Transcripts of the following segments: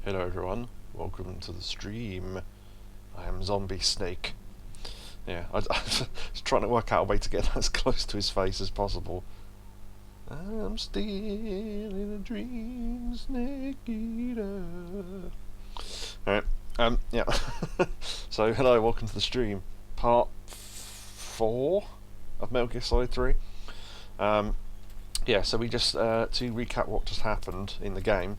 Hello everyone, welcome to the stream. I am Zombie Snake. Yeah, I was trying to work out a way to get as close to his face as possible. I'm still in a dream, Snake Eater. Alright, yeah. So, hello, welcome to the stream. Part 4 of Metal Gear Solid 3. Yeah, so we just, to recap what just happened in the game,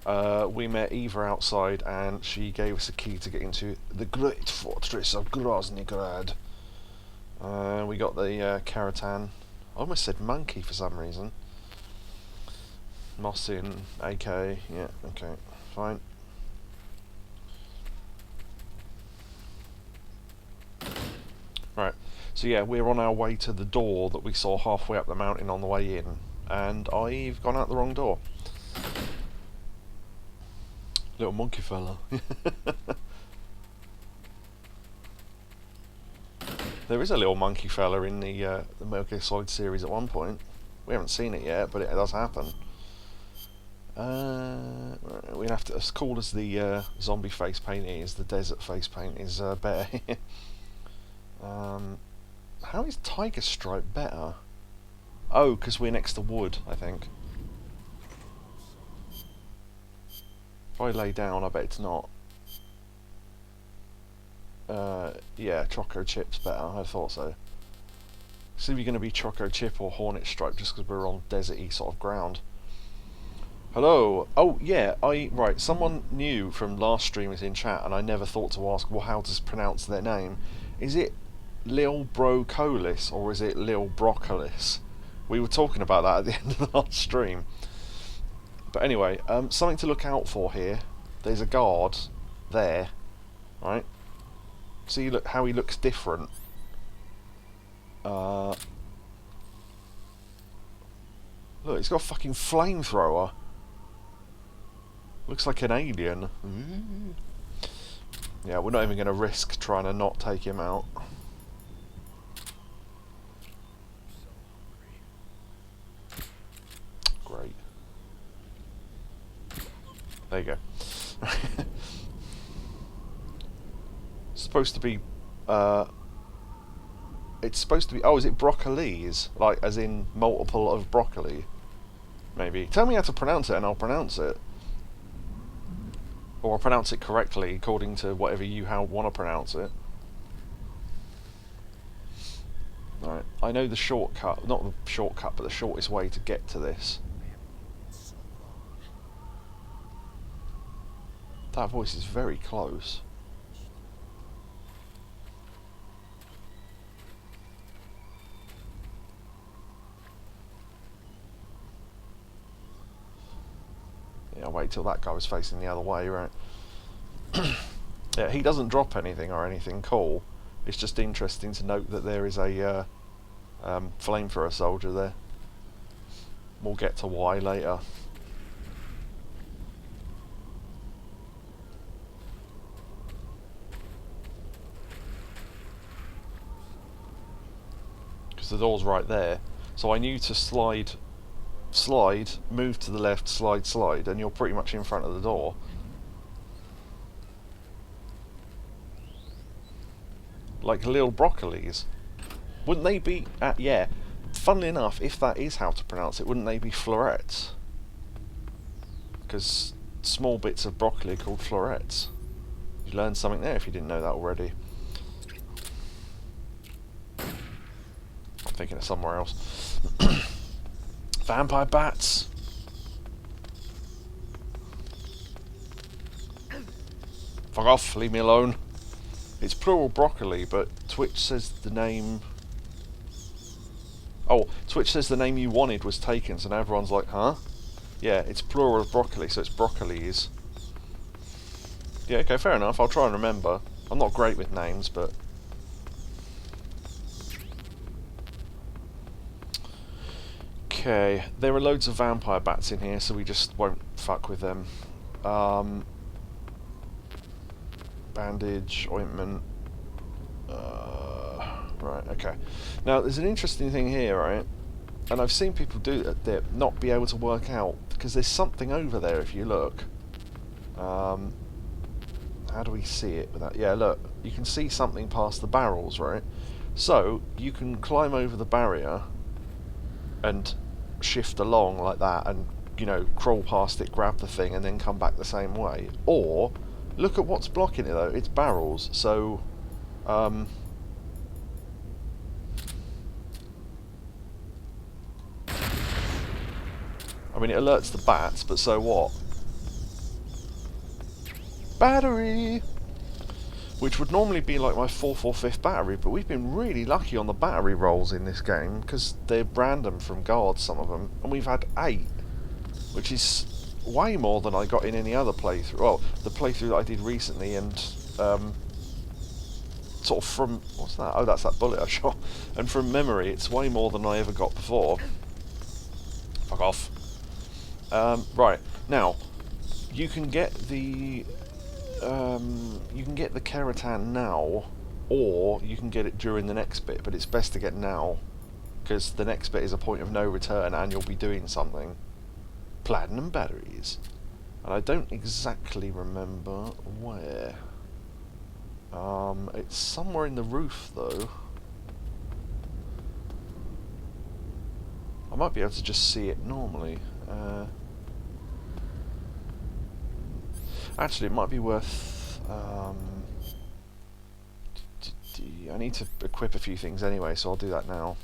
we met Eva outside and she gave us a key to get into the great fortress of Groznyj Grad. We got the Karatan. I almost said monkey for some reason. Mosin, AK, yeah, okay, fine. Right, so yeah, we're on our way to the door that we saw halfway up the mountain on the way in, and I've gone out the wrong door. Little monkey fella. There is a little monkey fella in the Metal Gear Solid series at one point. We haven't seen it yet, but it does happen. We have to, as cool as the zombie face paint is, the desert face paint is better. How is Tiger Stripe better? Oh, because we're next to wood, I think. If I lay down, I bet it's not. Yeah, Choco Chip's better, I thought so. It's either going to be Choco Chip or Hornet Stripe just because we're on deserty sort of ground. Hello! Oh, yeah, right, someone new from last stream is in chat and I never thought to ask how to pronounce their name. Is it Lil Brocolis or is it Lil Broccolis? We were talking about that at the end of the last stream. But anyway, something to look out for here. There's a guard there, right? See look how he looks different. Look, he's got a fucking flamethrower. Looks like an alien. Yeah, we're not even going to risk trying to not take him out. Great. There you go. Supposed to be it's supposed to be, oh, is it broccolis, like as in multiple of broccoli? Maybe tell me how to pronounce it and I'll pronounce it, or I'll pronounce it correctly according to whatever you want to pronounce it. Alright, I know the shortcut, not the shortcut, but the shortest way to get to this. That voice is very close. Yeah, wait till that guy was facing the other way, right? Yeah, he doesn't drop anything or anything cool. It's just interesting to note that there is a flamethrower soldier there. We'll get to why later. Because the door's right there. So I knew to slide, move to the left, slide, and you're pretty much in front of the door. Like little broccolis. Wouldn't they be, yeah, funnily enough, if that is how to pronounce it, wouldn't they be florets? Because small bits of broccoli are called florets. You learned something there if you didn't know that already. I'm thinking of somewhere else. Vampire bats! Fuck off, leave me alone. It's plural broccoli, but Twitch says the name... Oh, Twitch says the name you wanted was taken, so now everyone's like, huh? Yeah, it's plural of broccoli, so it's broccolis. Yeah, okay, fair enough, I'll try and remember. I'm not great with names, but... Okay, there are loads of vampire bats in here, so we just won't fuck with them. Bandage, ointment. Right, okay. Now, there's an interesting thing here, right? And I've seen people do that, not be able to work out, because there's something over there if you look. How do we see it without... Yeah, look, you can see something past the barrels, right? So, you can climb over the barrier and shift along like that and, you know, crawl past it, grab the thing, and then come back the same way. Or, look at what's blocking it, though. It's barrels, so... I mean, it alerts the bats, but so what? Battery! Which would normally be like my 4th or 5th battery, but we've been really lucky on the battery rolls in this game, because they're random from guards, some of them, and we've had 8, which is way more than I got in any other playthrough. Well, the playthrough that I did recently, and sort of from... What's that? Oh, that's that bullet I shot. And from memory, it's way more than I ever got before. Fuck off. Right, now, you can get the... you can get the Keratan now, or you can get it during the next bit, but it's best to get now, because the next bit is a point of no return and you'll be doing something. Platinum batteries. And I don't exactly remember where. It's somewhere in the roof, though. I might be able to just see it normally. Actually, it might be worth... I need to equip a few things anyway, so I'll do that now.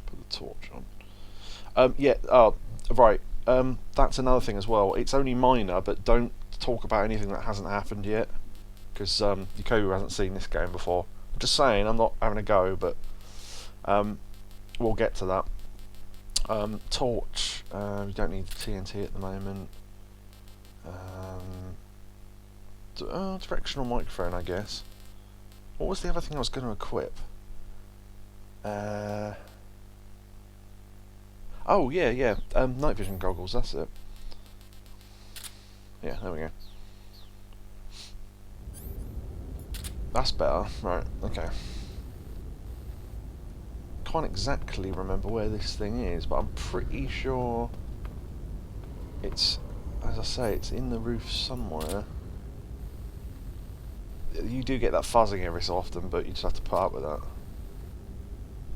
Put the torch on. Yeah, right. That's another thing as well. It's only minor, but don't talk about anything that hasn't happened yet, because Yakobu hasn't seen this game before. I'm just saying, I'm not having a go, but we'll get to that. Torch. We don't need TNT at the moment. Directional microphone, I guess. What was the other thing I was going to equip? Oh, yeah. Night vision goggles, that's it. Yeah, there we go. That's better. Right, okay. Can't exactly remember where this thing is, but I'm pretty sure it's, as I say, it's in the roof somewhere. You do get that fuzzing every so often, but you just have to put up with that.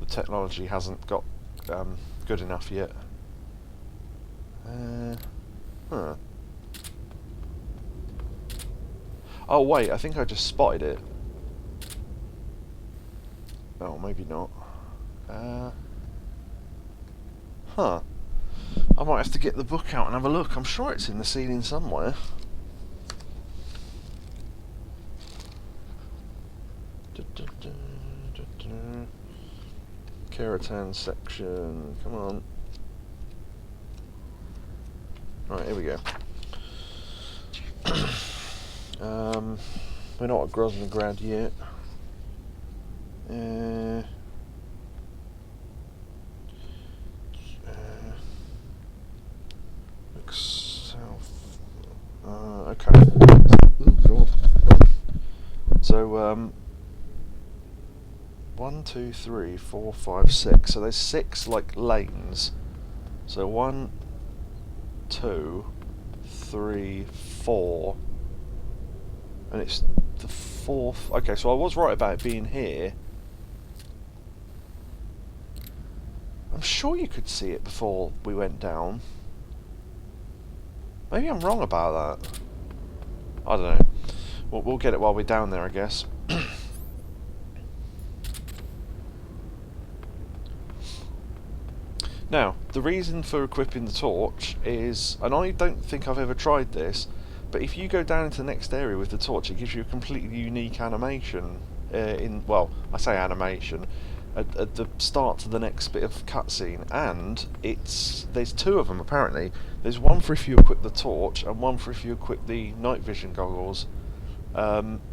The technology hasn't got good enough yet. Huh. Oh wait, I think I just spotted it. Oh, maybe not. Huh. I might have to get the book out and have a look. I'm sure it's in the ceiling somewhere. Keratan section. Come on. Right, here we go. We're not at Groznyj Grad yet. Look south. Okay. Ooh, God. So, 1, 2, 3, 4, 5, 6. So there's 6 like lanes. So 1, 2, 3, 4, and it's the 4th. Okay, so I was right about it being here. I'm sure you could see it before we went down. Maybe I'm wrong about that. I don't know. We'll get it while we're down there, I guess. Now, the reason for equipping the torch is, and I don't think I've ever tried this, but if you go down into the next area with the torch, it gives you a completely unique animation. Well, I say animation, at the start to the next bit of cutscene, and there's 2 of them apparently. There's one for if you equip the torch, and one for if you equip the night vision goggles.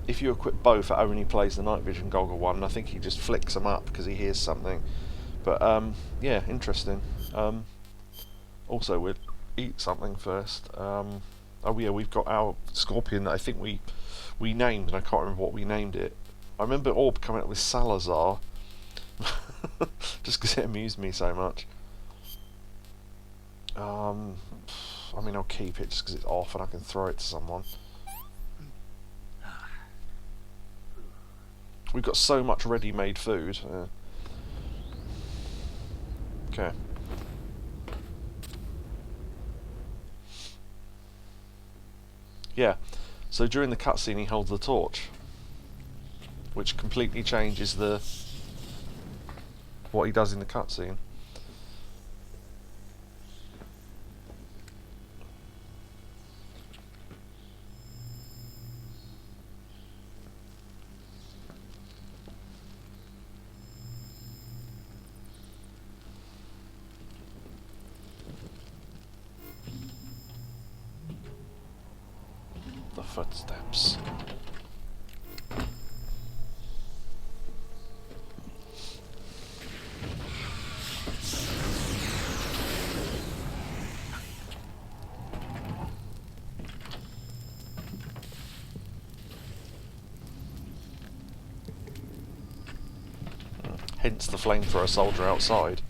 If you equip both, it only plays the night vision goggle one, and I think he just flicks them up because he hears something. But, yeah, interesting. Also, we'll eat something first. Oh yeah, we've got our scorpion that I think we named, and I can't remember what we named it. I remember Orb coming up with Salazar, just because it amused me so much. I mean, I'll keep it just because it's off and I can throw it to someone. We've got so much ready-made food. Okay. Yeah, so during the cutscene he holds the torch, which completely changes what he does in the cutscene. The footsteps. Hence the flamethrower soldier outside.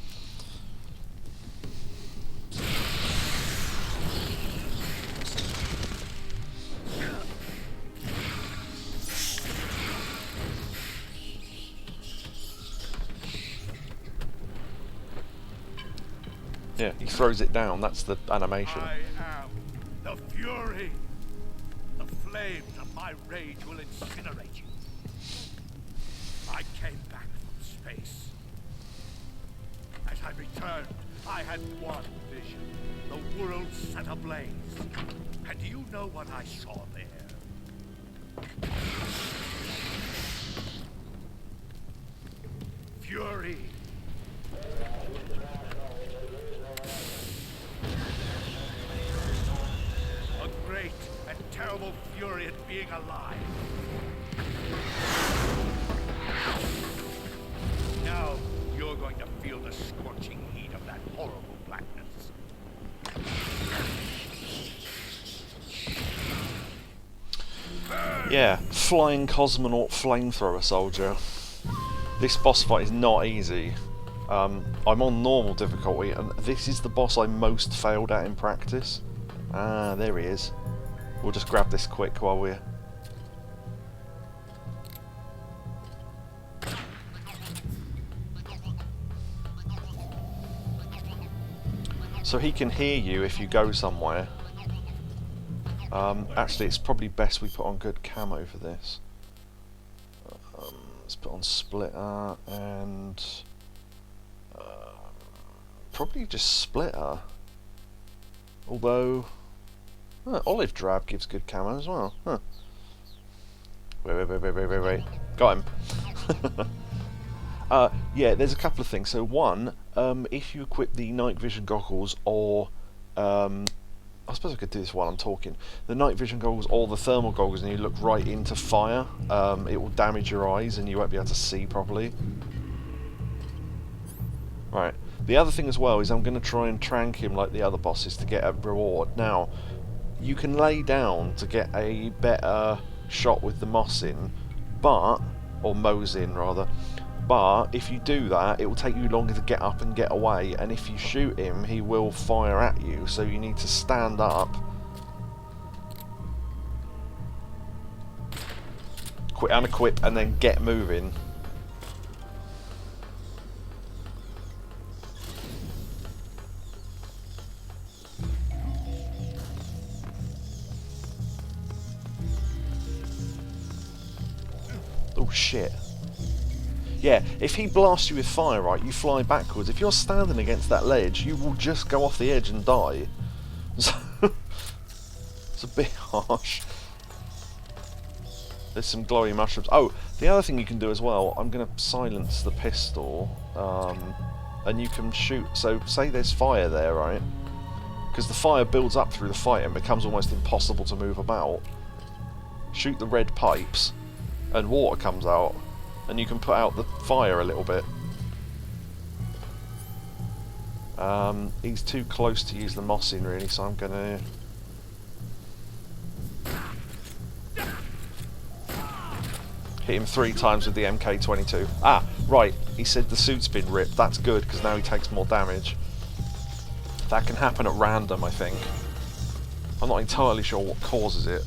Yeah, he throws it down, that's the animation. I am the fury. The flames of my rage will incinerate you. I came back from space. As I returned, I had one vision. The world set ablaze. And do you know what I saw there? Fury. A great and terrible fury at being alive. Now you're going to feel the scorching heat of that horrible blackness. Yeah, flying cosmonaut flamethrower soldier. This boss fight is not easy. I'm on normal difficulty, and this is the boss I most failed at in practice. Ah, there he is. We'll just grab this quick while we're... So he can hear you if you go somewhere. Actually, it's probably best we put on good camo for this. Let's put on splitter and... probably just splitter. Although... olive drab gives good camo as well. Huh. Wait. Got him. Yeah, there's a couple of things. So one, if you equip the night vision goggles or... I suppose I could do this while I'm talking. The night vision goggles or the thermal goggles and you look right into fire, it will damage your eyes and you won't be able to see properly. Right. The other thing as well is I'm going to try and trank him like the other bosses to get a reward. Now, you can lay down to get a better shot with the Mosin, but... or Mosin rather. But if you do that, it will take you longer to get up and get away, and if you shoot him, he will fire at you, so you need to stand up, unequip, and then get moving. Oh shit. Yeah, if he blasts you with fire, right, you fly backwards. If you're standing against that ledge, you will just go off the edge and die. So it's a bit harsh. There's some glowy mushrooms. Oh, the other thing you can do as well, I'm going to silence the pistol, and you can shoot. So, say there's fire there, right? Because the fire builds up through the fight and becomes almost impossible to move about. Shoot the red pipes, and water comes out. And you can put out the fire a little bit. He's too close to use the Mosin really, so I'm gonna... hit him 3 times with the MK22. Ah, right, he said the suit's been ripped. That's good, because now he takes more damage. That can happen at random, I think. I'm not entirely sure what causes it.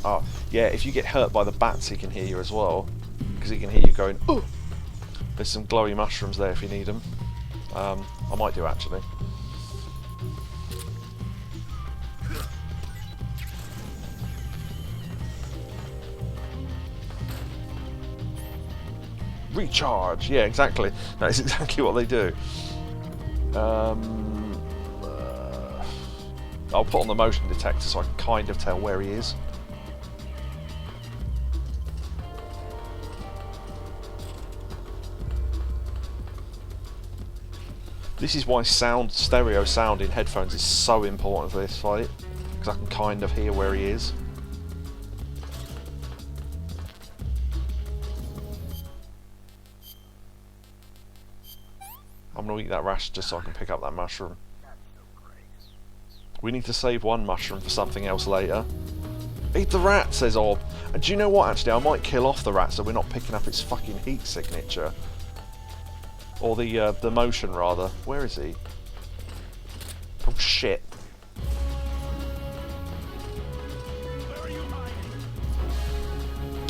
Oh, yeah, if you get hurt by the bats, he can hear you as well. Because he can hear you going, "Ooh!" There's some glowy mushrooms there if you need them. I might do, actually. Recharge! Yeah, exactly. That is exactly what they do. I'll put on the motion detector so I can kind of tell where he is. This is why stereo sound in headphones is so important for this fight, because I can kind of hear where he is. I'm going to eat that rash just so I can pick up that mushroom. We need to save one mushroom for something else later. Eat the rat, says Orb. And do you know what, actually? I might kill off the rat so we're not picking up its fucking heat signature. Or the motion, rather. Where is he? Oh, shit.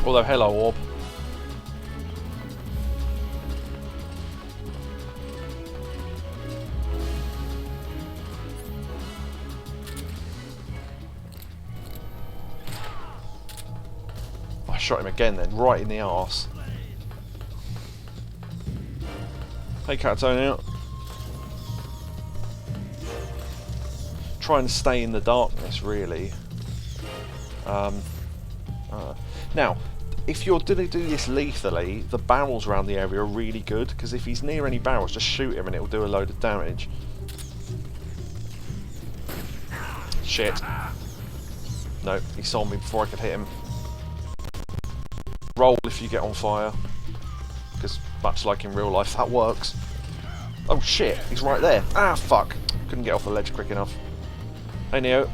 Although, hello, Orb. I shot him again then, right in the arse. Hey, Catatonia. Trying to stay in the darkness, really. Now, if you're going to do this lethally, the barrels around the area are really good, because if he's near any barrels, just shoot him and it'll do a load of damage. Shit. No, he saw me before I could hit him. Roll if you get on fire, because much like in real life, that works. Oh shit, he's right there. Ah, fuck. Couldn't get off the ledge quick enough. Hey, Neo.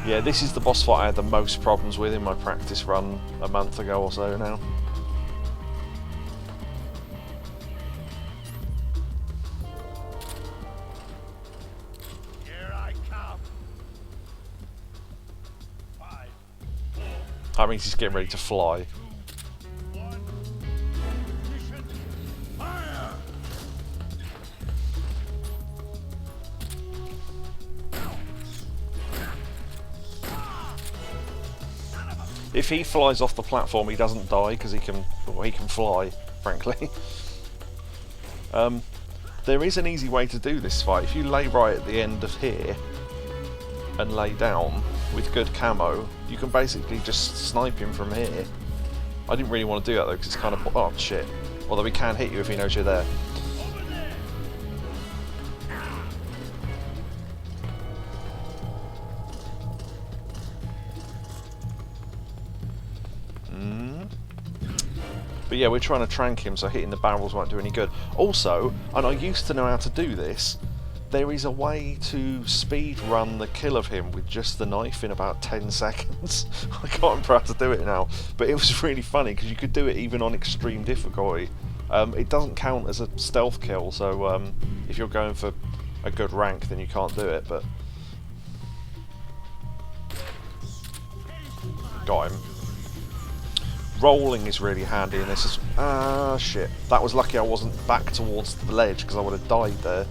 Yeah, this is the boss fight I had the most problems with in my practice run a month ago or so now. Here I come. 5, 4, That means he's getting ready to fly. 2, 1. Ignition. Fire! If he flies off the platform, he doesn't die because he can fly, frankly. There is an easy way to do this fight. If you lay right at the end of here and lay down with good camo, you can basically just snipe him from here. I didn't really want to do that though because it's kind of... oh shit. Although he can hit you if he knows you're there. But yeah, we're trying to trank him, so hitting the barrels won't do any good. Also, and I used to know how to do this, there is a way to speed run the kill of him with just the knife in about 10 seconds. I can't remember how to do it now, but it was really funny because you could do it even on extreme difficulty. It doesn't count as a stealth kill, so if you're going for a good rank, then you can't do it, but... got him. Rolling is really handy in this. Ah, shit. That was lucky I wasn't back towards the ledge because I would have died there.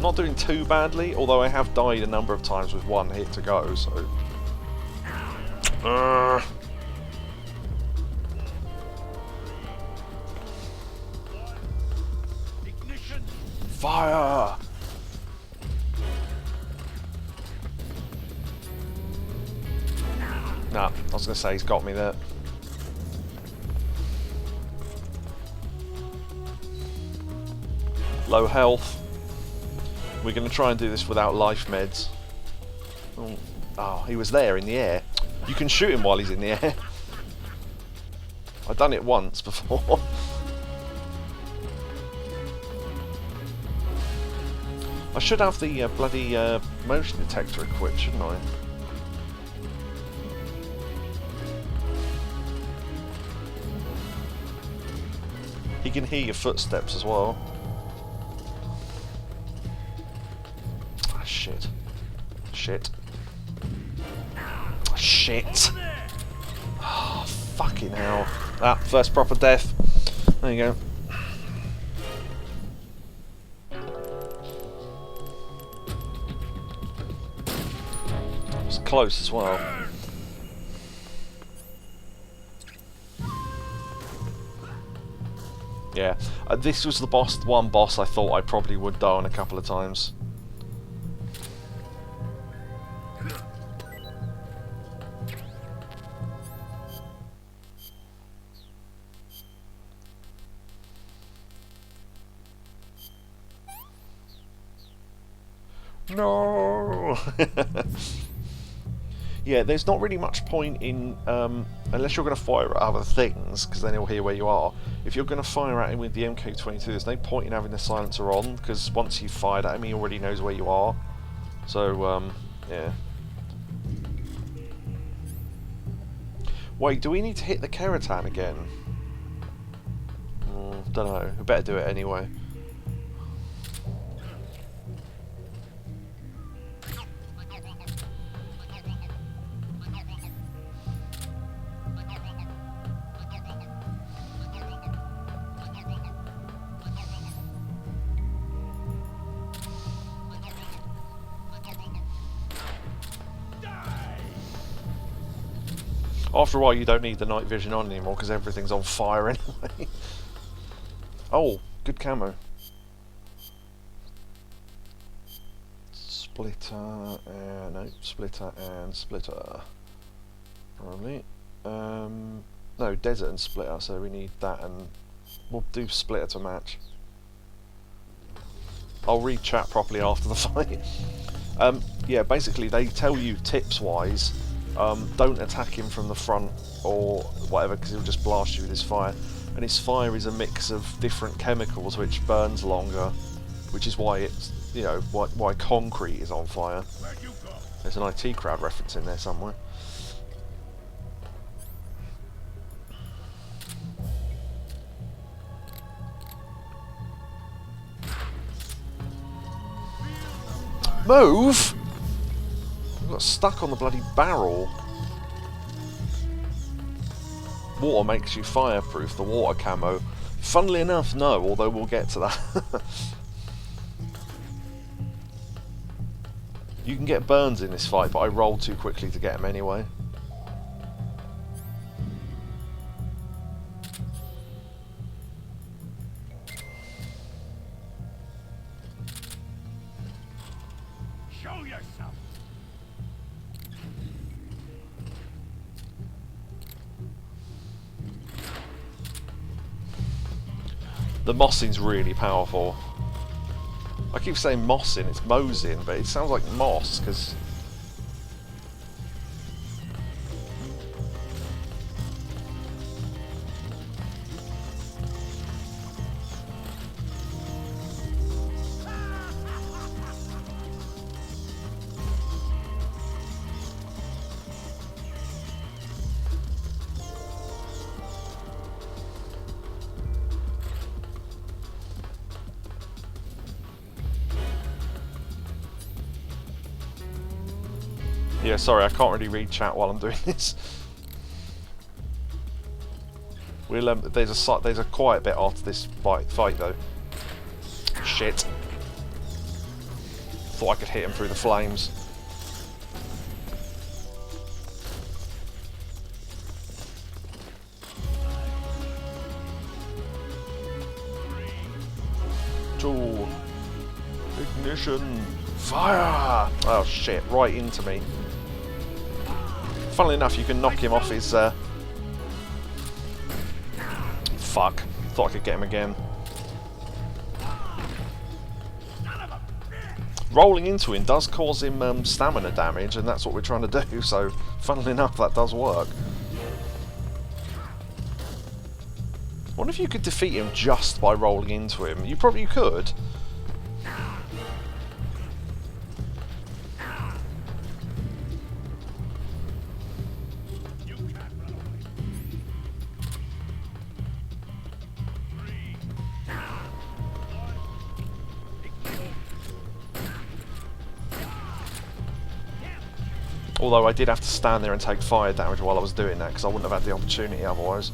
Not doing too badly, although I have died a number of times with one hit to go, so... Ignition. Fire! Nah, I was going to say he's got me there. Low health. We're going to try and do this without life meds. Oh, he was there in the air. You can shoot him while he's in the air. I've done it once before. I should have the bloody motion detector equipped, shouldn't I? He can hear your footsteps as well. Ah, shit. Shit. Shit. Oh, fucking hell. Ah, first proper death. There you go. It was close as well. Yeah, this was the one boss I thought I probably would die on a couple of times. No! Yeah, there's not really much point in, unless you're going to fire at other things, because then he'll hear where you are. If you're going to fire at him with the MK22, there's no point in having the silencer on, because once you've fired at him, he already knows where you are. So, yeah. Wait, do we need to hit the Keratan again? Don't know. We better do it anyway. After a while, you don't need the night vision on anymore because everything's on fire anyway. Oh, good camo. Splitter, no, splitter and splitter. Probably. No, desert and splitter, so we need that, and we'll do splitter to match. I'll read chat properly after the fight. Yeah, basically they tell you tips-wise, don't attack him from the front or whatever, because he'll just blast you with his fire. And his fire is a mix of different chemicals which burns longer, which is why it's, you know, why concrete is on fire. There's an IT crowd reference in there somewhere. Move! I got stuck on the bloody barrel. Water makes you fireproof, the water camo. Funnily enough, no, although we'll get to that. You can get burns in this fight, but I rolled too quickly to get them anyway. Show yourself. The mossing's really powerful. I keep saying mossing, it's mosing, but it sounds like moss, because... Yeah, sorry, I can't really read chat while I'm doing this. We'll there's a quiet bit after this fight though. Shit. Thought I could hit him through the flames. Two. Ignition. Fire! Oh shit, right into me. Funnily enough, you can knock him off his... Fuck. Thought I could get him again. Rolling into him does cause him stamina damage, and that's what we're trying to do, so funnily enough, that does work. I wonder if you could defeat him just by rolling into him. You probably could. Although I did have to stand there and take fire damage while I was doing that, because I wouldn't have had the opportunity otherwise.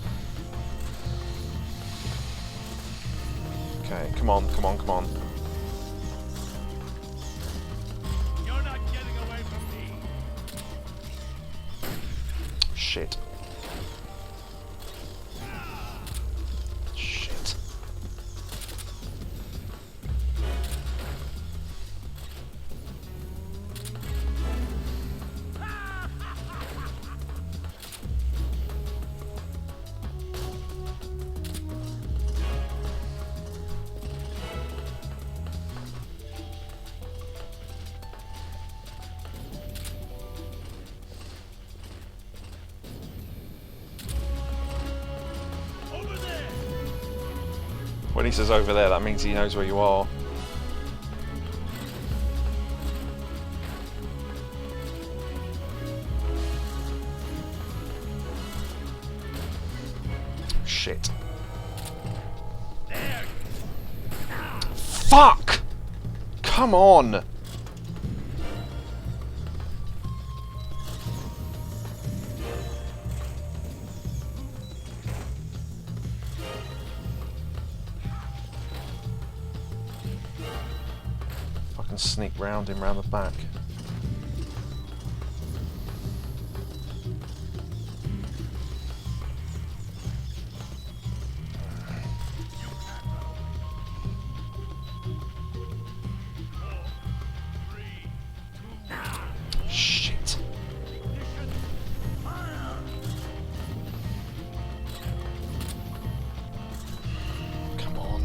Okay, come on, come on, come on. You're not getting away from me. Shit. Shit. Over there. When he says over there, that means he knows where you are. Shit. There. Fuck! Come on! I can sneak round him round the back. Shit. Come on.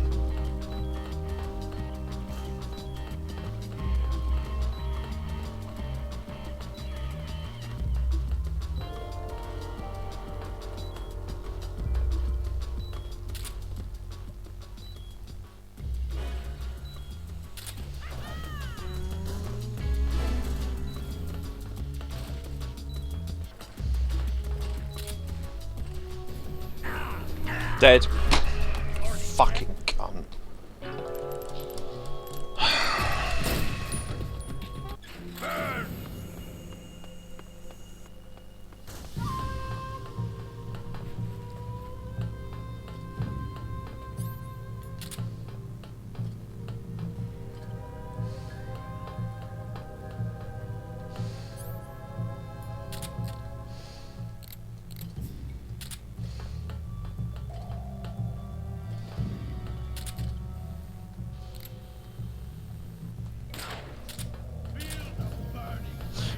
Dead. Fucking cunt.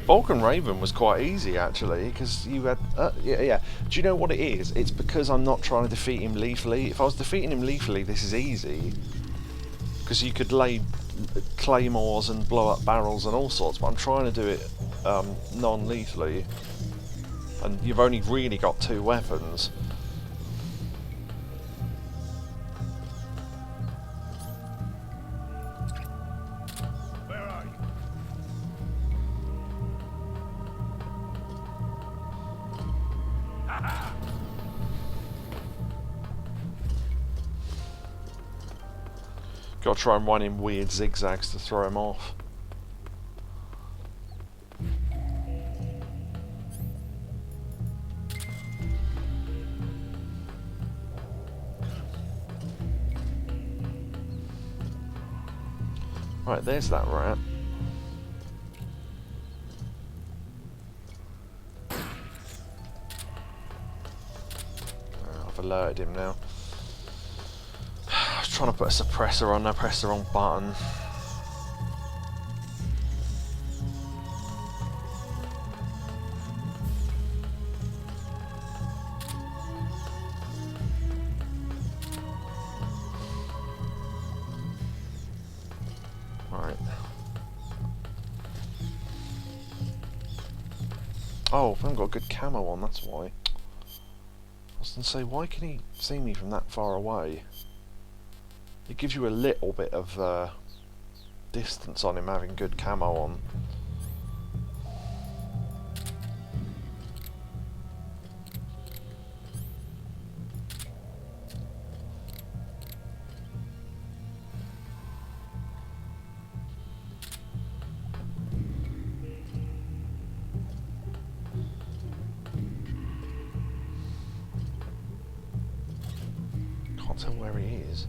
Vulcan Raven was quite easy actually, because you had yeah. Do you know what it is? It's because I'm not trying to defeat him lethally. If I was defeating him lethally, this is easy, because you could lay claymores and blow up barrels and all sorts. But I'm trying to do it non-lethally, and you've only really got 2 weapons. Where are you? Got to try and run in weird zigzags to throw him off. Right, there's that rat. I've alerted him now. I was trying to put a suppressor on, I pressed the wrong button. Right. Oh, I haven't got a good camo on, that's why. I was going to say, why can he see me from that far away? It gives you a little bit of distance on him having good camo on. Can't tell where he is.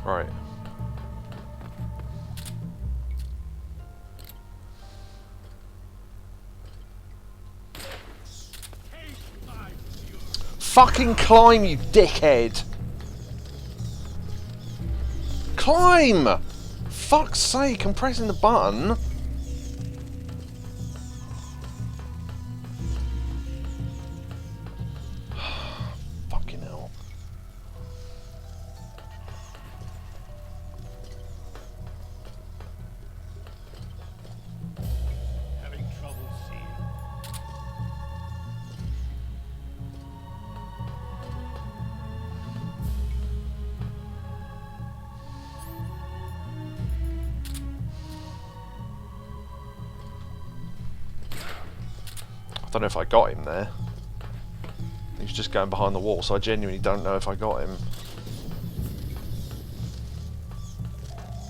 Right. Fucking climb, you dickhead! Climb! Fuck's sake, I'm pressing the button. Fucking hell. Having trouble seeing. I don't know if I got him there. He was just going behind the wall, so I genuinely don't know if I got him.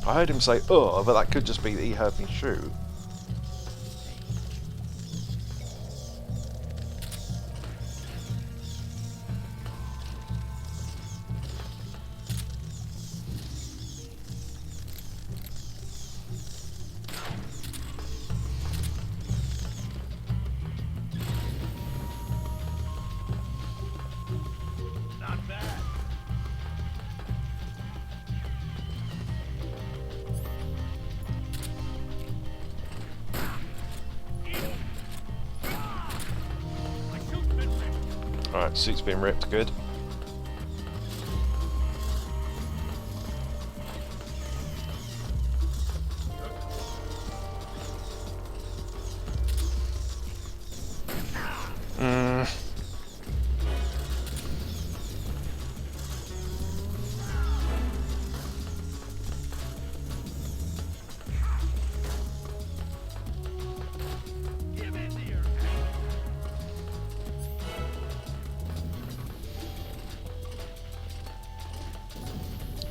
I heard him say, "Ugh," but that could just be that he heard me shoot. Not bad. My shoot's been ripped. Alright, suit's been ripped, good. Give in to your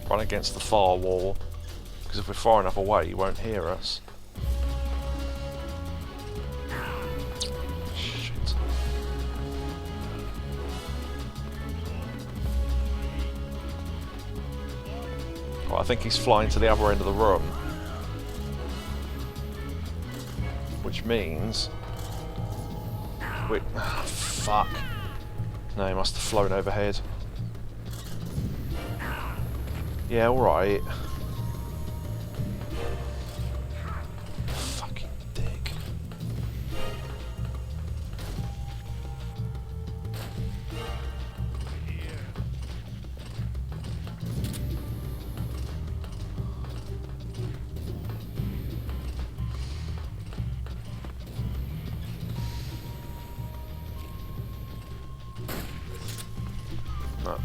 Run against the far wall, because if we're far enough away, he won't hear us. Shit. Well, I think he's flying to the other end of the room. Which means... Wait, fuck. No, he must have flown overhead. Yeah, alright. Fucking dick. No.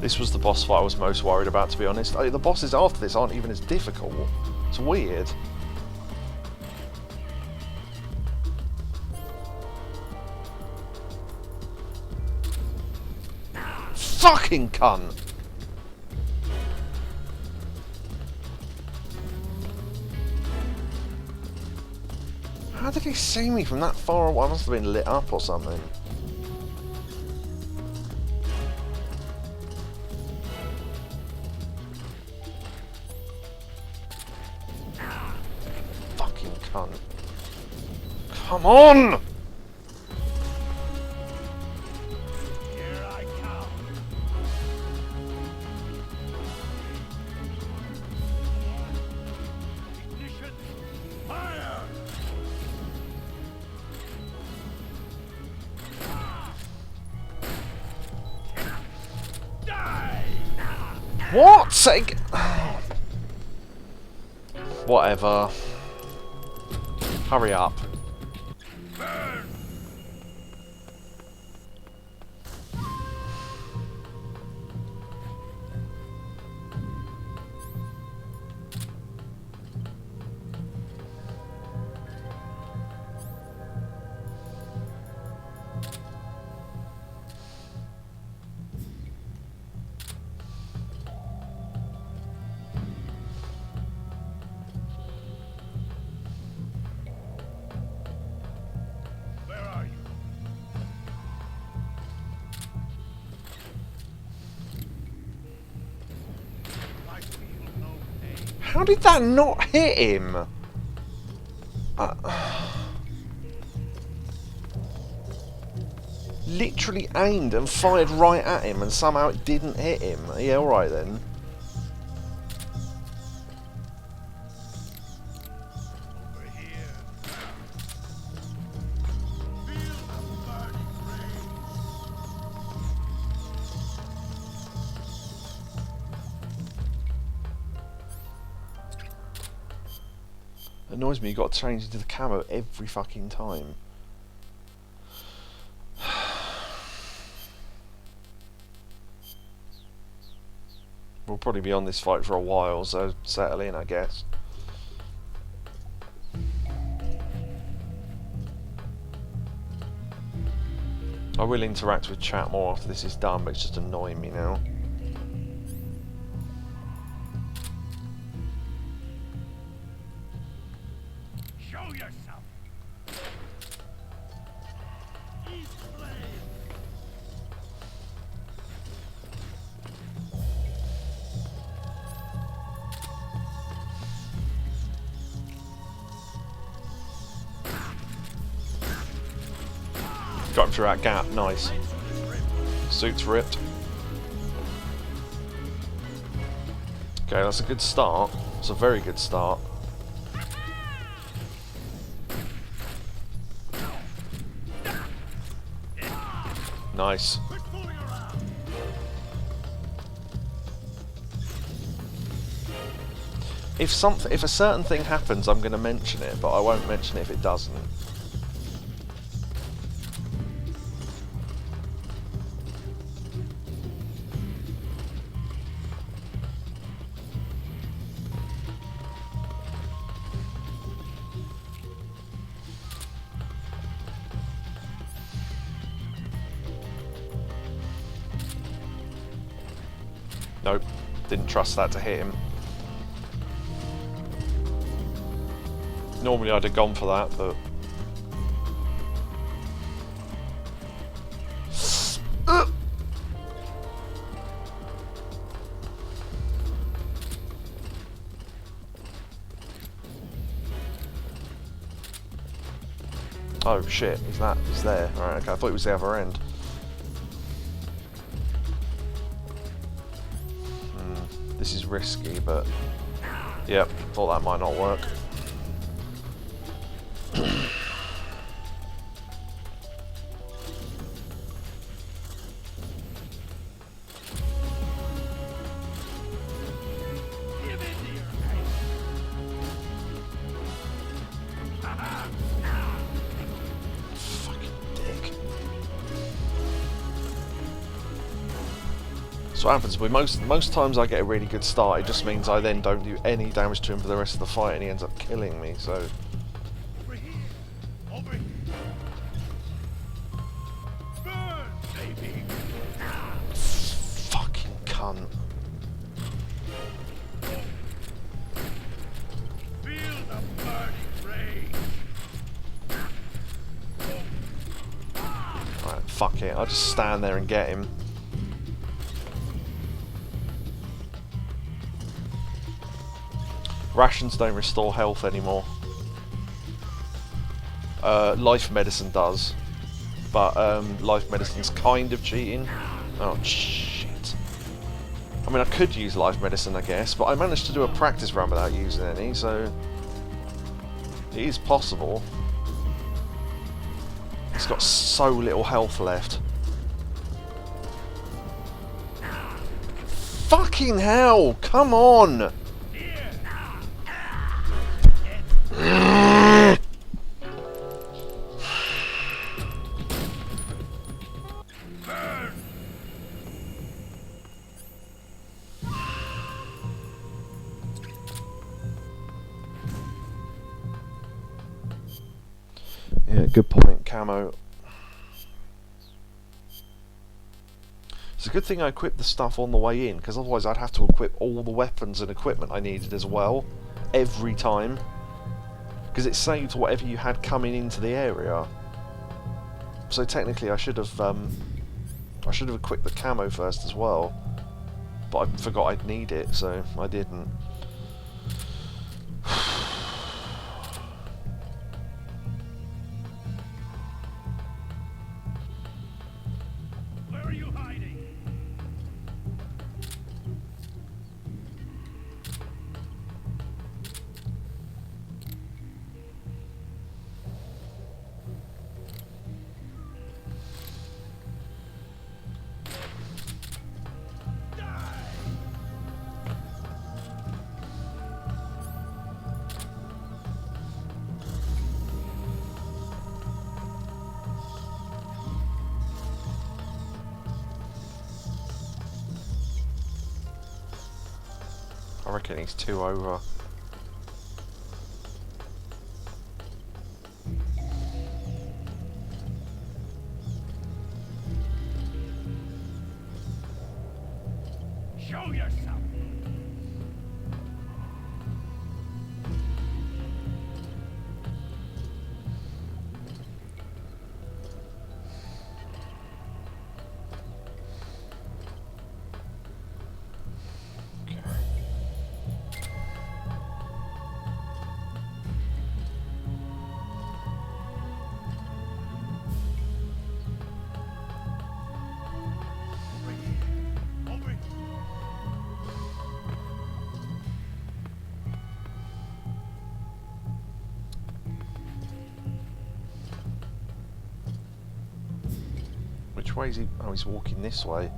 This was the boss fight I was most worried about, to be honest. The bosses after this aren't even as difficult. It's weird. Fucking cunt! How did he see me from that far away? I must have been lit up or something. Fucking cunt. Come on! Here I come. Ignition. Fire. Die. What? Whatever. Hurry up. Burn. How did that not hit him? Literally aimed and fired right at him and somehow it didn't hit him. Yeah, alright then. Over here. Feel the burning rain. Annoys me, you got to change into the camo every fucking time. We'll probably be on this fight for a while, so settle in, I guess. I will interact with chat more after this is done, but it's just annoying me now. Show yourself. East flame. Got him through that gap, nice. Suit's ripped. Okay, that's a good start. It's a very good start. Nice. Quit fooling around. If a certain thing happens, I'm going to mention it, but I won't mention it if it doesn't. Nope, didn't trust that to hit him. Normally I'd have gone for that, but... Oh shit, he's there. Alright, okay, I thought it was the other end. This is risky, but... Yep, thought that might not work. Give in to your fate. Fucking dick. So what happens, with most times I get a really good start, it just means I then don't do any damage to him for the rest of the fight and he ends up killing me, so... Over here. Over here. Burn, baby. Fucking cunt. Feel the burning rage. Alright, fuck it, I'll just stand there and get him. Rations don't restore health anymore. Life medicine does, but life medicine's kind of cheating. Oh shit. I mean, I could use life medicine, I guess, but I managed to do a practice run without using any, so it is possible. It's got so little health left. Fucking hell! Come on! Yeah, good point, camo. It's a good thing I equipped the stuff on the way in, because otherwise I'd have to equip all the weapons and equipment I needed as well, every time. Because it saved whatever you had coming into the area. So technically I should have equipped the camo first as well. But I forgot I'd need it, so I didn't. I reckon he's 2 over. Show yourself. Which way is he? Oh, he's walking this way.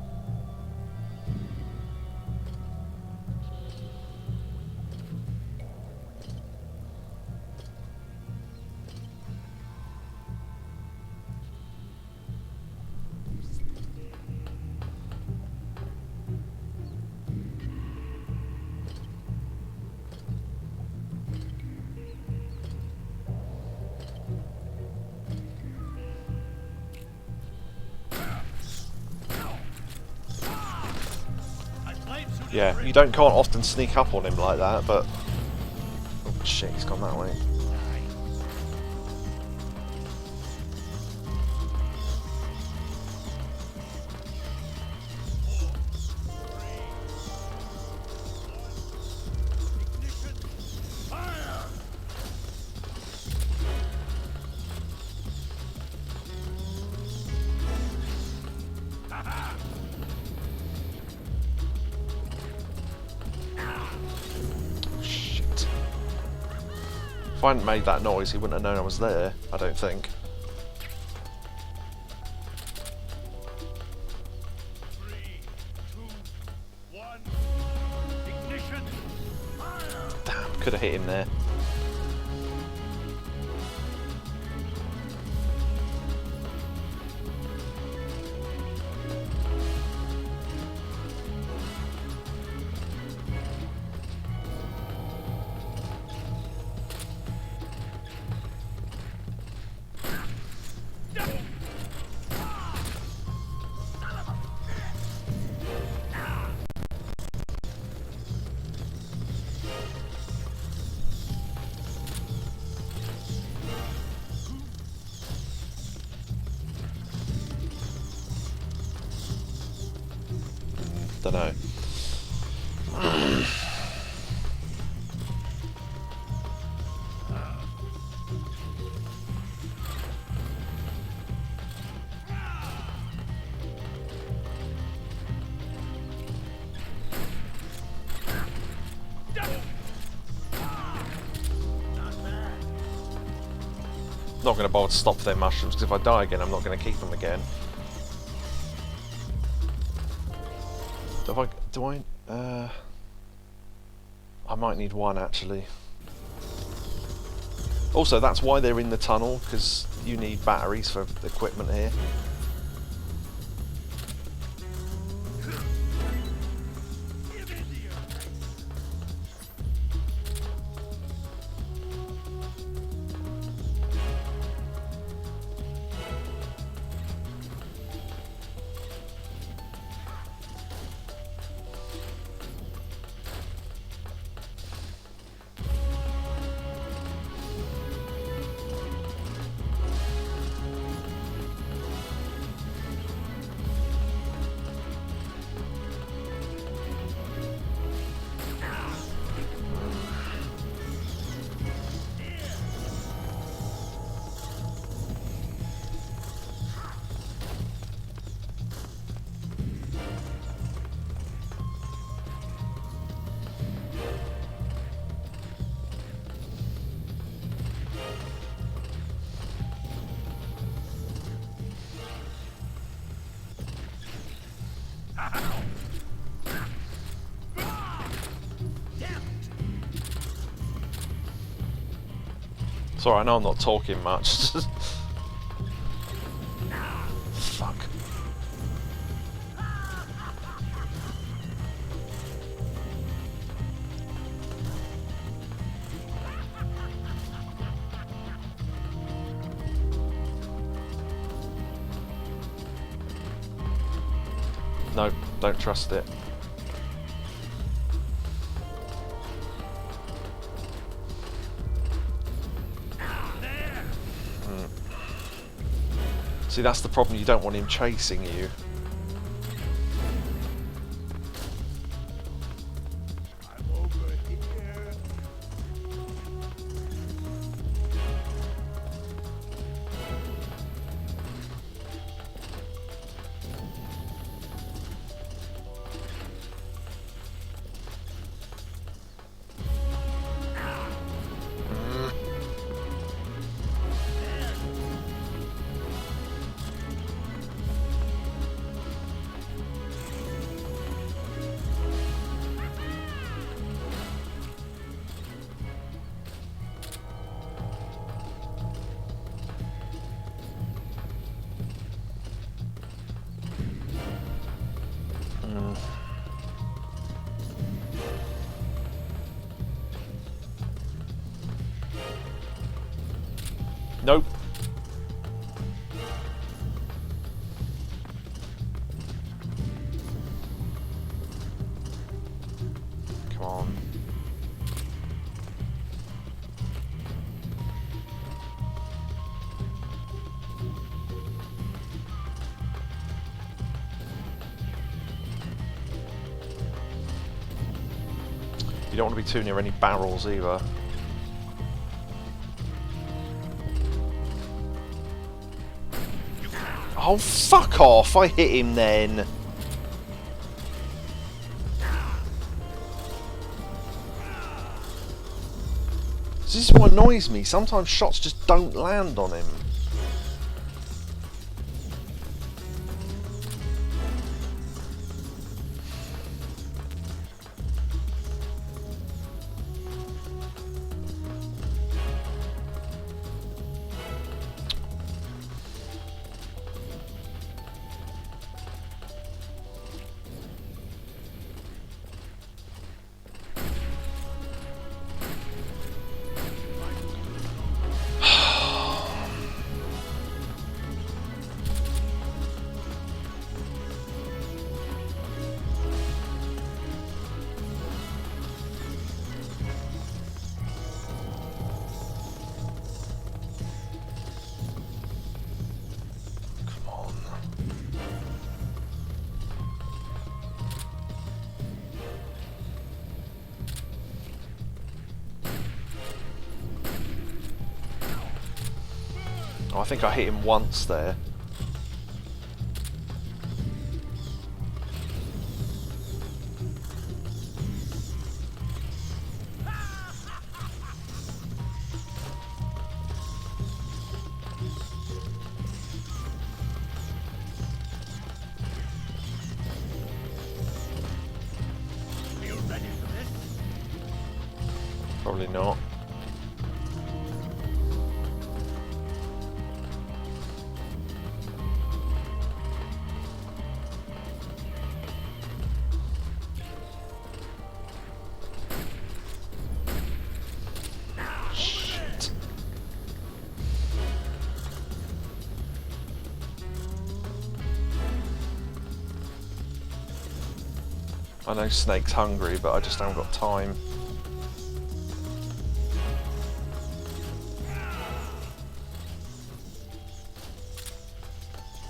Yeah, you can't often sneak up on him like that, but... Oh shit, he's gone that way. If I hadn't made that noise, he wouldn't have known I was there, I don't think. Three, two, one. Ignition. Fire. Damn, could have hit him there. Dunno. Not going to bother to stop their mushrooms, because if I die again, I'm not going to keep them again. I might need one actually. Also, that's why they're in the tunnel, because you need batteries for the equipment here. Sorry, I know I'm not talking much. Fuck. Nope, don't trust it. See, that's the problem, you don't want him chasing you. I'm over here. Nope. Come on. You don't want to be too near any barrels either. Oh, fuck off! I hit him then! This is what annoys me. Sometimes shots just don't land on him. Oh, I think I hit him once there. Are you ready for this? Probably not. Shit. I know Snake's hungry, but I just haven't got time.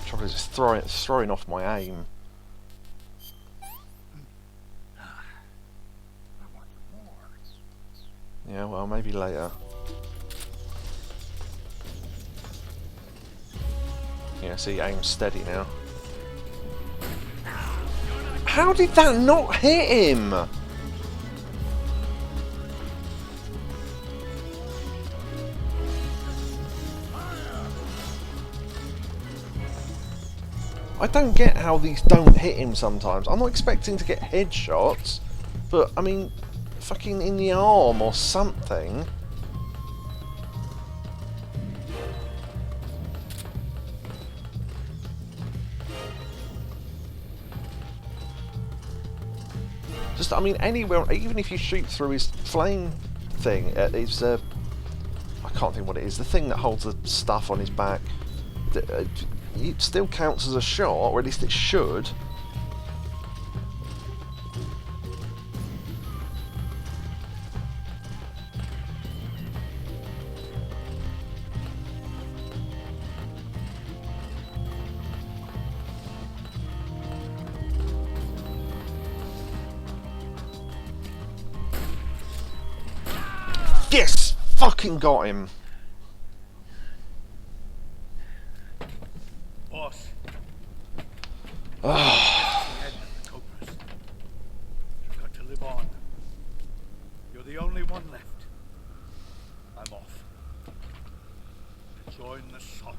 Trouble is, it's throwing off my aim. I want more. Yeah, well, maybe later. Yeah, see, aim's steady now. How did that not hit him? I don't get how these don't hit him sometimes. I'm not expecting to get headshots, but I mean, fucking in the arm or something. Just, I mean, anywhere, even if you shoot through his flame thing, his, I can't think what it is, the thing that holds the stuff on his back, it still counts as a shot, or at least it should. Yes! Fucking got him! Boss. This is the end of the Cobras. You've got to live on. You're the only one left. I'm off. Join the shop.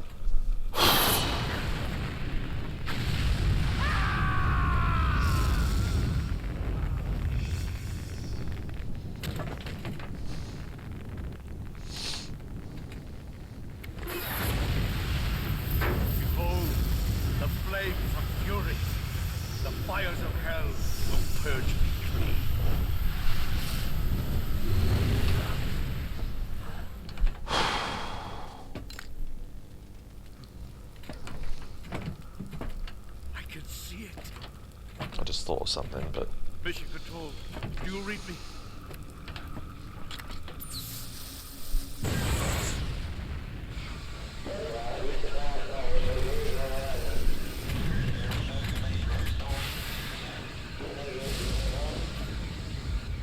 Behold, the flames of fury. The fires of hell will purge me clean. I can see it. I just thought of something, but... Mission Control, do you read me?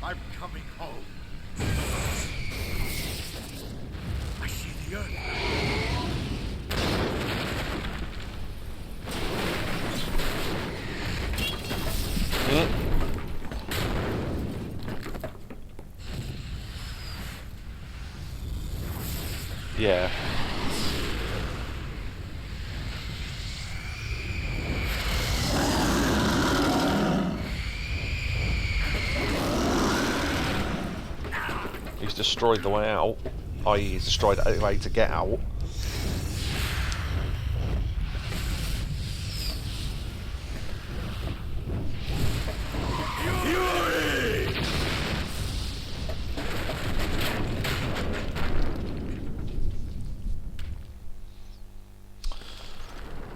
I'm coming home. I see the earth. Yeah. He's destroyed the way out. I.e. he's destroyed a way to get out.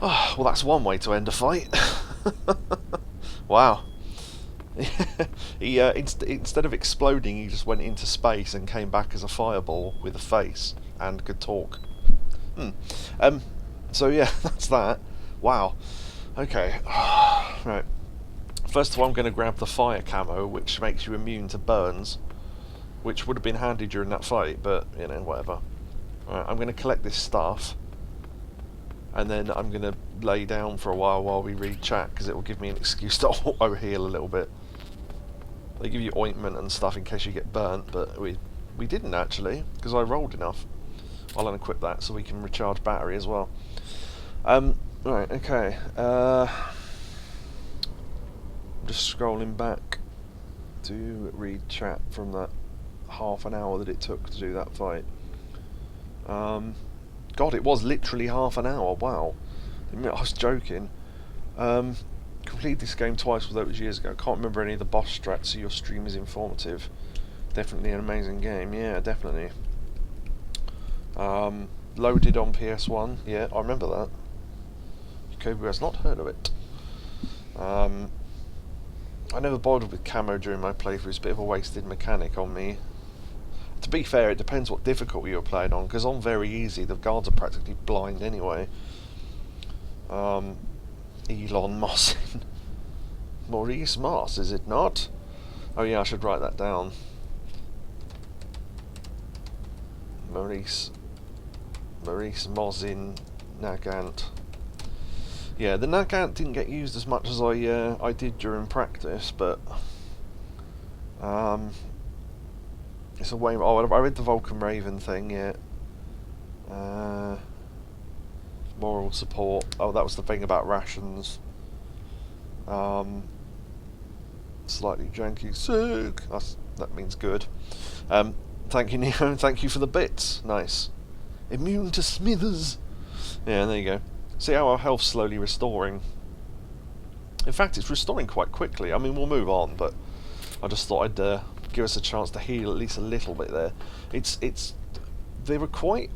Oh, well, that's one way to end a fight. Wow. He instead of exploding, he just went into space and came back as a fireball with a face and could talk. So yeah, that's that. Wow. Okay. Right. First of all, I'm going to grab the fire camo, which makes you immune to burns, which would have been handy during that fight, but you know, whatever. Right, I'm going to collect this stuff, and then I'm going to lay down for a while we read chat, because it will give me an excuse to auto heal a little bit. They give you ointment and stuff in case you get burnt, but we didn't actually, because I rolled enough. I'll unequip that so we can recharge battery as well. Right, okay. I'm just scrolling back to read chat from that half an hour that it took to do that fight. God, it was literally half an hour. Wow. I was joking. Completed this game twice, although it was years ago. Can't remember any of the boss strats, so your stream is informative. Definitely an amazing game. Yeah, definitely. Loaded on PS1. Yeah, I remember that. Yakobu has not heard of it. I never bothered with camo during my playthrough. It's a bit of a wasted mechanic on me. To be fair, it depends what difficulty you're playing on, because on very easy, the guards are practically blind anyway. Elon Mosin. Maurice Moss, is it not? Oh yeah, I should write that down. Maurice Mosin Nagant. Yeah, the Nagant didn't get used as much as I did during practice, but it's a way. Oh, I read the Vulcan Raven thing. Yeah. Moral support. Oh, that was the thing about rations. Slightly janky. Sick. That means good. Thank you, Neo. Thank you for the bits. Nice. Immune to Smithers. Yeah, there you go. See how our health's slowly restoring. In fact, it's restoring quite quickly. I mean, we'll move on, but I just thought I'd give us a chance to heal at least a little bit there. They were quite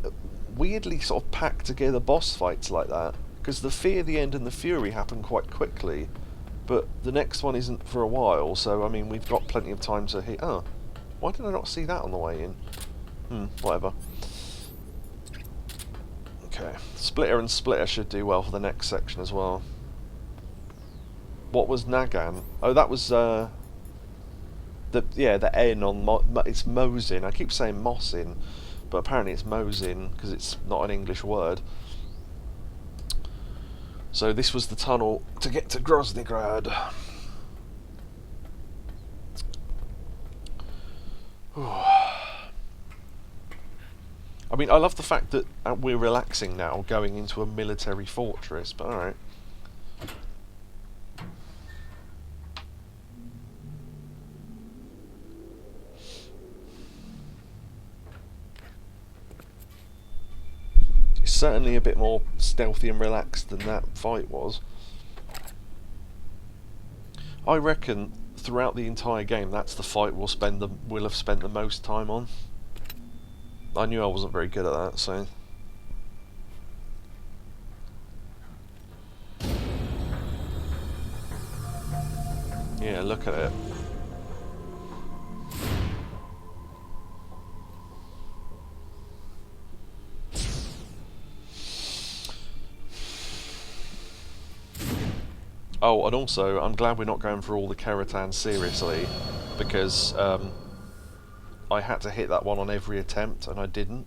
weirdly sort of packed together boss fights like that, because the Fear, the End, and the Fury happen quite quickly, but the next one isn't for a while. So I mean, we've got plenty of time to hit. Oh, why did I not see that on the way in? Whatever. Okay, Splitter and Splitter should do well for the next section as well. What was Nagan? Oh, that was the N on it's Mosin. I keep saying Mossin, but apparently it's Mosin because it's not an English word. So this was the tunnel to get to Groznyj Grad. I mean, I love the fact that we're relaxing now, going into a military fortress, but alright. It's certainly a bit more stealthy and relaxed than that fight was. I reckon throughout the entire game, that's the fight we'll have spent the most time on. I knew I wasn't very good at that, so... Yeah, look at it. Oh, and also, I'm glad we're not going for all the Keratans seriously, because I had to hit that one on every attempt, and I didn't.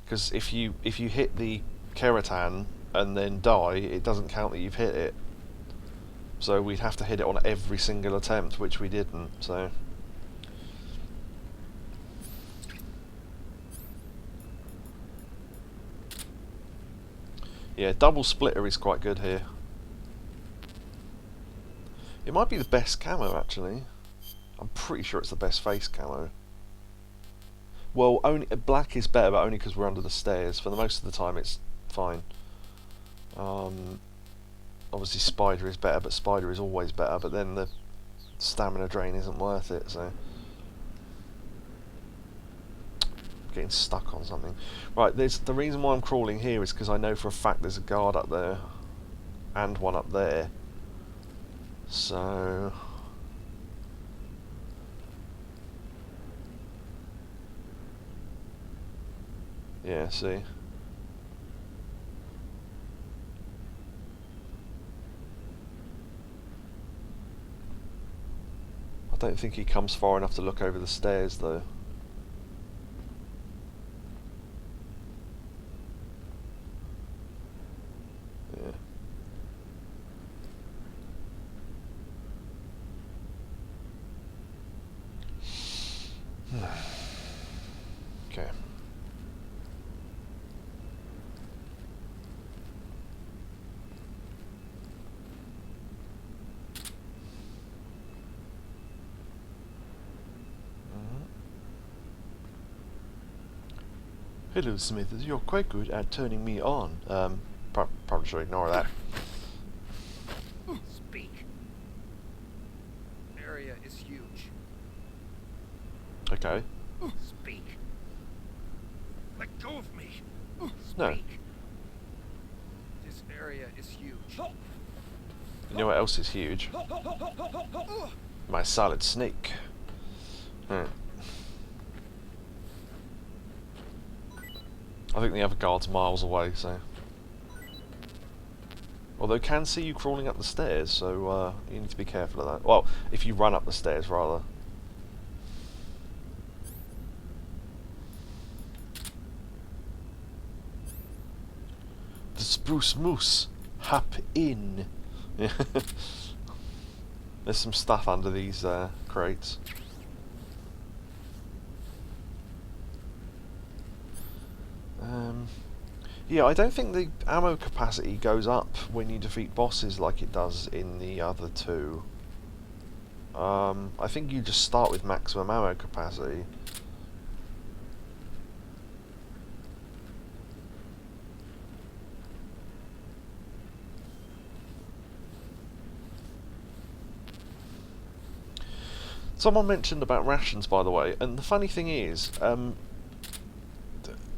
Because if you hit the Keratan and then die, it doesn't count that you've hit it. So we'd have to hit it on every single attempt, which we didn't. So yeah, double splitter is quite good here. It might be the best camo actually. I'm pretty sure it's the best face camo. Well, only black is better, but only because we're under the stairs. For the most of the time, it's fine. Obviously, spider is better, but spider is always better. But then the stamina drain isn't worth it. So getting stuck on something. Right, the reason why I'm crawling here is because I know for a fact there's a guard up there, and one up there. So. Yeah, see. I don't think he comes far enough to look over the stairs, though. Yeah. Okay. Hello, Smithers. You're quite good at turning me on. Probably should ignore that. Speak. Area is huge. Okay. Speak. Let go of me. Speak. No. This area is huge. You know what else is huge? My solid snake. I think the other guard's miles away, so... Although they can see you crawling up the stairs, so you need to be careful of that. Well, if you run up the stairs, rather. The spruce moose. Hop in. There's some stuff under these crates. Yeah, I don't think the ammo capacity goes up when you defeat bosses like it does in the other two. I think you just start with maximum ammo capacity. Someone mentioned about rations, by the way, and the funny thing is,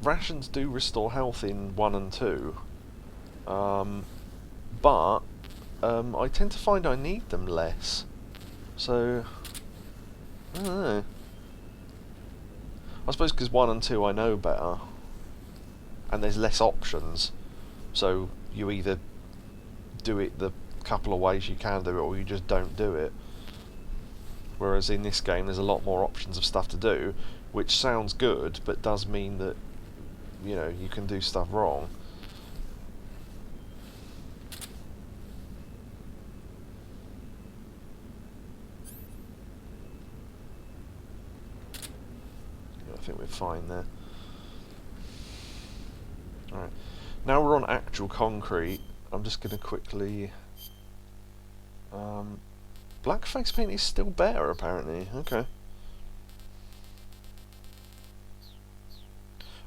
rations do restore health in 1 and 2, but I tend to find I need them less, so I don't know. I suppose because 1 and 2 I know better, and there's less options, so you either do it the couple of ways you can do it, or you just don't do it. Whereas in this game there's a lot more options of stuff to do, which sounds good, but does mean that, you know, you can do stuff wrong. I think we're fine there. Alright, now we're on actual concrete. I'm just going to quickly... black face paint is still better, apparently. Okay.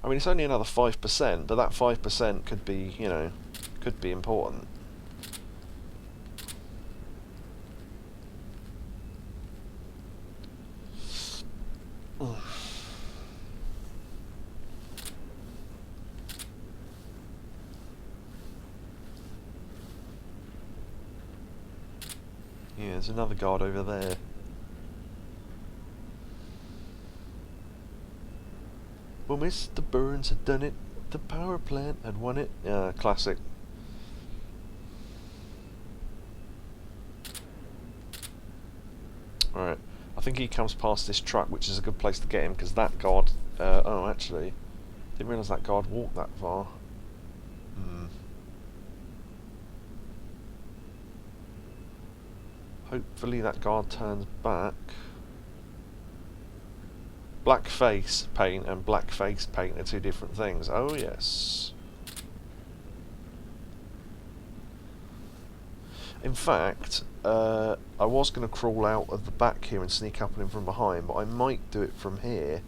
I mean, it's only another 5%, but that 5% could be, you know, could be important. Yeah, there's another guard over there. Well, Mr. Burns had done it. The power plant had won it. Classic. Alright, I think he comes past this truck, which is a good place to get him, because that guard... oh, actually, didn't realise that guard walked that far. Hopefully that guard turns back. Black face paint and black face paint are two different things. Oh yes. In fact, I was going to crawl out of the back here and sneak up on him from behind, but I might do it from here.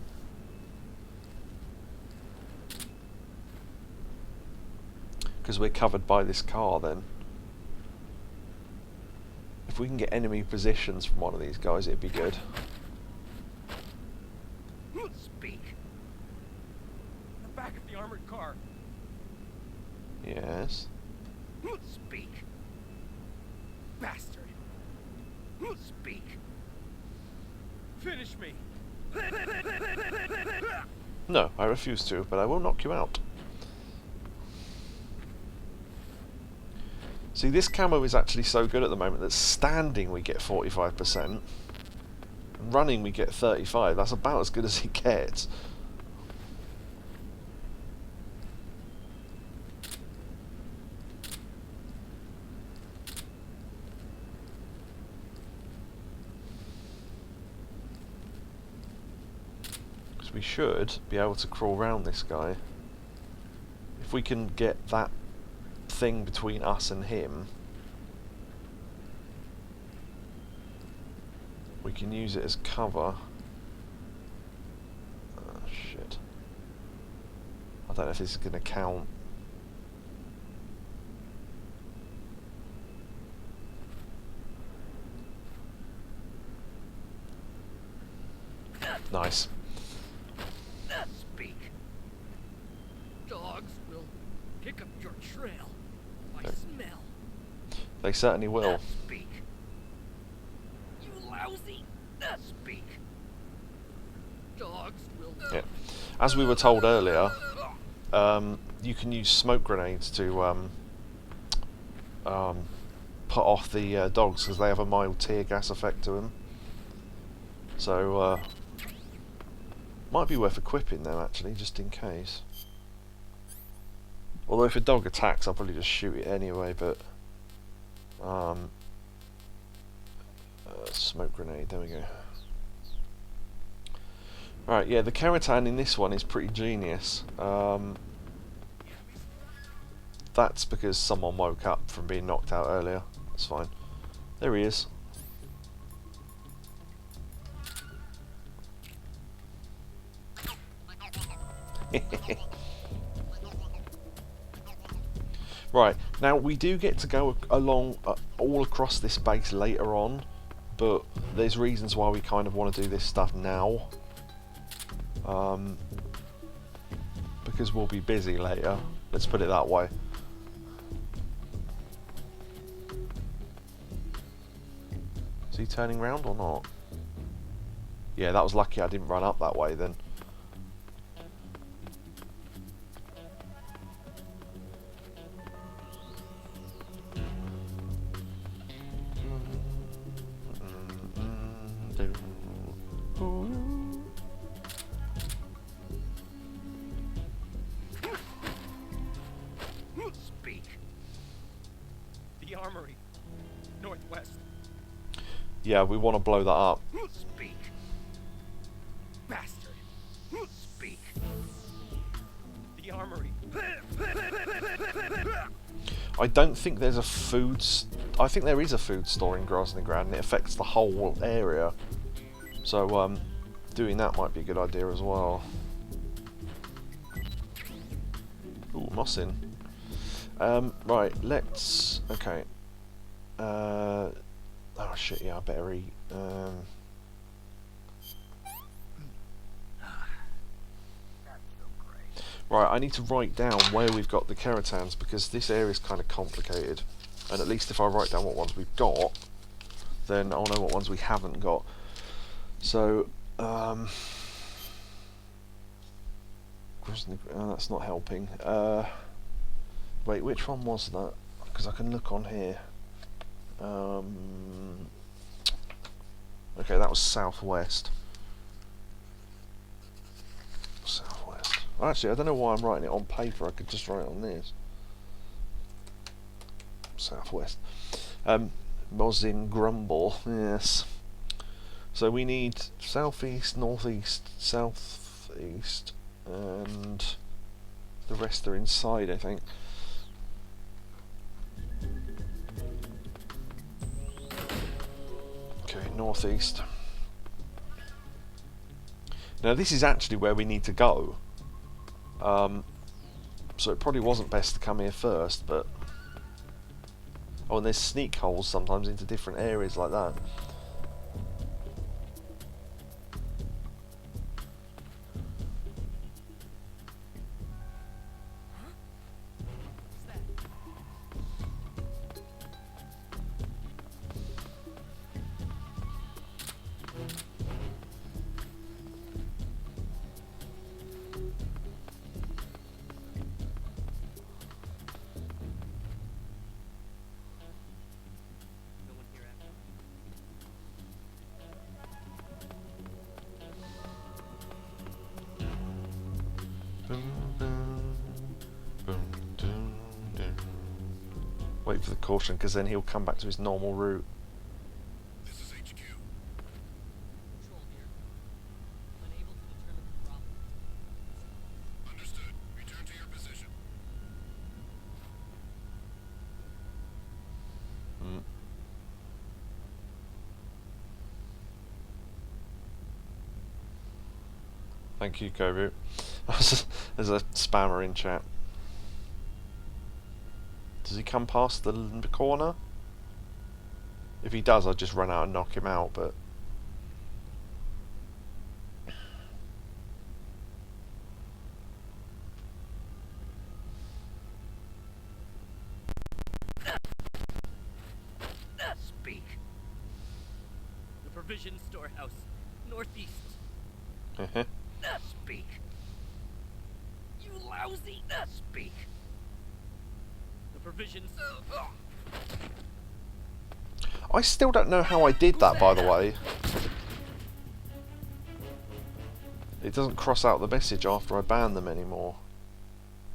Because we're covered by this car then. If we can get enemy positions from one of these guys, it'd be good. Speak. The back of the armored car. Yes. Speak. Bastard. Speak. Finish me. No, I refuse to, but I will knock you out. See, this camo is actually so good at the moment that standing we get 45%, running we get 35%. That's about as good as it gets. Because we should be able to crawl around this guy. If we can get that thing between us and him, we can use it as cover. Oh shit. I don't know if this is going to count. Nice. Speak. Dogs will pick up your trail. I Okay. smell. They certainly will. Speak. You lousy. Speak. Dogs will. Yeah. As we were told earlier, you can use smoke grenades to put off the dogs because they have a mild tear gas effect to them. So might be worth equipping them actually, just in case. Although if a dog attacks, I'll probably just shoot it anyway. But smoke grenade. There we go. Right, yeah, the Keratin in this one is pretty genius. That's because someone woke up from being knocked out earlier. That's fine. There he is. Right, now we do get to go along all across this base later on, but there's reasons why we kind of want to do this stuff now. Because we'll be busy later, let's put it that way. Is he turning round or not? Yeah, that was lucky I didn't run up that way then. Yeah, we want to blow that up. Speak. Bastard. Speak. The armory. I don't think there's a I think there is a food store in Groznyj Grad, and it affects the whole area. So, doing that might be a good idea as well. Ooh, Mossin. Right, let's... Okay. Oh shit, yeah, I better eat. Right, I need to write down where we've got the keratans, because this area is kind of complicated. And at least if I write down what ones we've got, then I'll know what ones we haven't got. So, that's not helping. Wait, which one was that? Because I can look on here. Okay, that was southwest. Southwest. Actually, I don't know why I'm writing it on paper. I could just write it on this. Southwest. Mosin Grumble. Yes. So we need southeast, northeast, southeast, and the rest are inside, I think. Okay, northeast. Now this is actually where we need to go. So it probably wasn't best to come here first, but... Oh, and there's sneak holes sometimes into different areas like that. Wait for the caution, because then he'll come back to his normal route. This is HQ. Control here. Unable to determine the problem. Understood. Return to your position. Thank you, Yakobu. There's a spammer in chat. Does he come past the corner? If he does, I'll just run out and knock him out, but... Speak. The provision storehouse. Northeast. Speak. You lousy. Speak. The provisions. I still don't know how I did that, by the way. It doesn't cross out the message after I ban them anymore.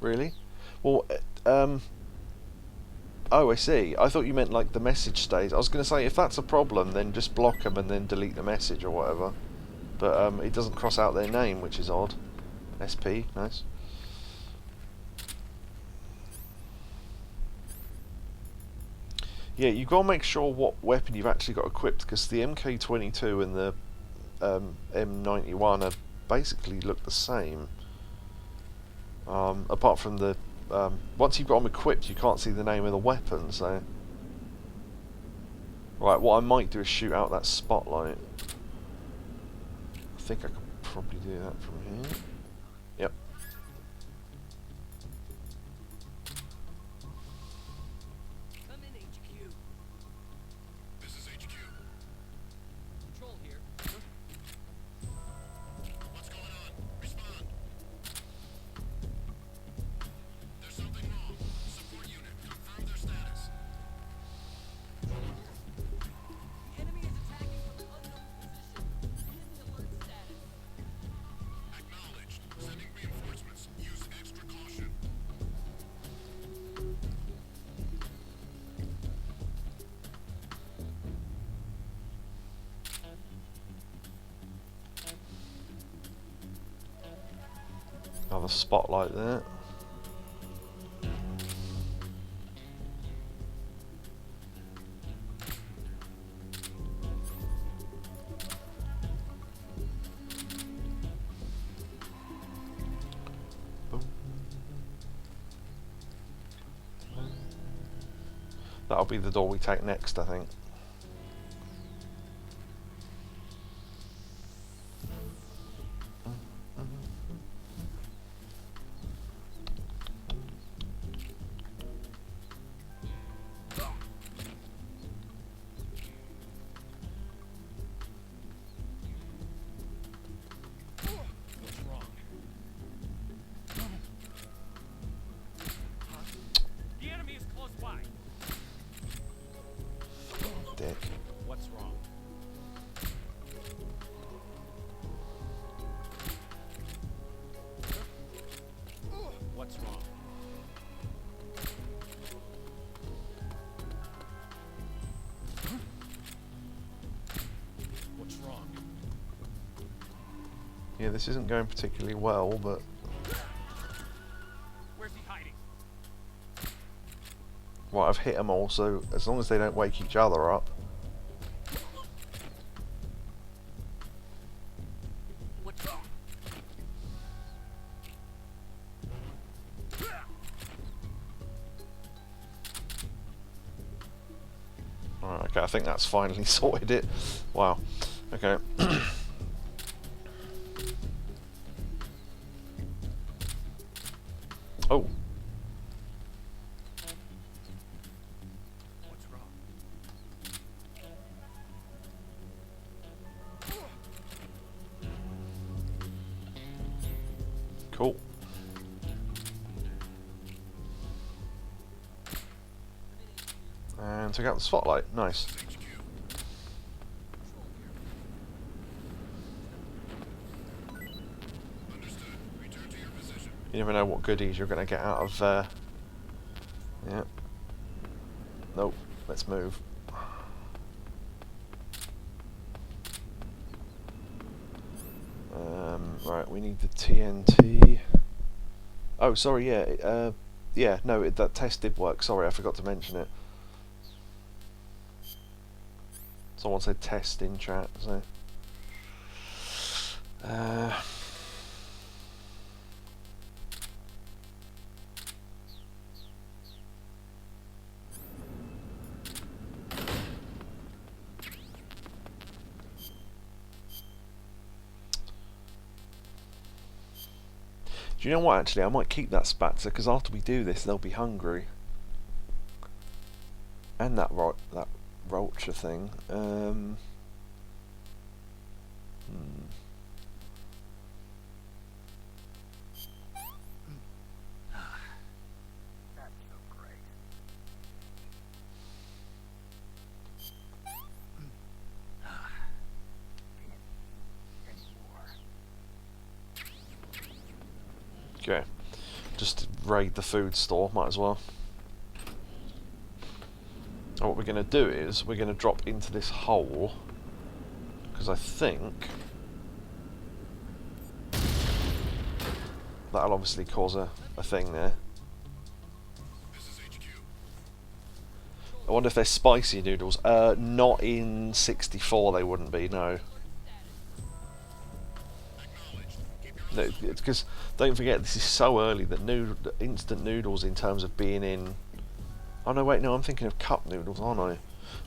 Really? Well, oh, I see. I thought you meant like the message stays. I was going to say, if that's a problem, then just block them and then delete the message or whatever. But it doesn't cross out their name, which is odd. SP, nice. Yeah, you've got to make sure what weapon you've actually got equipped, because the MK22 and the M91 are basically look the same. Apart from the... once you've got them equipped, you can't see the name of the weapon, so... Right, what I might do is shoot out that spotlight. I think I could probably do that from here. Yep. Come in, HQ. This is HQ. Control here. What's going on? Respond. There's something wrong. Support unit. Confirm their status. The enemy is attacking from an unknown position. Be in the alert status. Acknowledged. Sending reinforcements. Another spotlight there. That'll be the door we take next, I think. Dick. What's wrong? What's wrong? What's wrong? Yeah, this isn't going particularly well, but Where's he hiding? well, I've hit them all, so as long as they don't wake each other up. What's wrong? Alright, okay, I think that's finally sorted it. Wow. Okay. Oh. What's wrong? Cool. And took out the spotlight. Nice. You never know what goodies you're going to get out of there. Yeah. Nope. Let's move. Right, we need the TNT. Oh, sorry, yeah. Yeah, no, that test did work. Sorry, I forgot to mention it. Someone said test in chat, so... Do you know what, actually? I might keep that spatzer, because after we do this, they'll be hungry. And that roacher thing. That's so great. Okay. Just raid the food store, might as well. And what we're going to do is, we're going to drop into this hole. Because I think... that'll obviously cause a thing there. I wonder if they're spicy noodles. Not in 64 they wouldn't be, no. No, because don't forget, this is so early that instant noodles in terms of being in... Oh no, wait, no, I'm thinking of cup noodles, aren't I?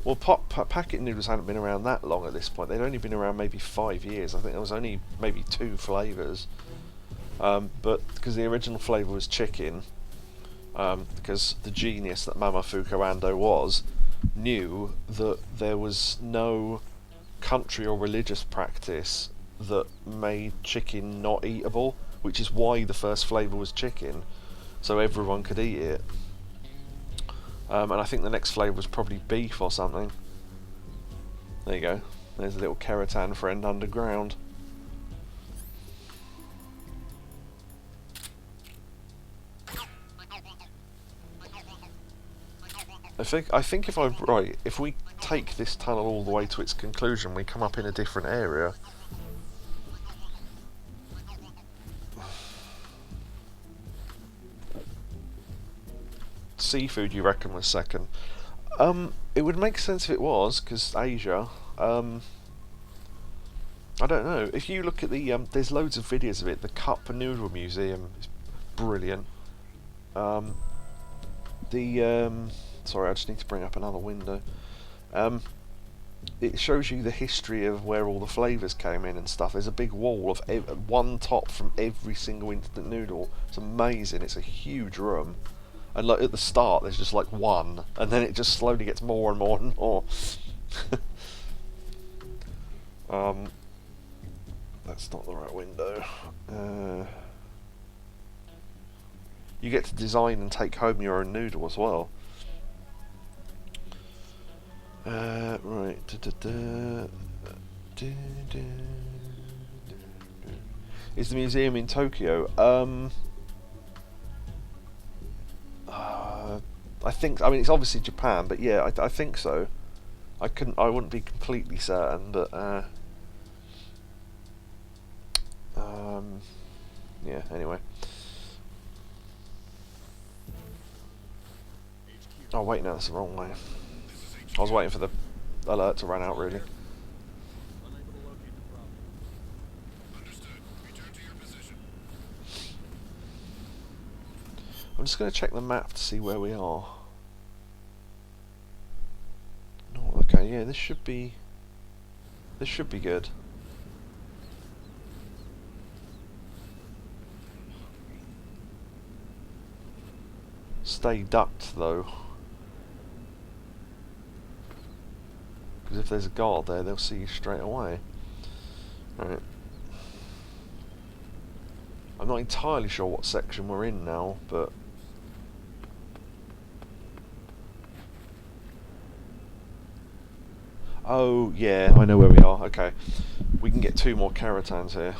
Well, packet noodles hadn't been around that long at this point. They'd only been around maybe 5 years. I think there was only maybe 2 flavours. But because the original flavour was chicken, because the genius that Mamoru Ando was, knew that there was no country or religious practice that made chicken not eatable, which is why the first flavour was chicken, so everyone could eat it. And I think the next flavour was probably beef or something. There you go. There's a little Keratin friend underground. I think if I'm right, if we take this tunnel all the way to its conclusion, we come up in a different area. seafood you reckon was second? It would make sense if it was, because Asia. I don't know. If you look at the there's loads of videos of it. The Cup and Noodle Museum is brilliant. Sorry, I just need to bring up another window. It shows you the history of where all the flavours came in and stuff. There's a big wall of one top from every single instant noodle. It's amazing. It's a huge room, and like at the start there's just like one, and then it just slowly gets more and more and more. That's not the right window. You get to design and take home your own noodle as well. Right. Is the museum in Tokyo? I think. I mean, it's obviously Japan, but yeah, I think so. I wouldn't be completely certain, but yeah. Anyway. Oh wait, no, that's the wrong way. I was waiting for the alert to run out, really. Unable to locate the problem. Understood. Return to your position. I'm just going to check the map to see where we are. No, okay, yeah, this should be good. Stay ducked though, because if there's a guard there, they'll see you straight away. Right. I'm not entirely sure what section we're in now, but oh yeah, I know where we are. Okay, we can get 2 more Karatans here.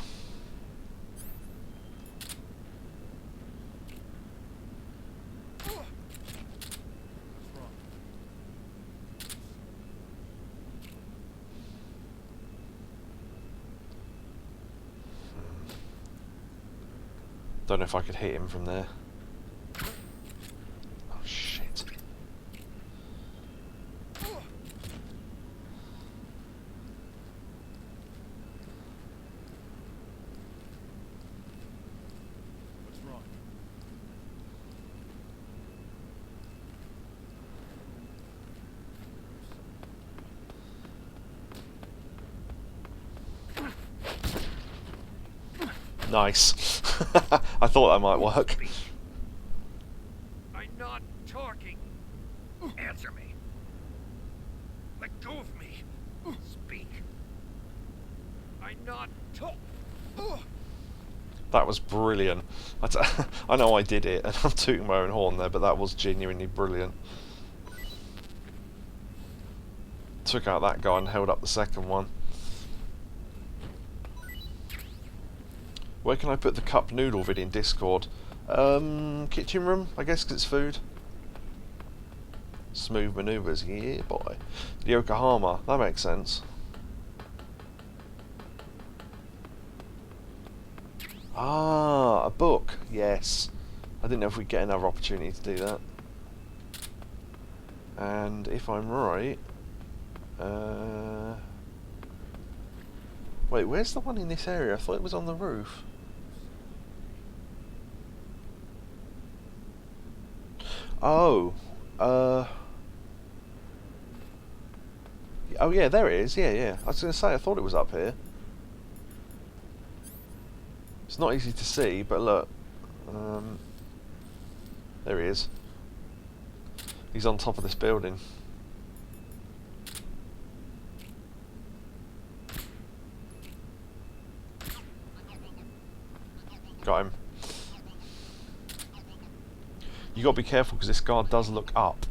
Don't know if I could hit him from there. Oh shit. What's wrong? Nice. I thought that might work. I'm not talking. Answer me. Let go of me. Speak. I'm not talking. That was brilliant. I know I did it, and I'm tooting my own horn there, but that was genuinely brilliant. Took out that guy and held up the second one. Where can I put the cup noodle vid in Discord? Kitchen room, I guess, 'cause it's food. Smooth manoeuvres, yeah boy. Yokohama, that makes sense. Ah, a book, yes. I didn't know if we'd get another opportunity to do that. And if I'm right... wait, where's the one in this area? I thought it was on the roof. Oh, oh yeah, there it is. Yeah. I was going to say, I thought it was up here. It's not easy to see, but look. There he is. He's on top of this building. Got him. You got to be careful because this guard does look up.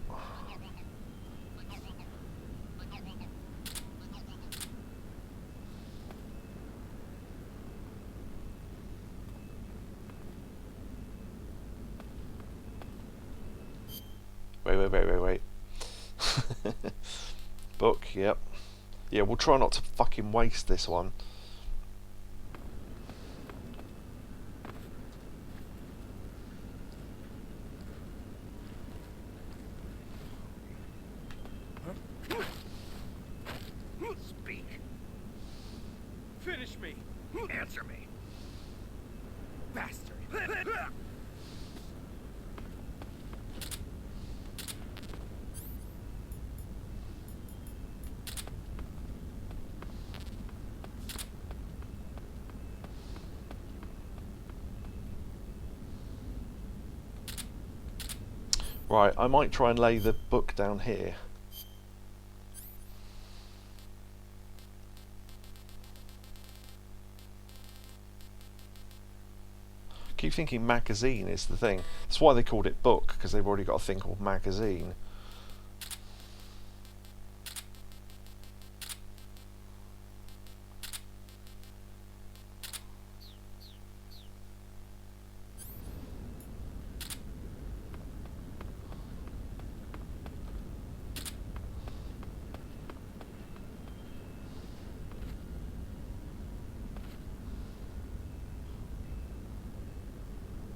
Wait. Book, yep. Yeah, we'll try not to fucking waste this one. Answer me. Bastard. Right, I might try and lay the book down here. Keep thinking magazine is the thing. That's why they called it book, because they've already got a thing called magazine.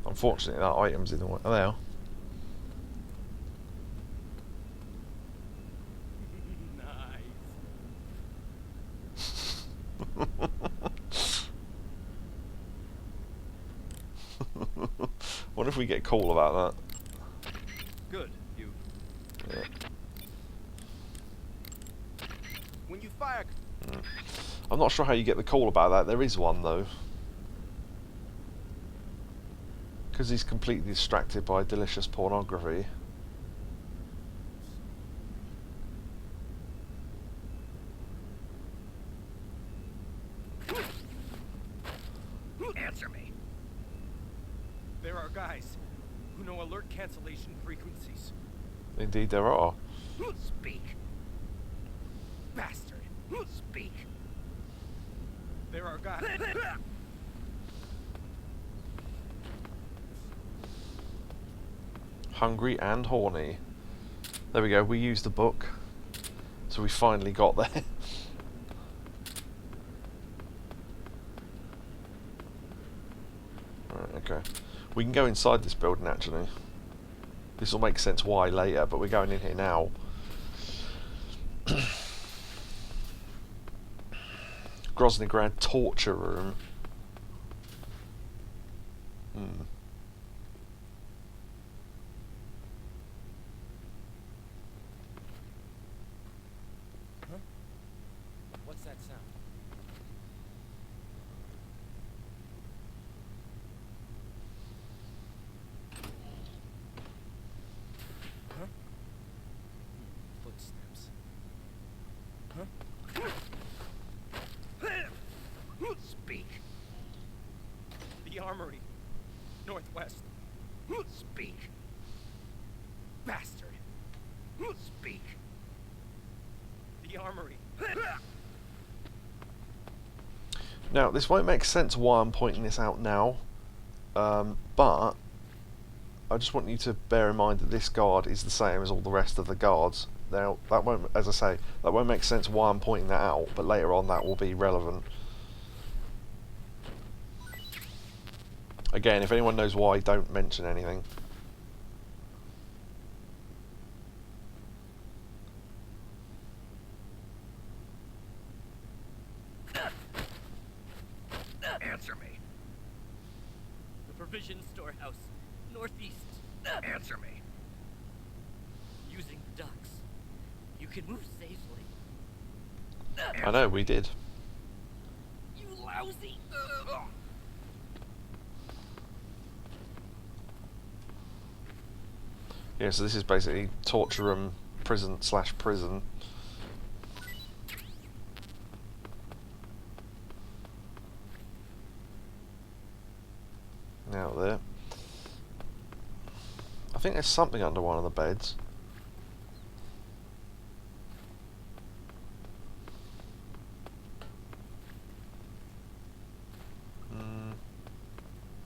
Unfortunately, that item's in the way. Oh, there. Wonder if we get cool about that. Good. You. Yeah. When you fire. I'm not sure how you get the call about that. There is one though. Because he's completely distracted by delicious pornography. Answer me. There are guys who know alert cancellation frequencies. Indeed there are. Speak. Bastard. Speak. There are guys. Hungry and horny. There we go, we used the book. So we finally got there. Right, okay. We can go inside this building actually. This will make sense why later, but we're going in here now. Groznyj Grad torture room. What's that sound? Huh? Footsteps. Huh? Speak. The armory. Northwest. Speak. Bastard. Speak. The armory. Now, this won't make sense why I'm pointing this out now, but I just want you to bear in mind that this guard is the same as all the rest of the guards. Now, that won't, as I say, that won't make sense why I'm pointing that out, but later on that will be relevant. Again, if anyone knows why, don't mention anything. Answer me. The provision storehouse, northeast. Answer me. Using ducks, you can move safely. I know, we did. You lousy! Yeah, so this is basically torture room, prison / prison. Now there. I think there's something under one of the beds.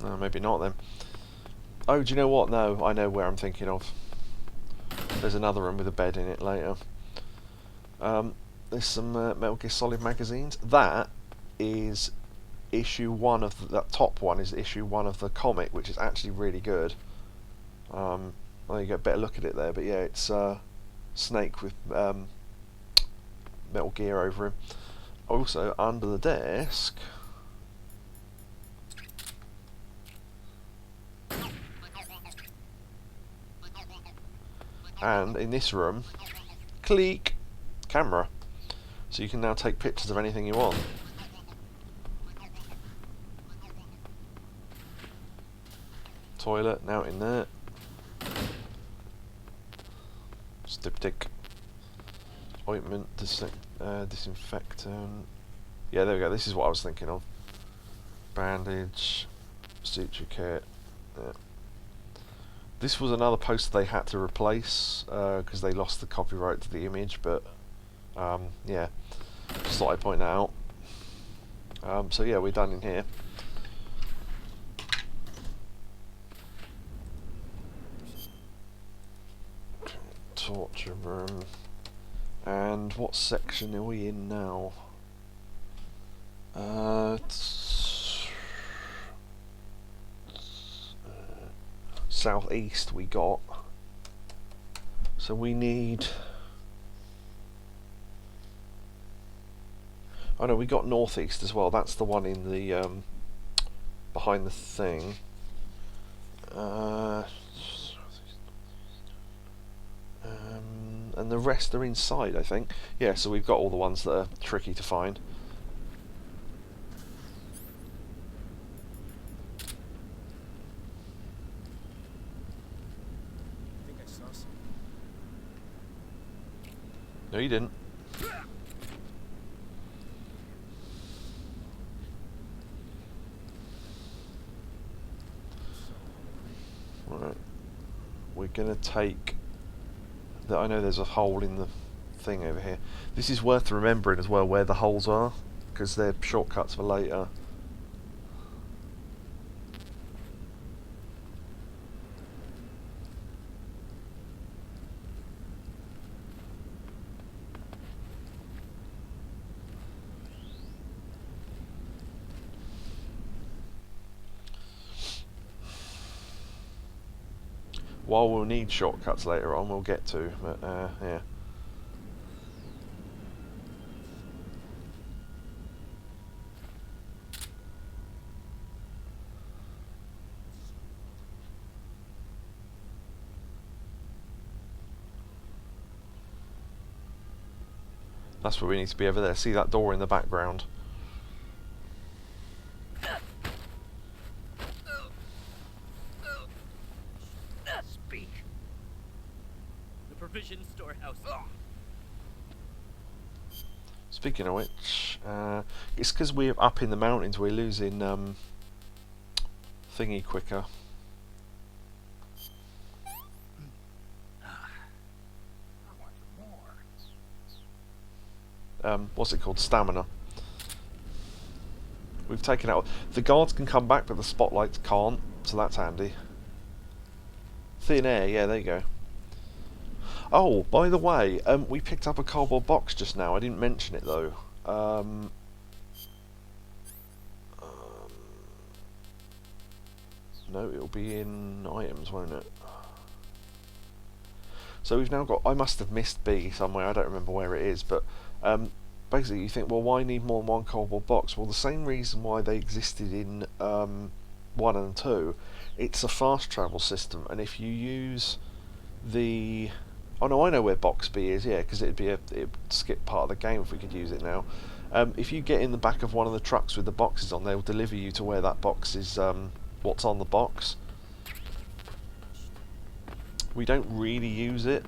No, maybe not then. Oh, do you know what? No, I know where I'm thinking of. There's another room with a bed in it later. There's some Metal Gear Solid magazines. That is issue 1 of that top one is issue 1 of the comic, which is actually really good. Well, you get a better look at it there, but yeah, it's Snake with Metal Gear over him. Also, under the desk, And in this room, click, camera. So you can now take pictures of anything you want. Toilet, now in there. Styptic. Ointment, disinfectant. Yeah, there we go. This is what I was thinking of. Bandage, suture kit. Yeah. This was another poster they had to replace because they lost the copyright to the image, but yeah, just thought I'd point that out. So yeah, we're done in here. Torture room. And what section are we in now? Southeast we got. So we need... Oh no, we got northeast as well. That's the one in the behind the thing. And the rest are inside, I think. Yeah, so we've got all the ones that are tricky to find. I think I saw something. No, you didn't. Right. We're gonna take... I know there's a hole in the thing over here. This is worth remembering as well, where the holes are, because they're shortcuts for later. While we'll need shortcuts later on, we'll get to, but yeah. That's where we need to be over there. See that door in the background? Speak. The provision storehouse. Speaking of which, it's because we're up in the mountains, we're losing thingy quicker. What's it called? Stamina. We've taken out... The guards can come back, but the spotlights can't, so that's handy. Thin air, yeah, there you go. Oh, by the way, we picked up a cardboard box just now. I didn't mention it, though. No, it'll be in items, won't it? So we've now got... I must have missed B somewhere. I don't remember where it is, but... basically you think, well, why need more than one cardboard box? Well, the same reason why they existed in 1 and 2. It's a fast travel system, and if you use the... Oh no, I know where box B is, yeah, because it'd skip part of the game if we could use it now. If you get in the back of one of the trucks with the boxes on, they'll deliver you to where that box is, what's on the box. We don't really use it.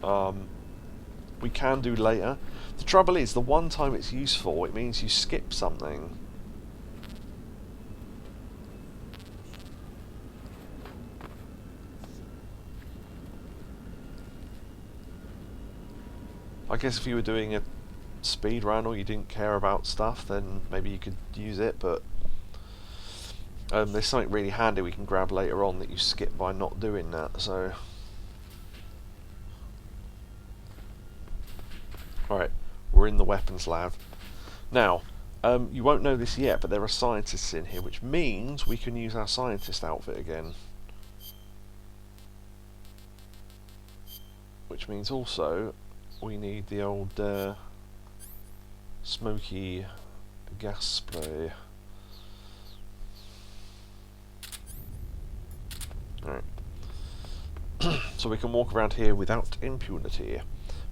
We can do later. The trouble is, the one time it's useful, it means you skip something. I guess if you were doing a speed run or you didn't care about stuff, then maybe you could use it, but there's something really handy we can grab later on that you skip by not doing that, so... Alright, we're in the weapons lab. Now, you won't know this yet, but there are scientists in here, which means we can use our scientist outfit again. Which means also we need the old smoky gas spray. Alright. So we can walk around here without impunity.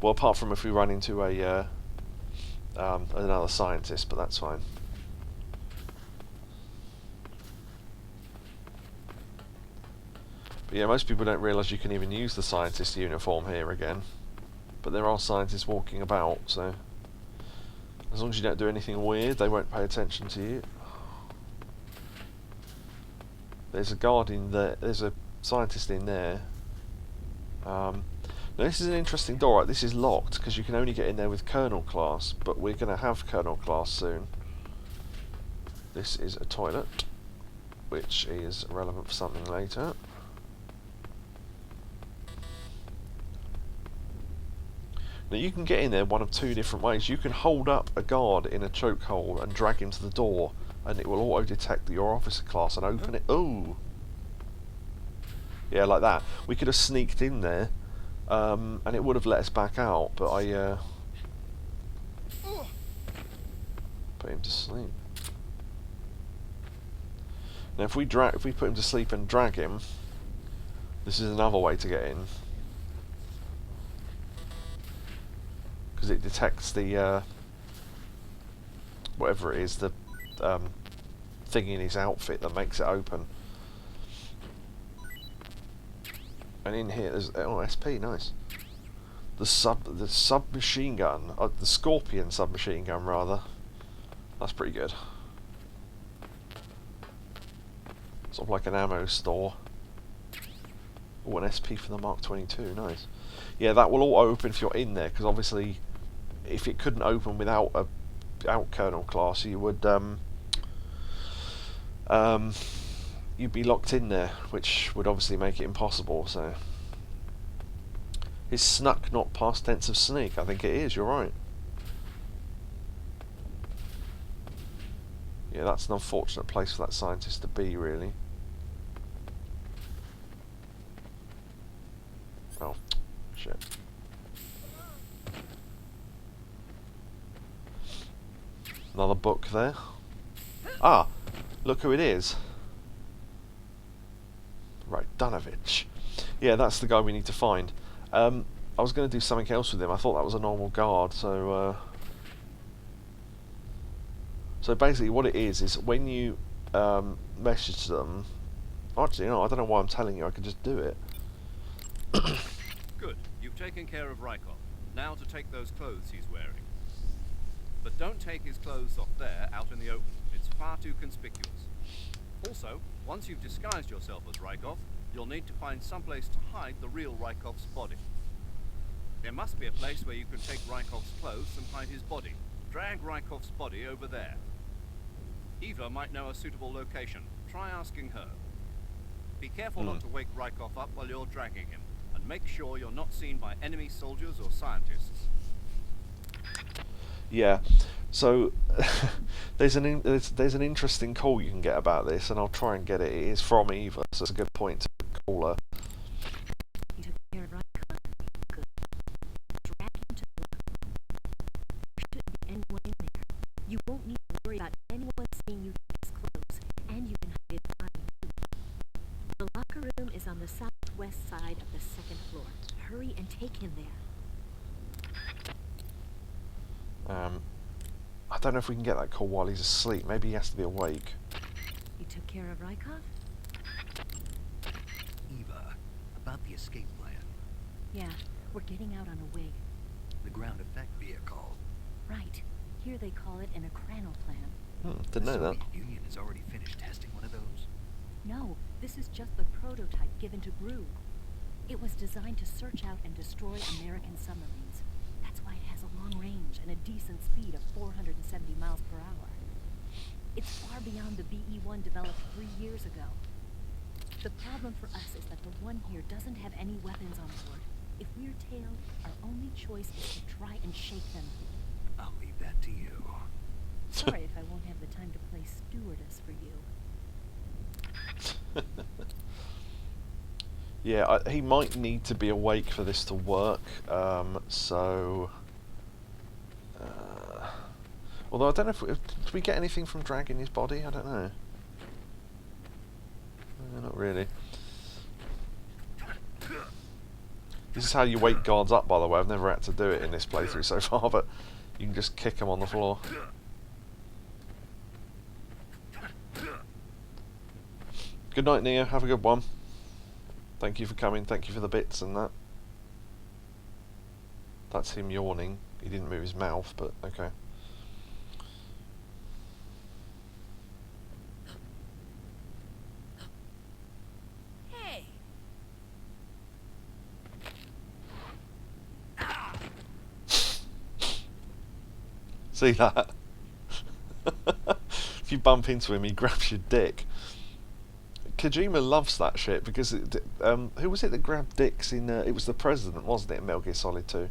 Well, apart from if we run into a another scientist, but that's fine. But yeah, most people don't realise you can even use the scientist uniform here again. But there are scientists walking about, so as long as you don't do anything weird, they won't pay attention to you. There's a guard in there. There's a scientist in there. Now this is an interesting door. Right, this is locked because you can only get in there with Colonel class, but we're going to have Colonel class soon. This is a toilet, which is relevant for something later. Now you can get in there one of two different ways. You can hold up a guard in a chokehold and drag him to the door, and it will auto-detect that you're officer class and open it. Ooh! Yeah, like that. We could have sneaked in there, and it would have let us back out, but I put him to sleep. Now if we put him to sleep and drag him, this is another way to get in. Because it detects the whatever it is, the thing in his outfit that makes it open. And in here there's SP, nice. The submachine gun, the Scorpion submachine gun rather. That's pretty good. Sort of like an ammo store. Oh, an SP for the Mark 22, nice. Yeah, that will all open if you're in there, because obviously, if it couldn't open without Colonel class, you would you'd be locked in there, which would obviously make it impossible. So, is snuck not past tense of sneak? I think it is. You're right. Yeah, that's an unfortunate place for that scientist to be, really. Oh, shit. Another book there. Ah, look who it is. Right, Dunovich. Yeah, that's the guy we need to find. I was going to do something else with him. I thought that was a normal guard, so... So basically what it is when you message them... Actually, no, I don't know why I'm telling you. I could just do it. Good. You've taken care of Rykov. Now to take those clothes he's wearing. But don't take his clothes off there, out in the open. It's far too conspicuous. Also, once you've disguised yourself as Rykov, you'll need to find someplace to hide the real Rykov's body. There must be a place where you can take Rykov's clothes and hide his body. Drag Rykov's body over there. Eva might know a suitable location. Try asking her. Be careful not to wake Rykov up while you're dragging him, and make sure you're not seen by enemy soldiers or scientists. Yeah, so there's an interesting call you can get about this, and I'll try and get it. It is from Eva, so it's a good point to call her. You took care of Rykov? Good. Drag him to the locker. There shouldn't be anyone in there. You won't need to worry about anyone seeing you take his clothes, and you can hide his body too. The locker room is on the southwest side of the second floor. Hurry and take him there. I don't know if we can get that call while he's asleep. Maybe he has to be awake. You took care of Rykov? Eva, about the escape plan. Yeah, we're getting out on a wig. The ground effect vehicle. Right. Here they call it an Akranal plan. Didn't know The that. Soviet Union has already finished testing one of those. No, this is just the prototype given to Grad. It was designed to search out and destroy American submarines. That's why it has a long range and a decent speed of 470 miles per hour. It's far beyond the BE-1 developed 3 years ago. The problem for us is that the one here doesn't have any weapons on board. If we're tailed, our only choice is to try and shake them. I'll leave that to you. Sorry if I won't have the time to play stewardess for you. Yeah, he might need to be awake for this to work, so... although I don't know if did we get anything from dragging his body? I don't know. Not really. This is how you wake guards up, by the way. I've never had to do it in this playthrough so far, but you can just kick them on the floor. Good night, Neo. Have a good one. Thank you for coming. Thank you for the bits and that. That's him yawning. He didn't move his mouth, but okay. Hey! See that? If you bump into him, he grabs your dick. Kojima loves that shit because who was it that grabbed dicks in? It was the president, wasn't it, in Metal Gear Solid 2?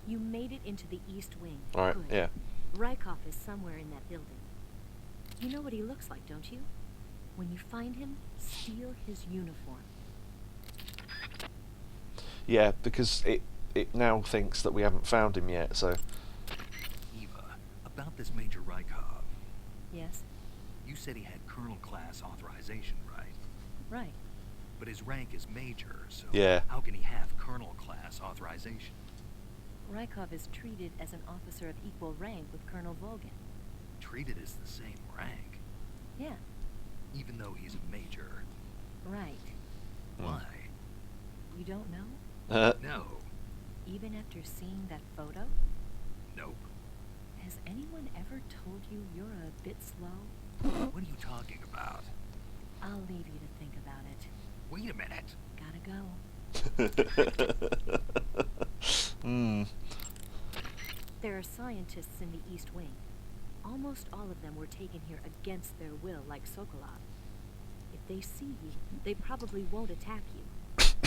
You made it into the East Wing. Right, Good. yeah. Rykov is somewhere in that building. You know what he looks like, don't you? When you find him, steal his uniform. Yeah, because it now thinks that we haven't found him yet, so... Eva, about this Major Rykov. Yes? You said he had Colonel class authorization, right? Right. But his rank is Major, so Yeah. how can he have Colonel class authorization? Rykov is treated as an officer of equal rank with Colonel Volgin. Treated as the same rank, Yeah, even though he's a Major. right. Why? You don't know? No. Even after seeing that photo? Nope. Has anyone ever told you you're a bit slow? What are you talking about? I'll leave you to think about it. Wait a minute. Gotta go. Hmm. There are scientists in the East Wing. Almost all of them were taken here against their will, like Sokolov. If they see you, they probably won't attack you.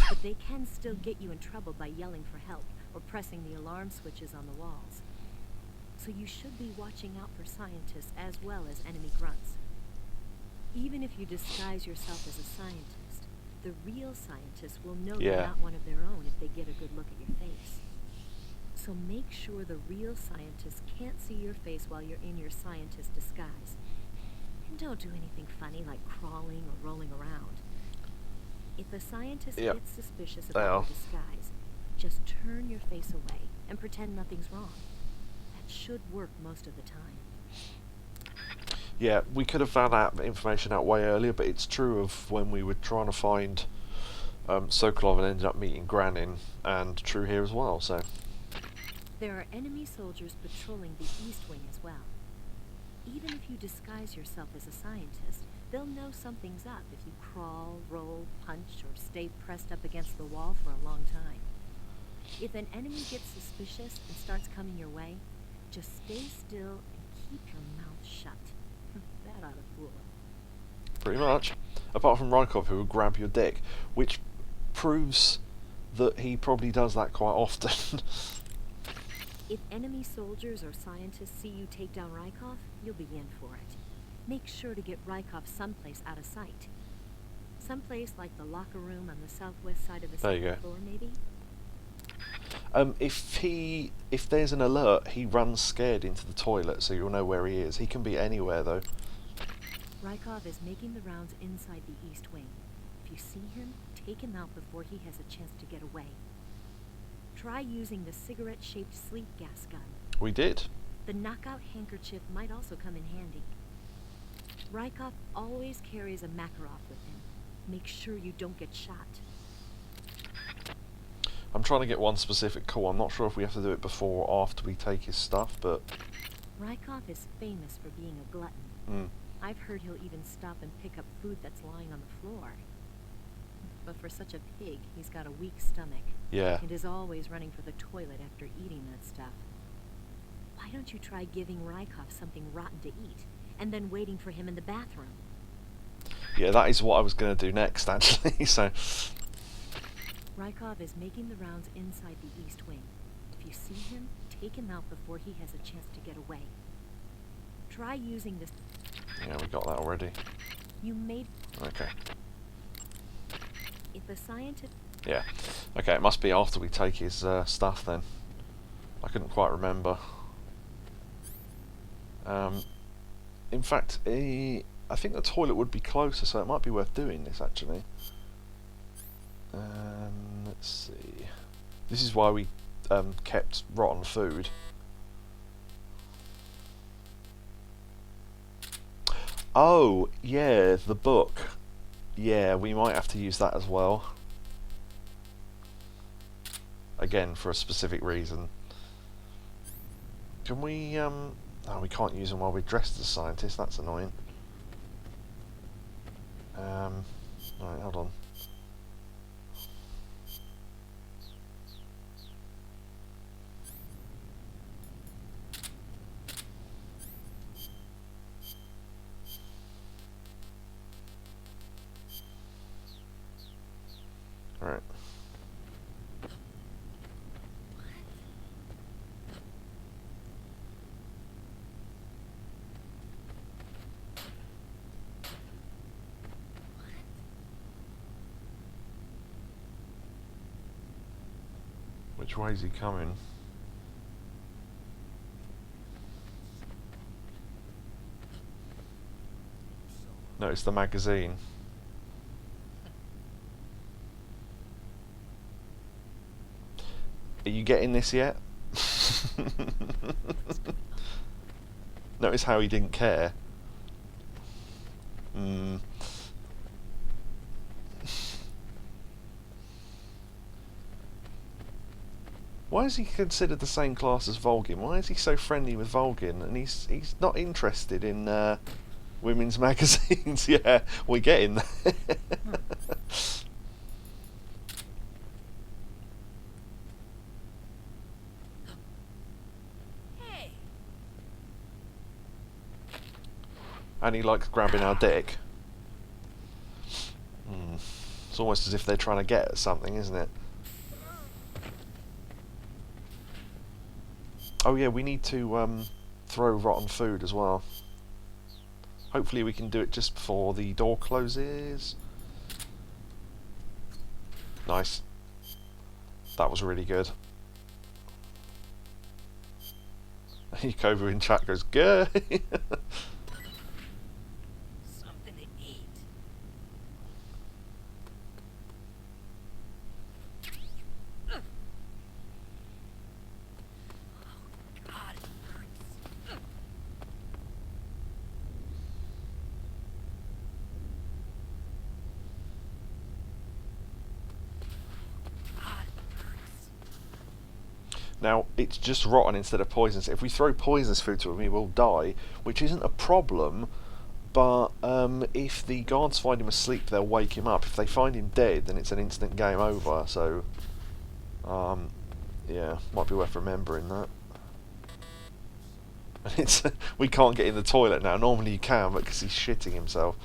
But they can still get you in trouble by yelling for help or pressing the alarm switches on the walls. So you should be watching out for scientists as well as enemy grunts. Even if you disguise yourself as a scientist, the real scientists will know you're Yeah. not one of their own if they get a good look at your face. So make sure the real scientists can't see your face while you're in your scientist disguise. And don't do anything funny like crawling or rolling around. If a scientist Yep. gets suspicious They about are. your disguise, just turn your face away and pretend nothing's wrong. That should work most of the time. Yeah, we could have found that information out way earlier, but it's true of when we were trying to find Sokolov and ended up meeting Granin, and true here as well, so... There are enemy soldiers patrolling the East Wing as well. Even if you disguise yourself as a scientist, they'll know something's up if you crawl, roll, punch, or stay pressed up against the wall for a long time. If an enemy gets suspicious and starts coming your way, just stay still and keep your mouth shut. That ought to fool them. Pretty much. Apart from Rykov, who will grab your dick, which proves that he probably does that quite often. If enemy soldiers or scientists see you take down Rykov, you'll be in for it. Make sure to get Rykov someplace out of sight. Someplace like the locker room on the southwest side of the There you second go. floor, maybe? If there's an alert, he runs scared into the toilet, so you'll know where he is. He can be anywhere, though. Rykov is making the rounds inside the East Wing. If you see him, take him out before he has a chance to get away. Try using the cigarette-shaped sleep gas gun. We did. The knockout handkerchief might also come in handy. Rykov always carries a Makarov with him. Make sure you don't get shot. I'm trying to get one specific call. I'm not sure if we have to do it before or after we take his stuff, but... Rykov is famous for being a glutton. Mm. I've heard he'll even stop and pick up food that's lying on the floor. But for such a pig, he's got a weak stomach. Yeah. And is always running for the toilet after eating that stuff. Why don't you try giving Rykov something rotten to eat, and then waiting for him in the bathroom? Yeah, that is what I was going to do next, actually, so... Rykov is making the rounds inside the East Wing. If you see him, take him out before he has a chance to get away. Try using this... Yeah, we got that already. You made... Okay. If a scientist... Yeah. Okay, it must be after we take his stuff, then. I couldn't quite remember. In fact, I I think the toilet would be closer, so it might be worth doing this actually. Let's see. This is why we kept rotten food. Oh, yeah, the book. Yeah, we might have to use that as well. Again, for a specific reason. Can we, oh, we can't use them while we're dressed as scientists, that's annoying. Right, hold on. Right. Which way is he coming? No, it's the magazine. Are you getting this yet? Notice how he didn't care. Why is he considered the same class as Volgin? Why is he so friendly with Volgin? And he's not interested in women's magazines. Yeah, we're getting there. Hey. And he likes grabbing our dick. It's almost as if they're trying to get at something, isn't it? Oh yeah, we need to throw rotten food as well. Hopefully we can do it just before the door closes. Nice. That was really good. Yakobu in chat goes, good. Something to eat. God, it hurts. God, it hurts. Now, it's just rotten instead of poisonous. If we throw poisonous food to him, he will die, which isn't a problem, but if the guards find him asleep, they'll wake him up. If they find him dead, then it's an instant game over, so yeah, might be worth remembering that. And it's we can't get in the toilet now. Normally you can, but because he's shitting himself.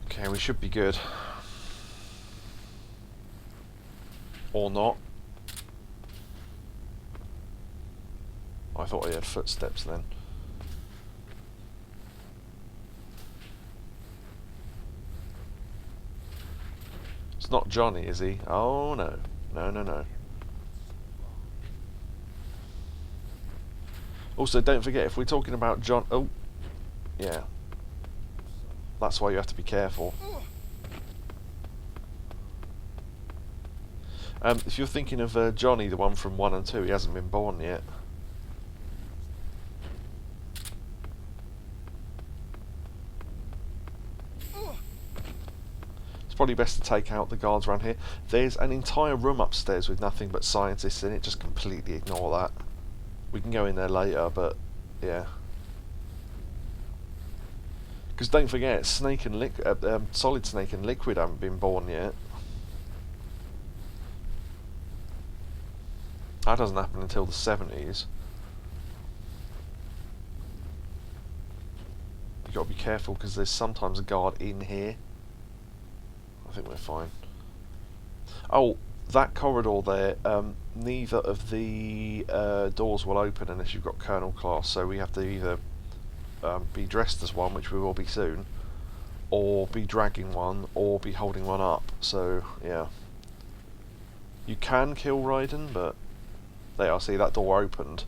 Okay, we should be good. Or not. I thought I heard footsteps then. It's not Johnny, is he? Oh no. No, no, no. Also, don't forget, if we're talking about John... Oh, yeah. That's why you have to be careful. If you're thinking of Johnny, the one from 1 and 2, he hasn't been born yet. It's probably best to take out the guards around here. There's an entire room upstairs with nothing but scientists in it. Just completely ignore that. We can go in there later, but yeah. Because don't forget, Snake and Solid Snake and Liquid haven't been born yet. That doesn't happen until the 70s. You've got to be careful because there's sometimes a guard in here. I think we're fine. Oh, that corridor there, neither of the doors will open unless you've got Colonel class, so we have to either be dressed as one, which we will be soon, or be dragging one, or be holding one up. So yeah, you can kill Raiden, but there, I see that door opened.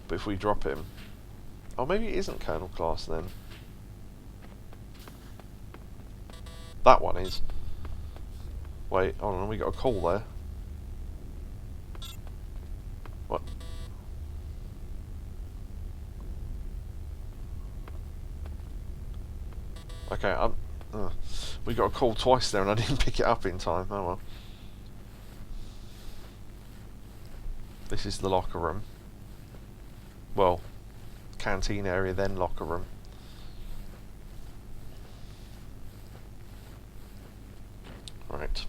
But if we drop him, oh, maybe it isn't Colonel class then. That one is. Wait, hold on, we got a call there. What? Okay, we got a call twice there and I didn't pick it up in time. Oh well. This is the locker room. Well, canteen area, then locker room. Right.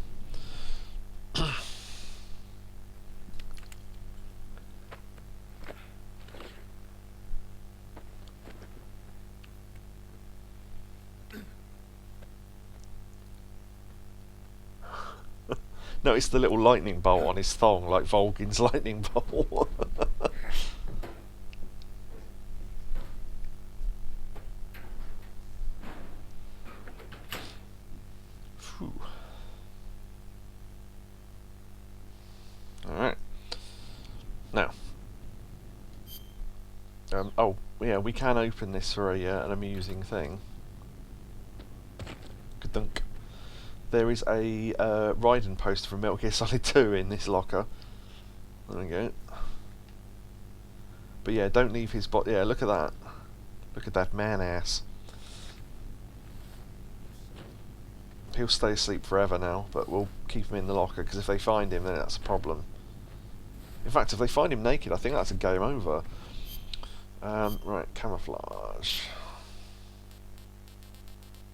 Notice the little lightning bolt on his thong, like Volgin's lightning bolt. Phew. Alright. Now. Oh, yeah, we can open this for an amusing thing. Good dunk. There is a Raiden poster from Metal Gear Solid 2 in this locker. There we go. But yeah, don't leave his body. Yeah, look at that. Look at that man ass. He'll stay asleep forever now, but we'll keep him in the locker, because if they find him, then that's a problem. In fact, if they find him naked, I think that's a game over. Right, camouflage.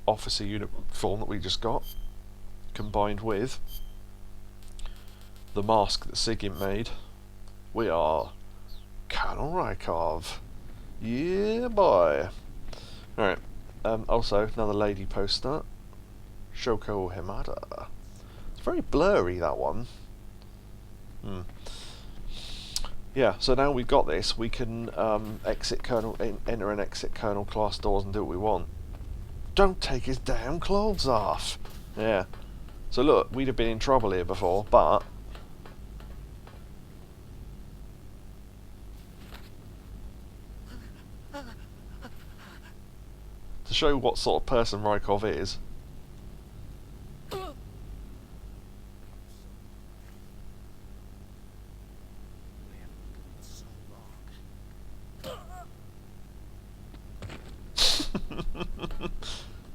Officer uniform that we just got, combined with the mask that Sigint made. We are Colonel Rykov. Yeah, boy. Alright, also another lady poster. Shoko Himada. It's very blurry, that one. Yeah, so now we've got this, we can enter and exit Colonel class doors and do what we want. Don't take his damn clothes off! Yeah. So look, we'd have been in trouble here before, but to show what sort of person Rykov is.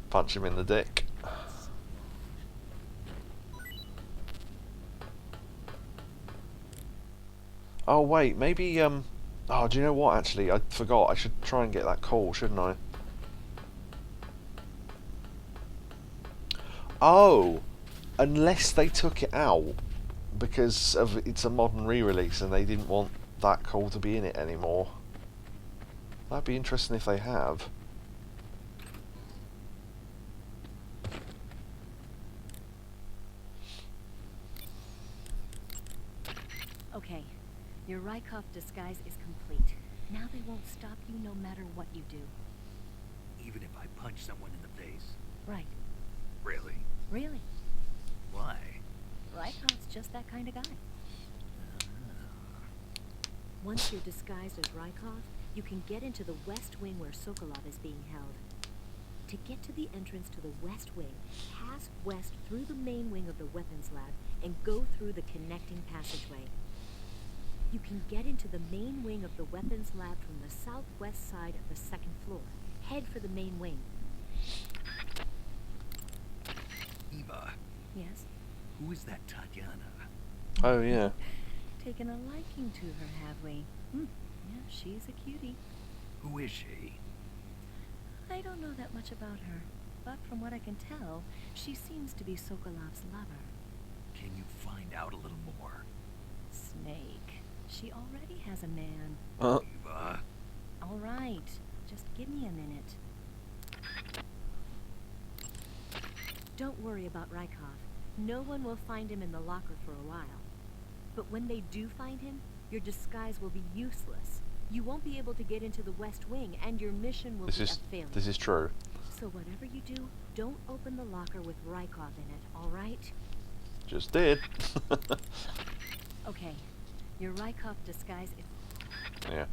Punch him in the dick. Oh wait, maybe oh, do you know what, actually? I forgot, I should try and get that call, shouldn't I? Oh, unless they took it out because it's a modern re-release and they didn't want that call to be in it anymore. That'd be interesting if they have. Okay, your Rykov disguise is complete. Now they won't stop you no matter what you do. Even if I punch someone in the face? Right. Really? Really. Why? Rykov's just that kind of guy. Once you're disguised as Rykov, you can get into the west wing where Sokolov is being held. To get to the entrance to the west wing, pass west through the main wing of the weapons lab and go through the connecting passageway. You can get into the main wing of the weapons lab from the southwest side of the second floor. Head for the main wing. Eva, Yes? who is that Tatiana? Oh yeah. Taken a liking to her, have we? Yeah, she's a cutie. Who is she? I don't know that much about her, but from what I can tell, she seems to be Sokolov's lover. Can you find out a little more? Snake. She already has a man. Eva. All right, just give me a minute. Don't worry about Rykov. No one will find him in the locker for a while. But when they do find him, your disguise will be useless. You won't be able to get into the West Wing, and your mission will be a failure. This is true. So whatever you do, don't open the locker with Rykov in it, all right? Just did. Okay. Your Rykov disguise is... Yeah.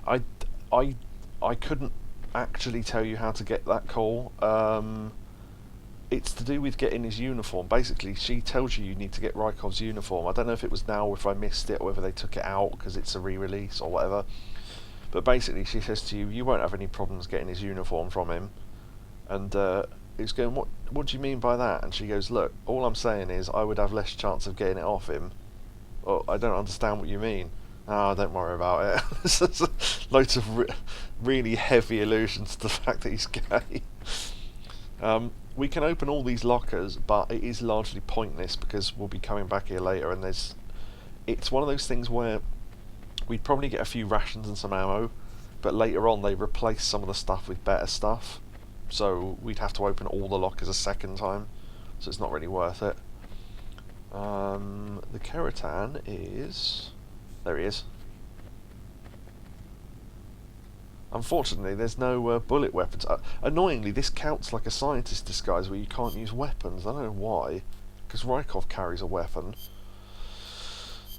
I couldn't actually tell you how to get that call. It's to do with getting his uniform. Basically, she tells you need to get Rykov's uniform. I don't know if it was now or if I missed it, or whether they took it out because it's a re-release or whatever. But basically, she says to you, you won't have any problems getting his uniform from him. And he's going, what do you mean by that? And she goes, look, all I'm saying is I would have less chance of getting it off him. Oh, I don't understand what you mean. Oh, don't worry about it. Loads of really heavy allusions to the fact that he's gay. We can open all these lockers, but it is largely pointless because we'll be coming back here later, and it's one of those things where we'd probably get a few rations and some ammo, but later on they replace some of the stuff with better stuff, so we'd have to open all the lockers a second time, so it's not really worth it. The Keratan is... there he is. Unfortunately, there's no bullet weapons. Annoyingly, this counts like a scientist disguise where you can't use weapons. I don't know why, because Rykov carries a weapon.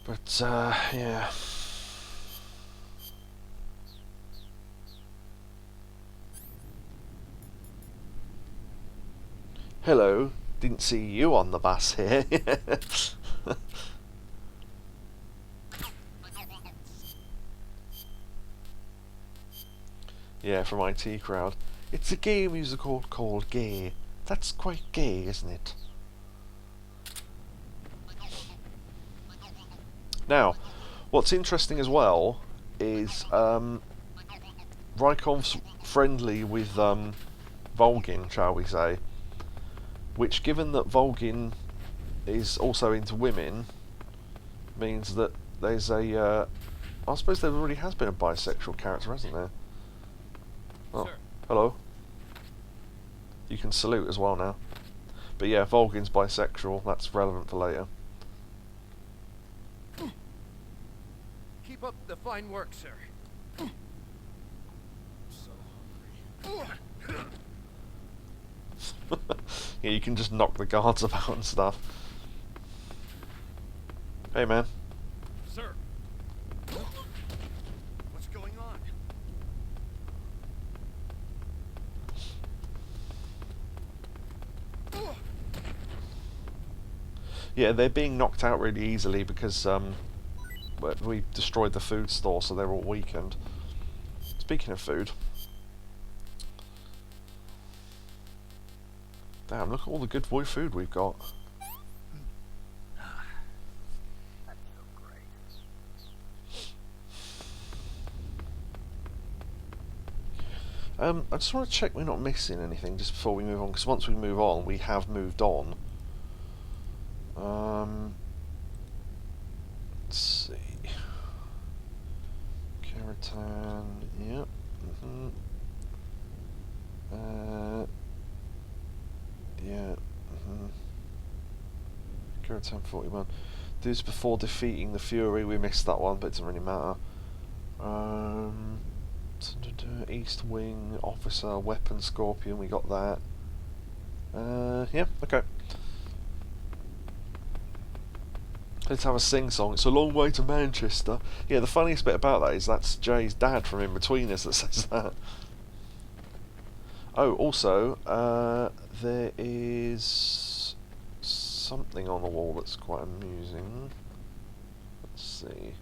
But, yeah. Hello, didn't see you on the bus here. Yeah, from IT Crowd. It's a gay musical called Gay. That's quite gay, isn't it? Now, what's interesting as well is Rykov's friendly with Volgin, shall we say, which, given that Volgin is also into women, means that there's a... I suppose there already has been a bisexual character, hasn't there? Oh, Sir. hello. You can salute as well now. But yeah, Volgin's bisexual. That's relevant for later. Keep up the fine work, sir. So hungry. Yeah, you can just knock the guards about and stuff. Hey, man. Sir. What's going on? Yeah, they're being knocked out really easily because we destroyed the food store, so they're all weakened. Speaking of food, damn! Look at all the good boy food we've got. I just want to check we're not missing anything just before we move on, because once we move on, we have moved on. Let's see. Keratan, yep. Yeah. Keratan 41. This before defeating the Fury. We missed that one, but it doesn't really matter. East Wing Officer, Weapon Scorpion. We got that. Yeah. Okay. Let's have a sing-song. It's a long way to Manchester. Yeah, the funniest bit about that is that's Jay's dad from In Between Us that says that. Oh, also, there is something on the wall that's quite amusing. Let's see.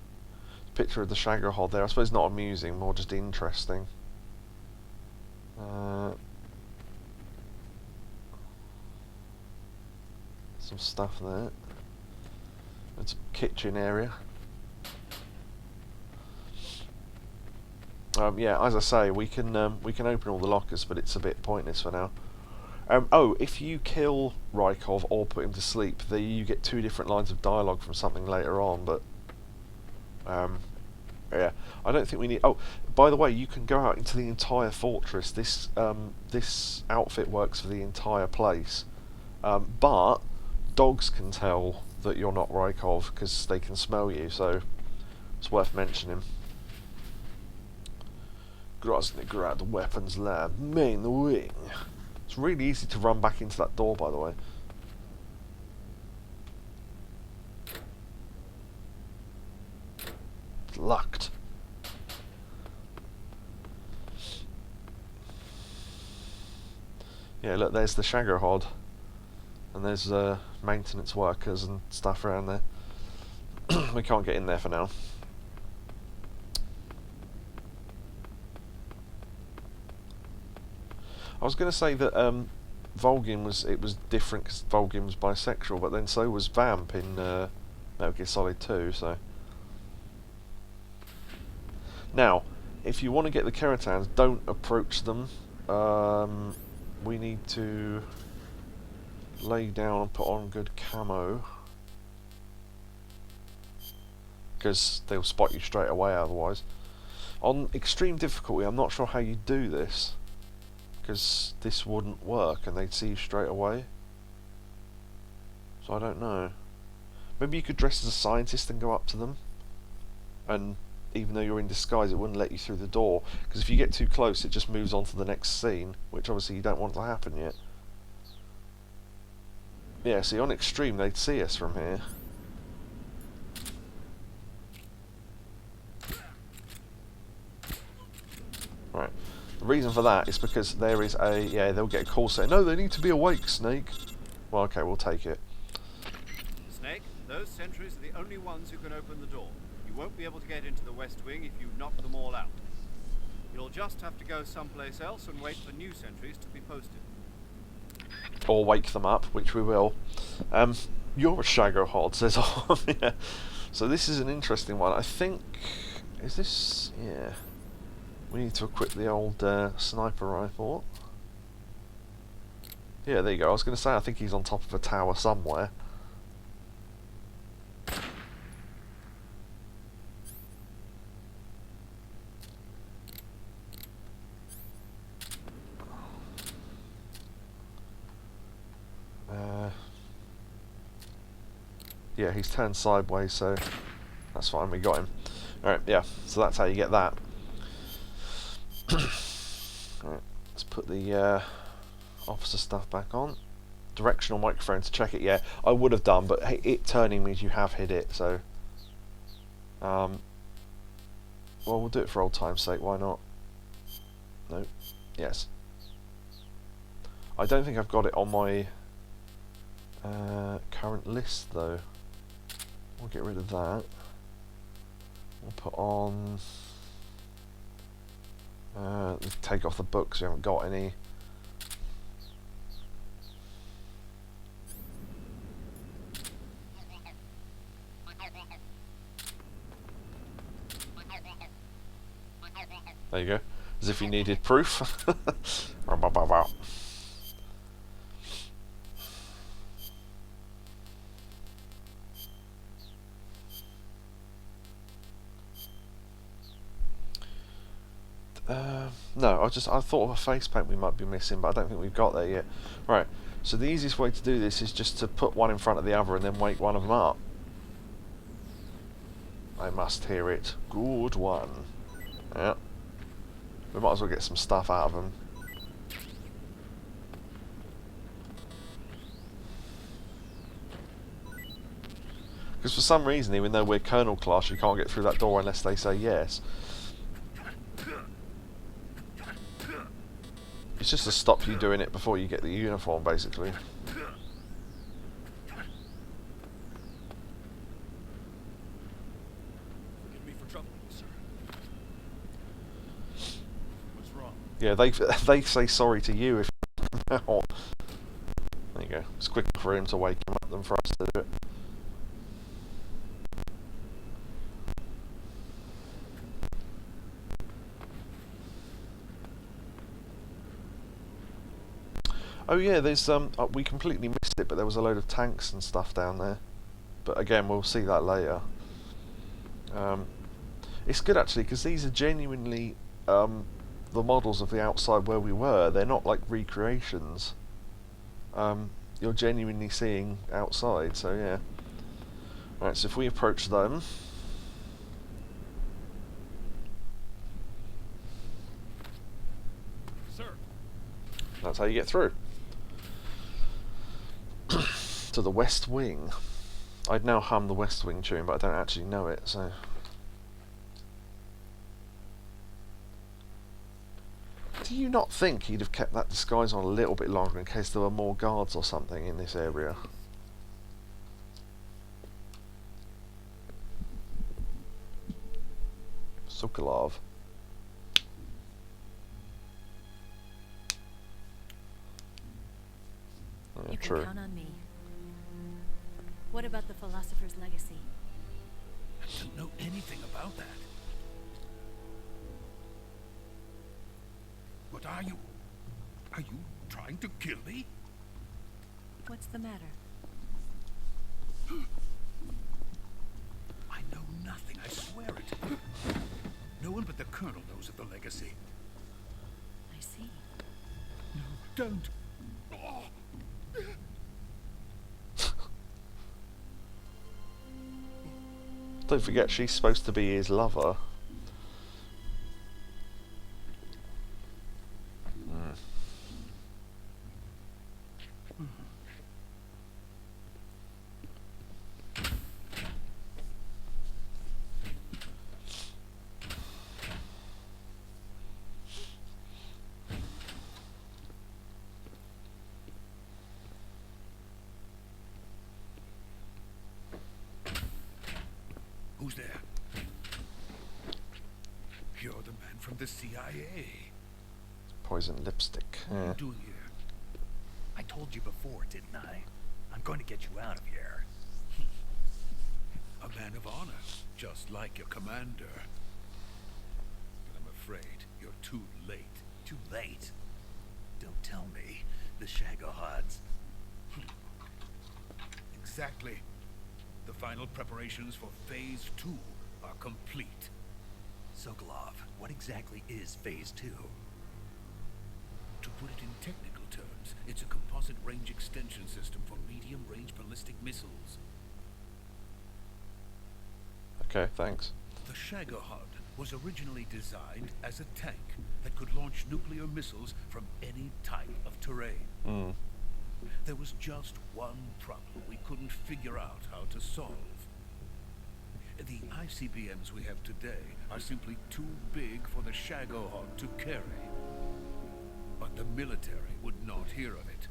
Picture of the Shagohod there. I suppose not amusing, more just interesting. Some stuff there. It's a kitchen area. Yeah, as I say, we can open all the lockers, but it's a bit pointless for now. Oh, if you kill Rykov or put him to sleep, you get 2 different lines of dialogue from something later on. But yeah, I don't think we need. Oh, by the way, you can go out into the entire fortress. This outfit works for the entire place, but dogs can tell that you're not Rykov because they can smell you, so it's worth mentioning. Groznyj Grad weapons lab, main wing. It's really easy to run back into that door, by the way. It's locked. Yeah, look, there's the Shagohod. And there's maintenance workers and stuff around there. We can't get in there for now. I was going to say that Volgin was different because Volgin was bisexual, but then so was Vamp in Metal Gear Solid 2. So now, if you want to get the Keratans, don't approach them. We need to lay down and put on good camo, because they'll spot you straight away otherwise. On extreme difficulty, I'm not sure how you do this, because this wouldn't work and they'd see you straight away. So I don't know. Maybe you could dress as a scientist and go up to them, and even though you're in disguise it wouldn't let you through the door, because if you get too close it just moves on to the next scene, which obviously you don't want to happen yet. Yeah, see, on extreme they'd see us from here. Right. The reason for that is because there is a... yeah, they'll get a call saying, no, they need to be awake, Snake. Well, okay, we'll take it. Snake, those sentries are the only ones who can open the door. You won't be able to get into the West Wing if you knock them all out. You'll just have to go someplace else and wait for new sentries to be posted. Or wake them up, which we will. You're a Shagohod, says on. Yeah. So this is an interesting one. I think... is this... yeah. We need to equip the old sniper rifle. Yeah, there you go. I was going to say, I think he's on top of a tower somewhere. Yeah, he's turned sideways, so that's fine, we got him. Alright, yeah, so that's how you get that. Alright, let's put the officer stuff back on. Directional microphone to check it, yeah, I would have done, but hey, it turning means you have hit it, so... well, we'll do it for old time's sake, why not? No. Yes. I don't think I've got it on my current list, though. We'll get rid of that. We'll put on... take off the books, we haven't got any. There you go. As if you needed proof. No, I thought of a face paint we might be missing, but I don't think we've got there yet. Right, so the easiest way to do this is just to put one in front of the other and then wake one of them up. I must hear it. Good one. Yeah. We might as well get some stuff out of them. Because for some reason, even though we're Colonel class, you can't get through that door unless they say yes. It's just to stop you doing it before you get the uniform, basically. Forgive me for troubling you, sir. What's wrong? Yeah, they say sorry to you if you come out. There you go. It's quicker for him to wake him up than for us to do it. Oh yeah, there's we completely missed it, but there was a load of tanks and stuff down there. But again, we'll see that later. It's good actually, because these are genuinely the models of the outside where we were. They're not like recreations. You're genuinely seeing outside, so yeah. Right, so if we approach them... sir. That's how you get through. To the West Wing. I'd now hum the West Wing tune, but I don't actually know it, so... Do you not think he'd have kept that disguise on a little bit longer in case there were more guards or something in this area? Sokolov. Yeah, You true. can count on me. What about the philosopher's legacy? I don't know anything about that. What are you? Are you trying to kill me? What's the matter? I know nothing, I swear it. No one but the Colonel knows of the legacy. I see. No, don't. Oh. Don't forget, she's supposed to be his lover. Who's there? You're the man from the CIA. Poison lipstick. What are Yeah. you doing here? I told you before, didn't I? I'm going to get you out of here. A man of honor, just like your commander. But I'm afraid you're too late. Too late. Don't tell me. The Shagohods. Exactly. The final preparations for Phase 2 are complete. Sokolov, what exactly is Phase 2? To put it in technical terms, it's a composite range extension system for medium-range ballistic missiles. Okay, thanks. The Shagohod was originally designed as a tank that could launch nuclear missiles from any type of terrain. Hmm. There was just one problem we couldn't figure out how to solve. The ICBMs we have today are simply too big for the Shagohod to carry. But the military would not hear of it.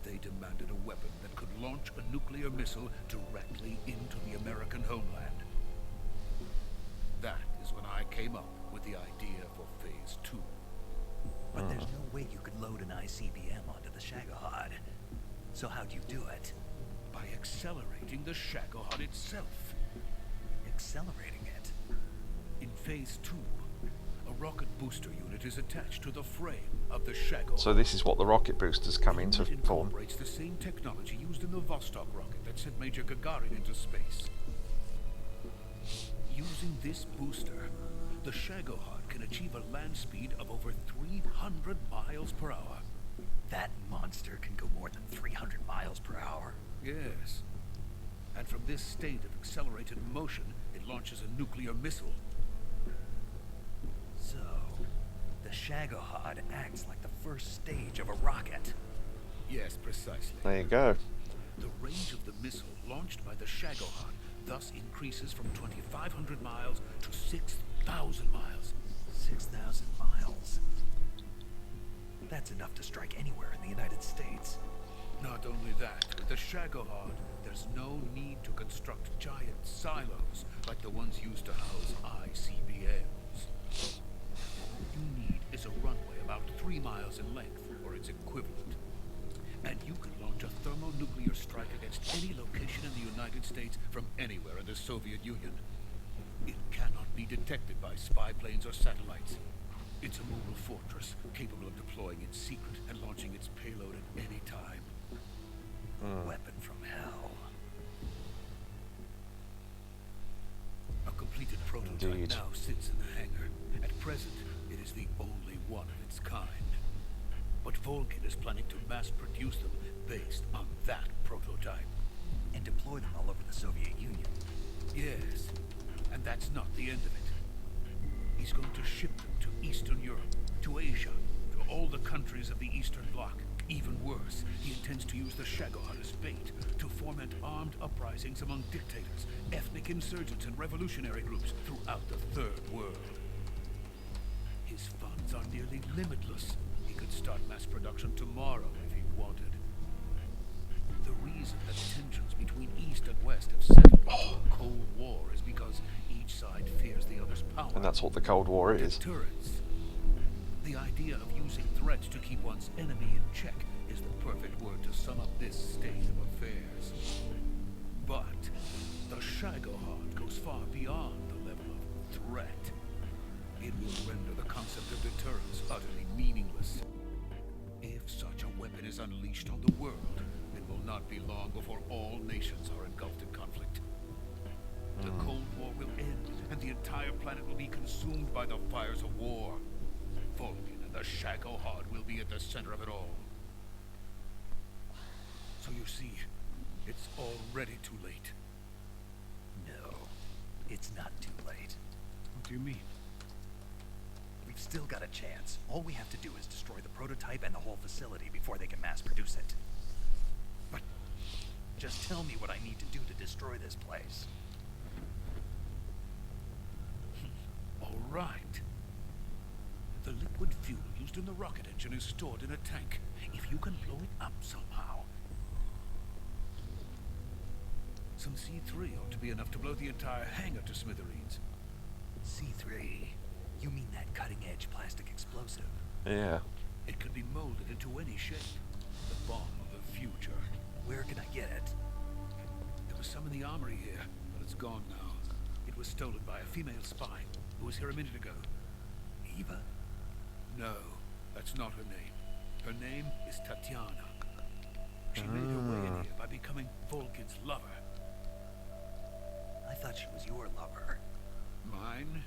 They demanded a weapon that could launch a nuclear missile directly into the American homeland. That is when I came up with the idea for Phase 2. But there's no way you could load an ICBM onto the Shagohod. So how'd you do it? By accelerating the Shagohod itself. Accelerating it? In Phase 2, a rocket booster unit is attached to the frame of the Shagohod. So this is what the rocket boosters come into It form. incorporates the same technology used in the Vostok rocket that sent Major Gagarin into space. Using this booster, the Shagohod can achieve a land speed of over 300 miles per hour. That monster can go more than 300 miles per hour. Yes. And from this state of accelerated motion, it launches a nuclear missile. So, the Shagohod acts like the first stage of a rocket. Yes, precisely. There you go. The range of the missile launched by the Shagohod thus increases from 2,500 miles to 6,000 miles. 6,000 miles. That's enough to strike anywhere in the United States. Not only that, with the Shagohod, there's no need to construct giant silos like the ones used to house ICBMs. All you need is a runway about 3 miles in length, or its equivalent. And you can launch a thermonuclear strike against any location in the United States from anywhere in the Soviet Union. It cannot be detected by spy planes or satellites. It's a mobile fortress, capable of deploying in secret and launching its payload at any time. Weapon from hell. A completed prototype Indeed. now sits in the hangar. At present, it is the only one of its kind. But Volkin is planning to mass produce them based on that prototype. And deploy them all over the Soviet Union. Yes, and that's not the end of it. He's going to ship them to Eastern Europe, to Asia, to all the countries of the Eastern Bloc. Even worse, he intends to use the Shagohod as bait to foment armed uprisings among dictators, ethnic insurgents, and revolutionary groups throughout the Third World. His funds are nearly limitless. He could start mass production tomorrow if he wanted. The reason that tensions between East and West have settled into a Cold War is because each side fears the other's power. And that's what the Cold War is. Deterrence. The idea of using threats to keep one's enemy in check is the perfect word to sum up this state of affairs. But the Shagohod goes far beyond the level of threat. It will render the concept of deterrence utterly meaningless. If such a weapon is unleashed on the world, it will not be long before all nations are engulfed in conflict. The Cold War will end, and the entire planet will be consumed by the fires of war. Vulcan and the Shagohod will be at the center of it all. So you see, it's already too late. No, it's not too late. What do you mean? We've still got a chance. All we have to do is destroy the prototype and the whole facility before they can mass produce it. But just tell me what I need to do to destroy this place. All right. The liquid fuel used in the rocket engine is stored in a tank. If you can blow it up somehow. Some C3 ought to be enough to blow the entire hangar to smithereens. C3? You mean that cutting-edge plastic explosive? Yeah. It could be molded into any shape. The bomb of the future. Where can I get it? There was some in the armory here, but it's gone now. It was stolen by a female spy who was here a minute ago. Eva? No, that's not her name. Her name is Tatiana. She made her way in here by becoming Vulcan's lover. I thought she was your lover. Mine?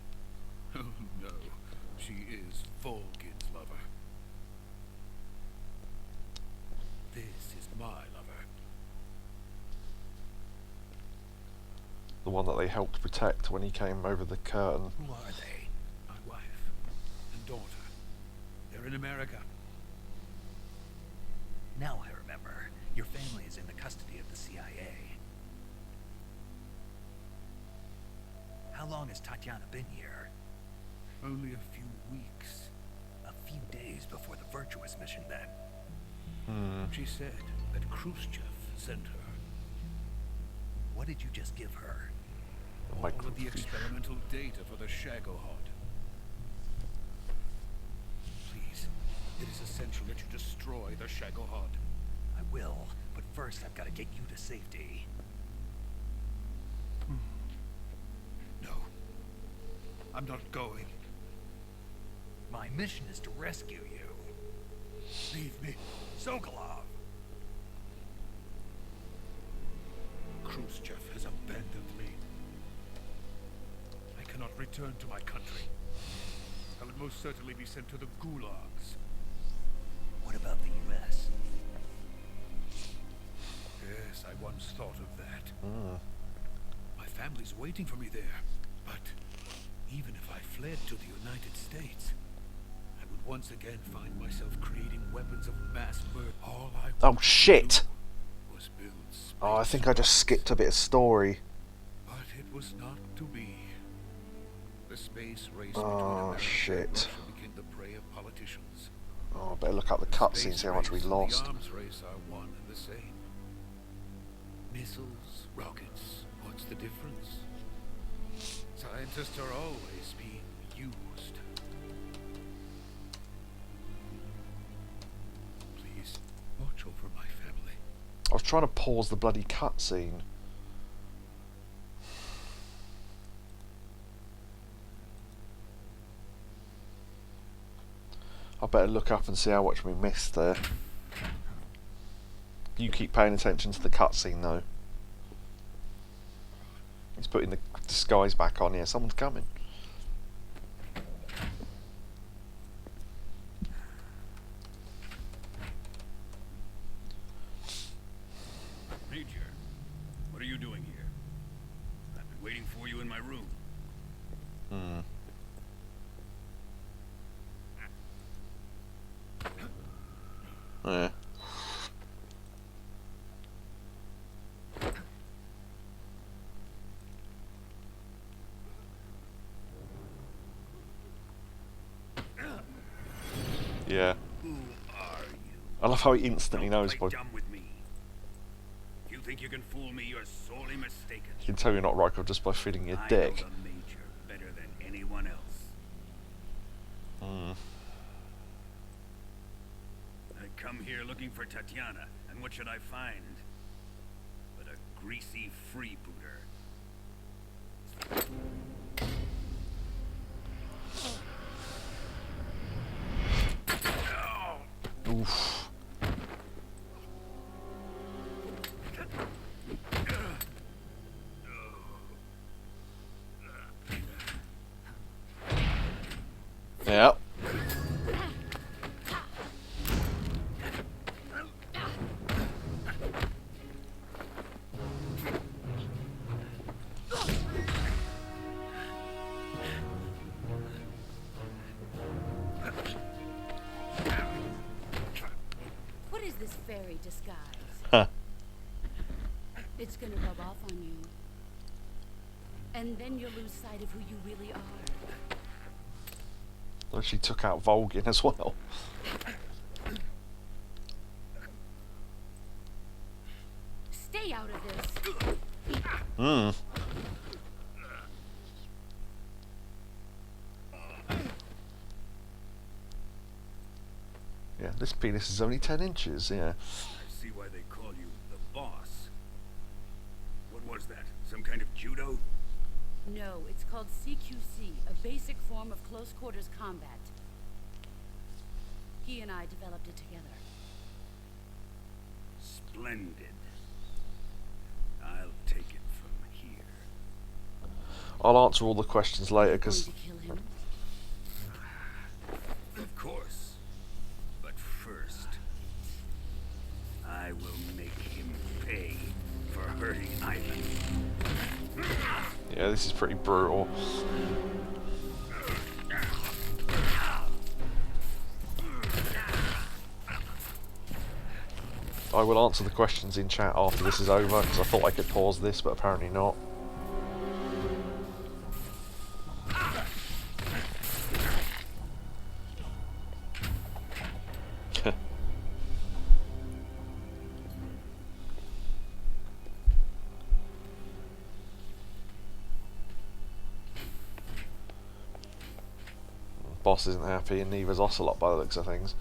Oh no, she is Vulcan's lover. This is my lover. The one that they helped protect when he came over the curtain. Who are they? My wife and daughter. They're in America. Now I remember. Your family is in the custody of the CIA. How long has Tatiana been here? Only a few weeks. A few days before the Virtuous mission, then. She said that Groznyj sent her. What did you just give her? My All of the experimental data for the Shagohod. Please, it is essential that you destroy the Shagohod. I will, but first I've got to get you to safety. No, I'm not going. My mission is to rescue you. Leave me. Sokolov! Groznyj has abandoned me. I cannot return to my country. I would most certainly be sent to the gulags. What about the U.S.? Yes, I once thought of that. My family's waiting for me there. But even if I fled to the United States, I would once again find myself creating weapons of mass murder. All I Oh wanted to shit! do was build space. Oh, I think I just skipped a bit of story. But it was not to be. The space race Oh, between America shit. and Russia became the prey of politicians. Oh, I better look up the cutscene, Space see how much we race and lost. The arms race are one and the same. Missiles, rockets, what's the difference? Scientists are always being used. Please, watch over my family. I was trying to pause the bloody cutscene. I better look up and see how much we missed there. You keep paying attention to the cutscene though. He's putting the disguise back on here. Someone's coming. Major, what are you doing here? I've been waiting for you in my room. Yeah. Who are you? I love how he instantly Don't knows play by... dumb with me. If you think you can fool me, you're sorely mistaken. You can tell you're not Rykov just by feeling your I know dick. the Major better than anyone else. Hmm. I come here looking for Tatiana, and what should I find? But a greasy freebooter. Oof. Yeah. What is this fairy disguise? Huh. It's gonna rub off on you. And then you'll lose sight of who you really are. Well, she took out Volgin as well. Stay out of this. Hmm. Yeah, this penis is only 10 inches, yeah. I see why they call you the boss. What was that? Some kind of judo? No, it's called CQC, a basic form of close quarters combat. He and I developed it together. Splendid. I'll take it from here. I'll answer all the questions later, Going because... to kill him? Of course. But first, I will make him pay for hurting Ivan. Yeah, this is pretty brutal. I will answer the questions in chat after this is over, because I thought I could pause this, but apparently not. Boss isn't happy, and neither's Ocelot by the looks of things.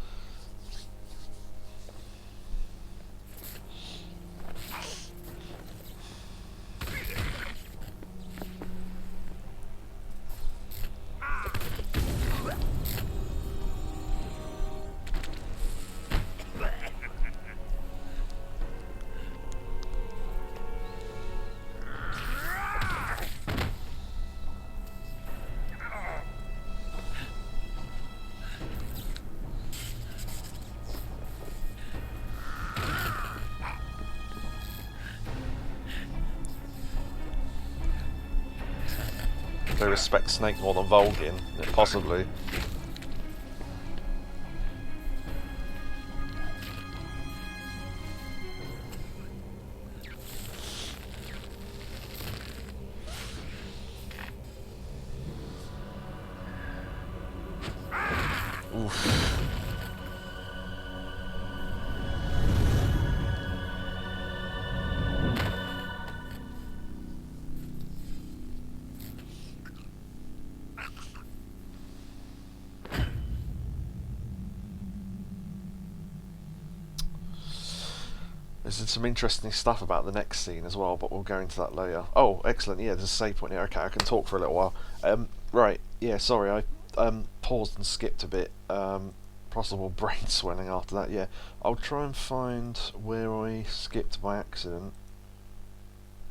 They respect Snake more than Volgin, possibly. Oof. There's some interesting stuff about the next scene as well, but we'll go into that later. Oh, excellent, yeah, there's a save point here. Okay, I can talk for a little while. Right, yeah, sorry, I paused and skipped a bit. Possible brain swelling after that, yeah. I'll try and find where I skipped by accident.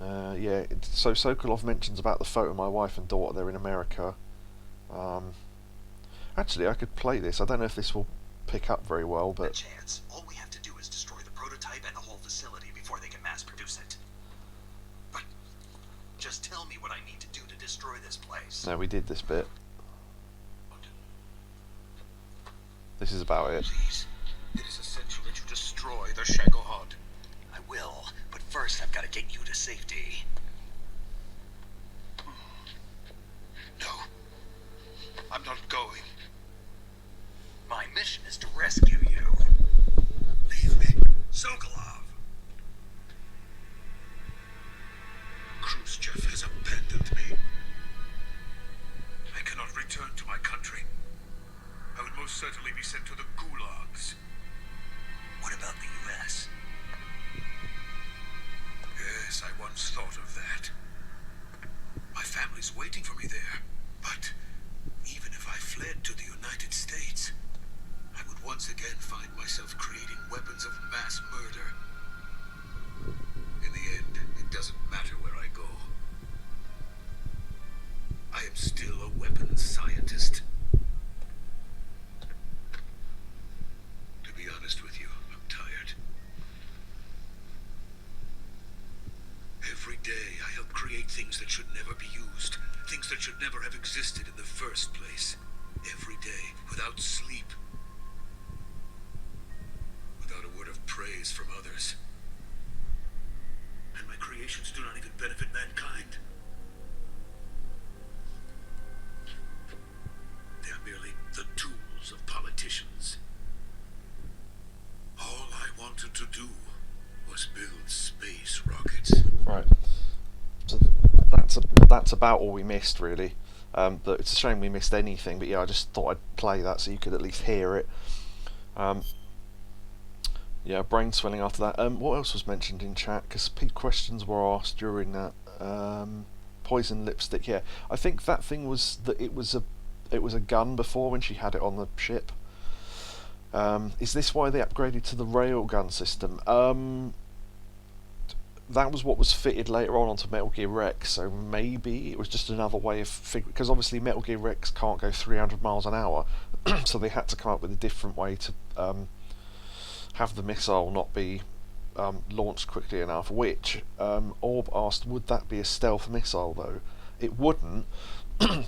Yeah, so Sokolov mentions about the photo of my wife and daughter, they're in America. Actually, I could play this. I don't know if this will pick up very well, but... A chance. All we have to do is destroy the prototype and the whole facility before they can mass produce it. But just tell me what I need to do to destroy this place. No, we did this bit. This is about it. Please, it is essential that you destroy the Shagohod. I will, but first I've got to get you to safety. No, I'm not going. My mission is to rescue you. Leave me. Sokolov. Khrushchev has abandoned me. I cannot return to my country. I would most certainly be sent to the gulags. What about the U.S.? Yes, I once thought of that. My family's waiting for me there. But even if I fled to the United States, I would once again find myself creating weapons of mass murder. In the end, it doesn't matter where I go. I am still a weapons scientist. To be honest with you, I'm tired. Every day I help create things that should never be used, things that should never have existed in the first place. Every day, without sleep. Without a word of praise from others. And my creations do not even benefit mankind. They are merely the tools of politicians. All I wanted to do was build space rockets. Right. So that's about all we missed, really. But it's a shame we missed anything. But yeah, I just thought I'd play that so you could at least hear it. Yeah, brain swelling after that. What else was mentioned in chat? Because questions were asked during that. Poison lipstick. Yeah, I think that thing was that it was a gun before when she had it on the ship. Is this why they upgraded to the railgun system? That was what was fitted later on onto Metal Gear Rex, so maybe it was just another way of figuring, because obviously Metal Gear Rex can't go 300 miles an hour, so they had to come up with a different way to have the missile not be launched quickly enough, which Orb asked, would that be a stealth missile though? It wouldn't,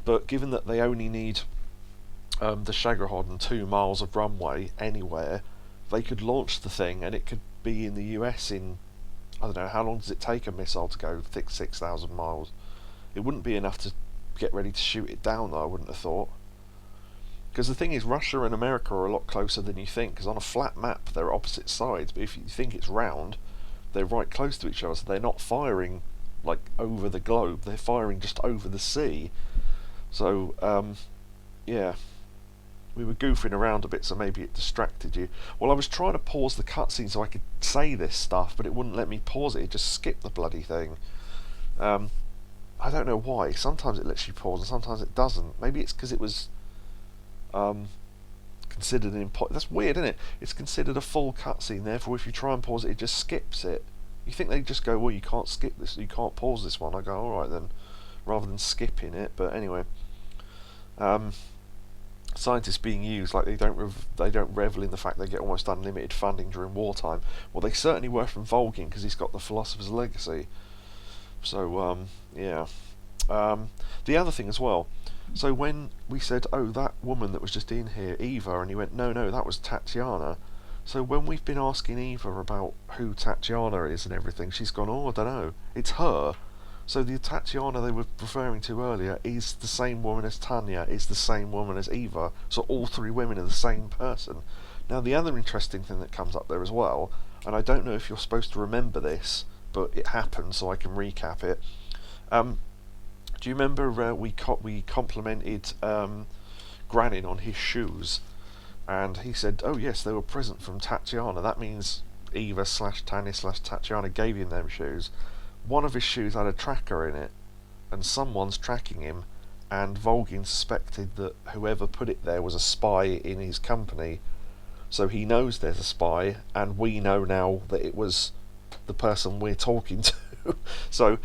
but given that they only need the Shagohod and 2 miles of runway anywhere, they could launch the thing and it could be in the US in, I don't know, how long does it take a missile to go 6,000 miles? It wouldn't be enough to get ready to shoot it down though, I wouldn't have thought. Because the thing is, Russia and America are a lot closer than you think, because on a flat map they're opposite sides, but if you think it's round, they're right close to each other, so they're not firing like over the globe, they're firing just over the sea. So, yeah. We were goofing around a bit, so maybe it distracted you. Well, I was trying to pause the cutscene so I could say this stuff, but it wouldn't let me pause it. It just skipped the bloody thing. I don't know why. Sometimes it lets you pause, and sometimes it doesn't. Maybe it's because it was considered an important... That's weird, isn't it? It's considered a full cutscene, therefore if you try and pause it, it just skips it. You think they just go, well, you can't skip this, you can't pause this one. I go, alright then, rather than skipping it. But anyway... scientists being used like they don't revel in the fact they get almost unlimited funding during wartime. Well, they certainly were from Volgin, because he's got the Philosopher's Legacy. So yeah. The other thing as well, so when we said, oh, that woman that was just in here, Eva, and he went, no, that was Tatiana. So when we've been asking Eva about who Tatiana is and everything, she's gone, oh, I don't know, it's her. So the Tatiana they were referring to earlier is the same woman as Tanya, is the same woman as Eva, so all 3 women are the same person. Now the other interesting thing that comes up there as well, and I don't know if you're supposed to remember this, but it happened, so I can recap it. Do you remember we complimented Granin on his shoes, and he said, oh yes, they were present from Tatiana, that means Eva / Tanya / Tatiana gave him them shoes. One of his shoes had a tracker in it, and someone's tracking him, and Volgin suspected that whoever put it there was a spy in his company, so he knows there's a spy, and we know now that it was the person we're talking to. So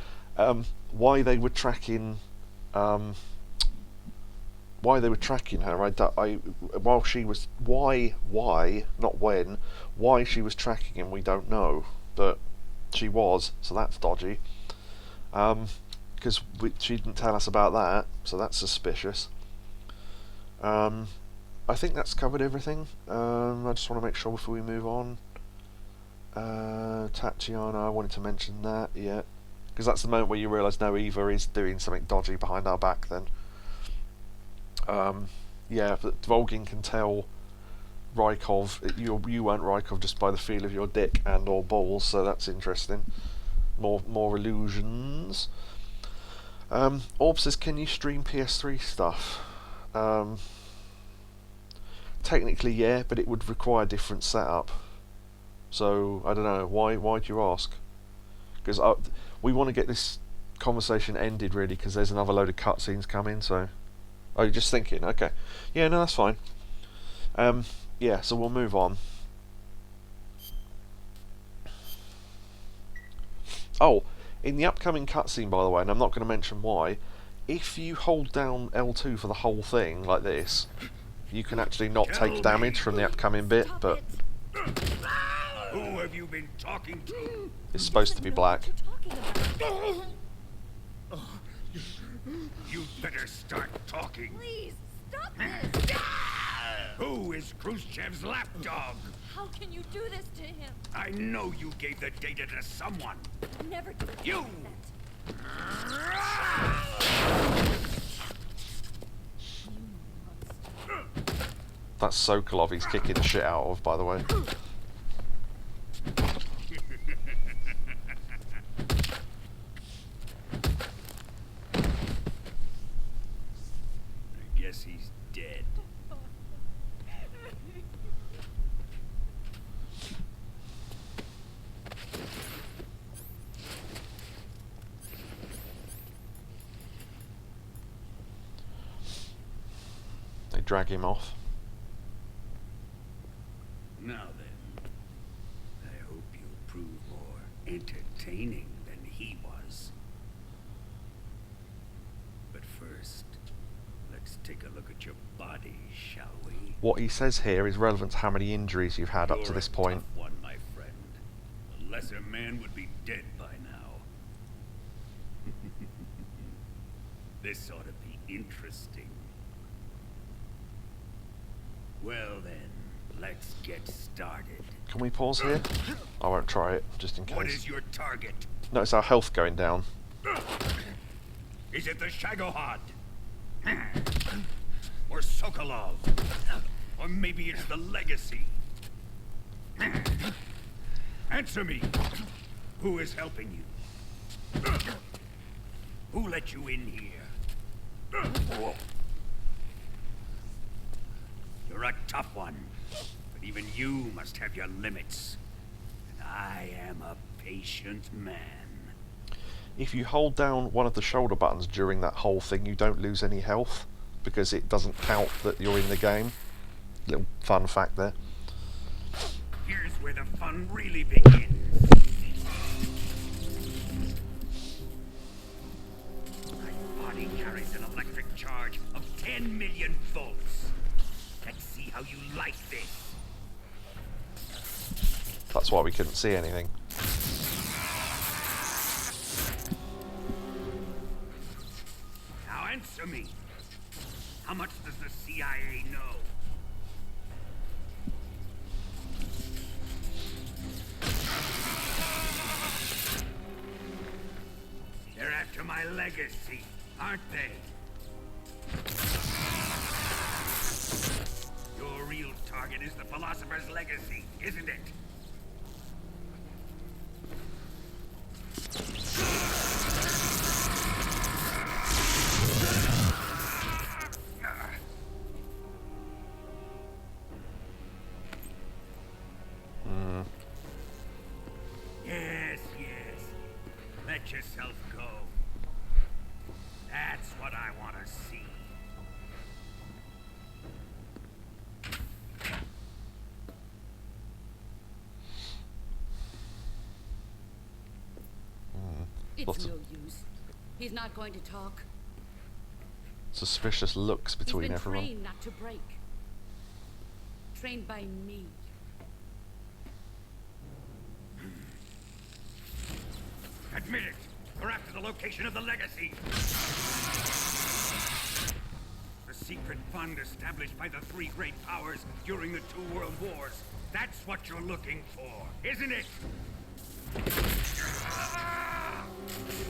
why they were tracking her, while she was, why not when, why she was tracking him, we don't know, but she was, so that's dodgy. Because she didn't tell us about that, so that's suspicious. I think that's covered everything. I just want to make sure before we move on. Tatiana, I wanted to mention that, yeah. Because that's the moment where you realise, no, Eva is doing something dodgy behind our back then. Yeah, but Volgin can tell Rykov. You weren't Rykov just by the feel of your dick and or balls, so that's interesting. More illusions. Orb says, can you stream PS3 stuff? Technically, yeah, but it would require a different setup. So I don't know. Why do you ask? Because we want to get this conversation ended really, because there's another load of cutscenes coming. So, oh, you're just thinking? Okay, yeah, no, that's fine. Yeah, so we'll move on. Oh, in the upcoming cutscene, by the way, and I'm not going to mention why, if you hold down L2 for the whole thing like this, you can actually not take damage from the upcoming bit, but Who have you been talking to? it's supposed to be black. You better start talking. Please, stop this! Who is Khrushchev's lapdog? How can you do this to him? I know you gave the data to someone. Never do it You! like that. That's Sokolov he's kicking the shit out of, by the way. I guess he's dead. They drag him off. Now then, I hope you'll prove more entertaining than he was. But first, let's take a look at your body, shall we? What he says here is relevant to how many injuries you've had up to You're this a point. tough one, my friend. A lesser man would be dead by now. This ought to be interesting. Well then, let's get started. Can we pause here? I won't try it, just in What case. is your target? Notice our health going down. Is it the Shagohod? Or Sokolov? Or maybe it's the Legacy? Answer me! Who is helping you? Who let you in here? You're a tough one, but even you must have your limits. And I am a patient man. If you hold down one of the shoulder buttons during that whole thing, you don't lose any health, because it doesn't count that you're in the game. Little fun fact there. Here's where the fun really begins. My body carries an electric charge of 10 million volts. Let's see how you like this. That's why we couldn't see anything. Now answer me. How much does the CIA know? They're after my legacy, aren't they? Your real target is the Philosopher's Legacy, isn't it? Yes, yes. Let yourself go. That's what I want to see. It's Lots of no use. He's not going to talk. suspicious looks He's between been everyone. trained not to break. Trained by me. Admit it. We're after the location of the legacy. The secret fund established by the three great powers during the 2 world wars. That's what you're looking for, isn't it?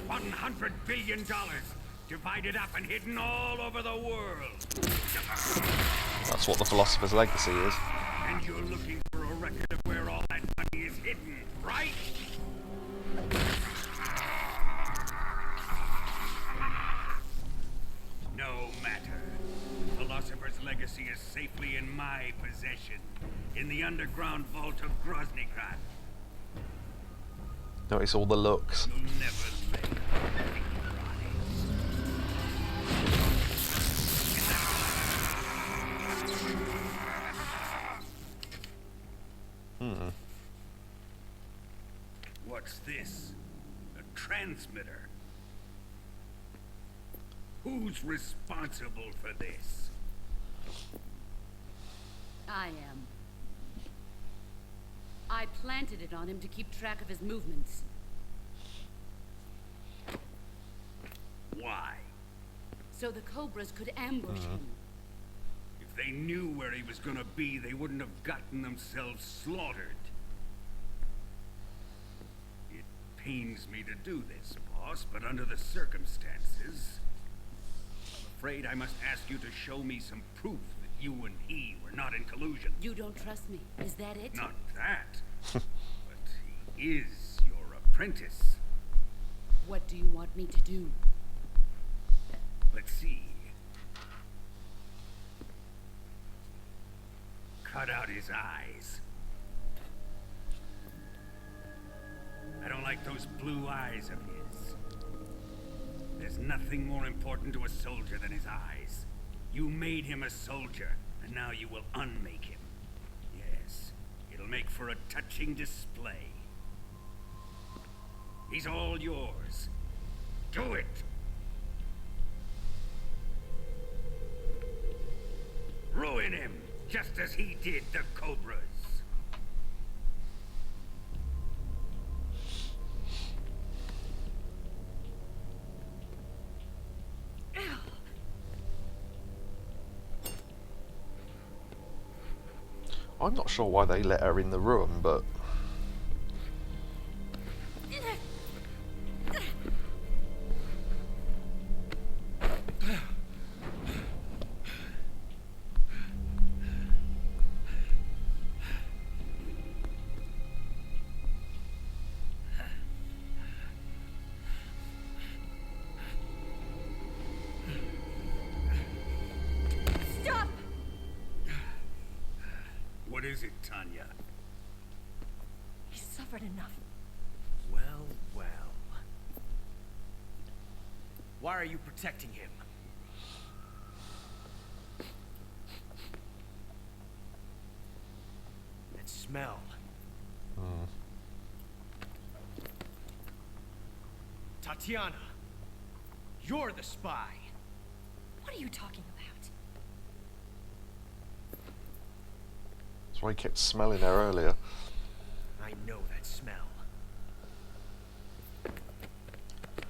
$100 billion divided up and hidden all over the world. That's what the Philosopher's Legacy is. And you're looking for a record of where all that money is hidden, right? No matter. The Philosopher's legacy is safely in my possession, in the underground vault of Groznyj. Notice all the looks. You'll never lay What's this? A transmitter? Who's responsible for this? I am. I planted it on him to keep track of his movements. Why? So the Cobras could ambush him. If they knew where he was gonna be, they wouldn't have gotten themselves slaughtered. It pains me to do this, boss, but under the circumstances, I'm afraid I must ask you to show me some proof that you and he were not in collusion. You don't trust me, is that it? Not that, but he is your apprentice. What do you want me to do? Let's see. Cut out his eyes. I don't like those blue eyes of his. There's nothing more important to a soldier than his eyes. You made him a soldier, and now you will unmake him. Yes, it'll make for a touching display. He's all yours. Do it! Ruin him, just as he did the Cobras. I'm not sure why they let her in the room, but Stop! What is it, Tanya? He's suffered enough. Well, well. Why are you protecting him? That smell. Tatiana, you're the spy. What are you talking about? that's why he kept smelling her earlier. I know that smell.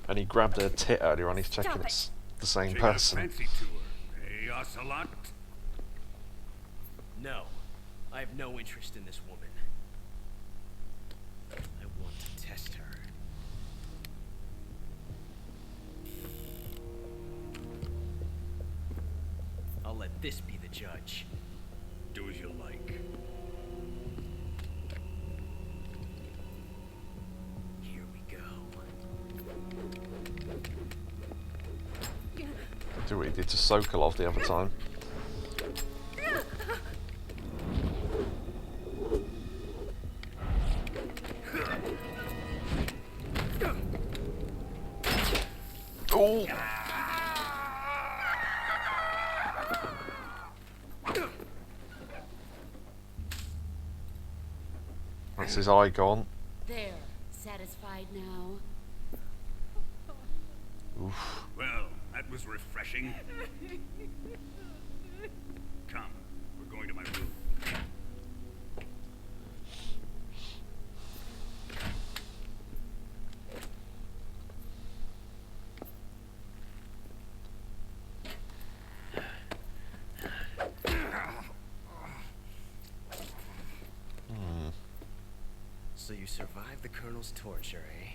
And he grabbed her tit earlier on, he's checking Stop it's the same Take a person. fancy to her, eh, Ocelot? No, I have no interest in this woman. I want to test her. I'll let this be the judge. Do as you like. Here we go. Do what he did to Sokolov the other time. Oh! That's his eye gone. There. Satisfied now? Oof. Well, that was refreshing. Come, we're going to my room. So you survived the Colonel's torture, eh?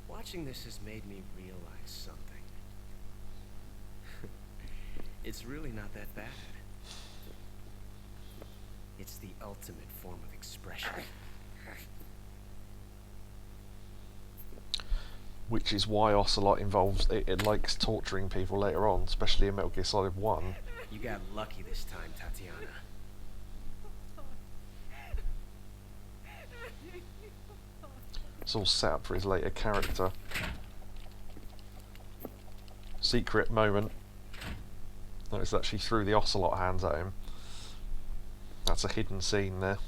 Watching this has made me realize something. It's really not that bad. It's the ultimate form of expression. Which is why Ocelot involves it likes torturing people later on, especially in Metal Gear Solid 1. You got lucky this time, Tatiana. It's all set up for his later character. Secret moment. Notice that she threw the Ocelot hands at him. That's a hidden scene there.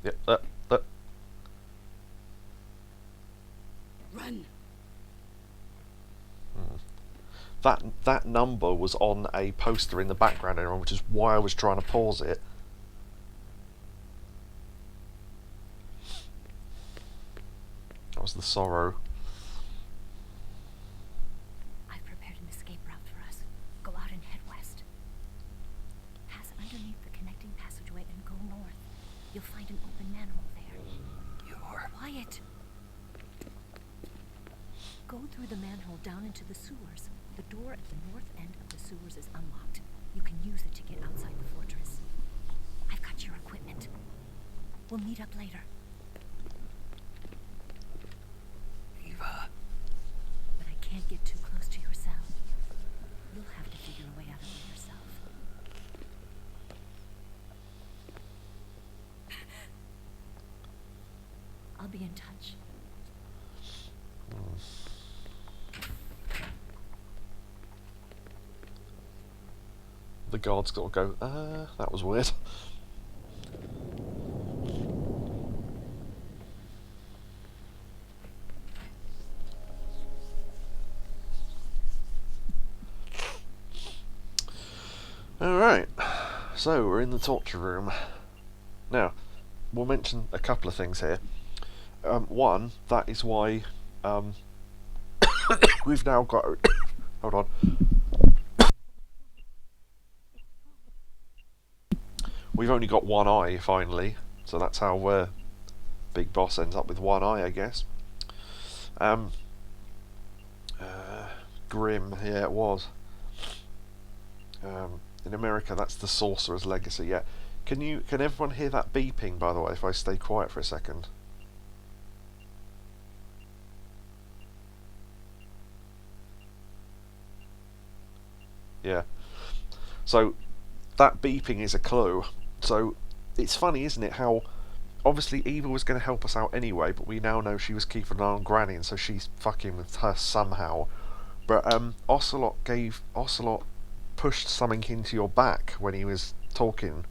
Yep, that. Run. That number was on a poster in the background, everyone, which is why I was trying to pause it. That was the sorrow. I've prepared an escape route for us. Go out and head west. Pass underneath the connecting passageway and go north. You'll find an open manhole there. You're... Quiet! Go through the manhole down into the sewers. The door at the north end of the sewers is unlocked. You can use it to get outside the fortress. I've got your equipment. We'll meet up later. Eva... But I can't get too close to your cell. You'll have to figure a way out of it yourself. I'll be in touch. The guard's got to go, that was weird. Alright, so we're in the torture room. Now, we'll mention a couple of things here. One, that is why we've now got... hold on. We've only got one eye, finally, so that's how Big Boss ends up with one eye, I guess. Grim, yeah, it was. In America, that's the Sorcerer's Legacy, yeah. Can everyone hear that beeping, by the way, if I stay quiet for a second? Yeah. So, that beeping is a clue. So, it's funny, isn't it, how obviously Eva was going to help us out anyway, but we now know she was keeping an eye on Granny, and so she's fucking with her somehow. But Ocelot pushed something into your back when he was talking,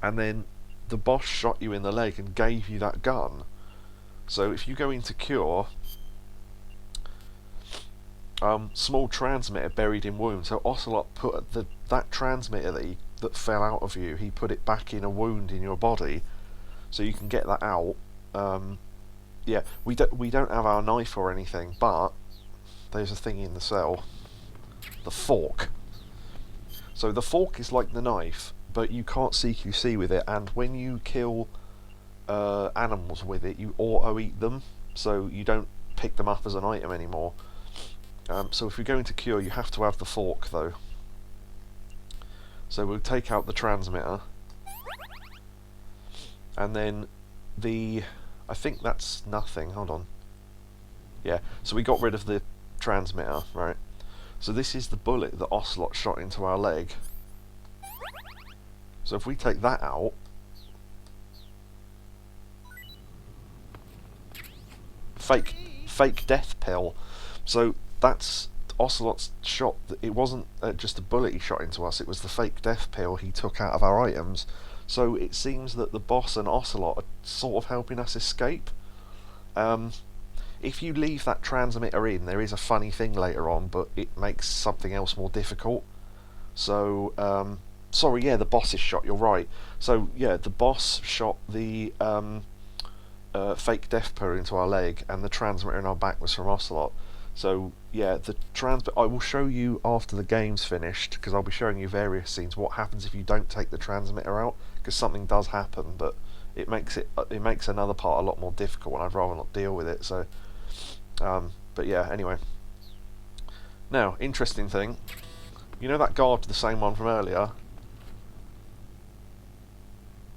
and then the boss shot you in the leg and gave you that gun. So if you go into Cure, small transmitter buried in wound. So Ocelot put that transmitter that fell out of you, he put it back in a wound in your body, so you can get that out. Yeah, we don't have our knife or anything, but there's a thing in the cell, the fork. So the fork is like the knife, but you can't CQC with it, and when you kill animals with it, you auto-eat them, so you don't pick them up as an item anymore. So if you go into Cure, you have to have the fork, though. So we'll take out the transmitter, and then I think that's nothing, hold on. Yeah, so we got rid of the transmitter, right? So this is the bullet that Ocelot shot into our leg. So if we take that out, fake death pill. So that's Ocelot's shot. It wasn't just a bullet he shot into us, it was the fake death pill he took out of our items. So it seems that the boss and Ocelot are sort of helping us escape. If you leave that transmitter in, there is a funny thing later on, but it makes something else more difficult. So, sorry, yeah, the boss's shot, you're right. So, yeah, the boss shot the fake death pill into our leg, and the transmitter in our back was from Ocelot. So yeah, the I will show you after the game's finished, because I'll be showing you various scenes what happens if you don't take the transmitter out, because something does happen, but it makes another part a lot more difficult, and I'd rather not deal with it. So but yeah, anyway. Now, interesting thing, you know that guard, the same one from earlier?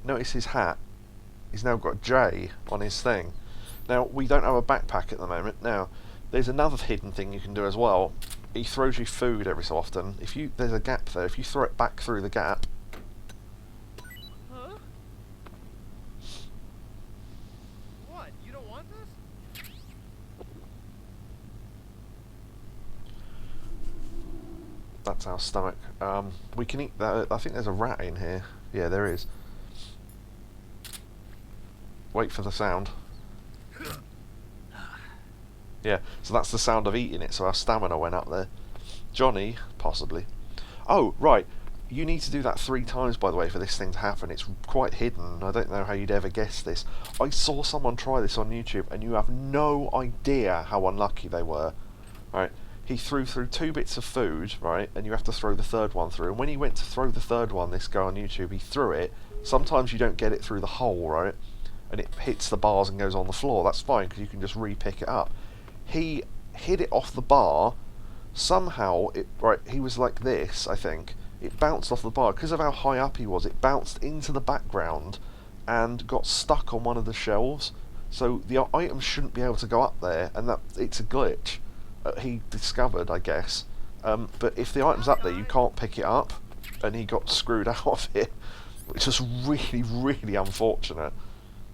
Notice his hat. He's now got a J on his thing. Now, we don't have a backpack at the moment. Now, there's another hidden thing you can do as well. He throws you food every so often. There's a gap there. If you throw it back through the gap... Huh? What? You don't want this? That's our stomach. We can eat that. I think there's a rat in here. Yeah, there is. Wait for the sound. Yeah, so that's the sound of eating it, so our stamina went up there. Johnny, possibly. Oh, right. You need to do that 3 times, by the way, for this thing to happen. It's quite hidden. I don't know how you'd ever guess this. I saw someone try this on YouTube, and you have no idea how unlucky they were. Right? He threw through 2 bits of food, right, and you have to throw the 3rd one through. And when he went to throw the 3rd one, this guy on YouTube, he threw it. Sometimes you don't get it through the hole, right? And it hits the bars and goes on the floor. That's fine, because you can just re-pick it up. He hit it off the bar. Somehow, he was like this, I think. It bounced off the bar. Because of how high up he was, it bounced into the background and got stuck on one of the shelves. So the items shouldn't be able to go up there, and it's a glitch. He discovered, I guess. But if the item's up there, you can't pick it up, and he got screwed out of it, which is really, really unfortunate.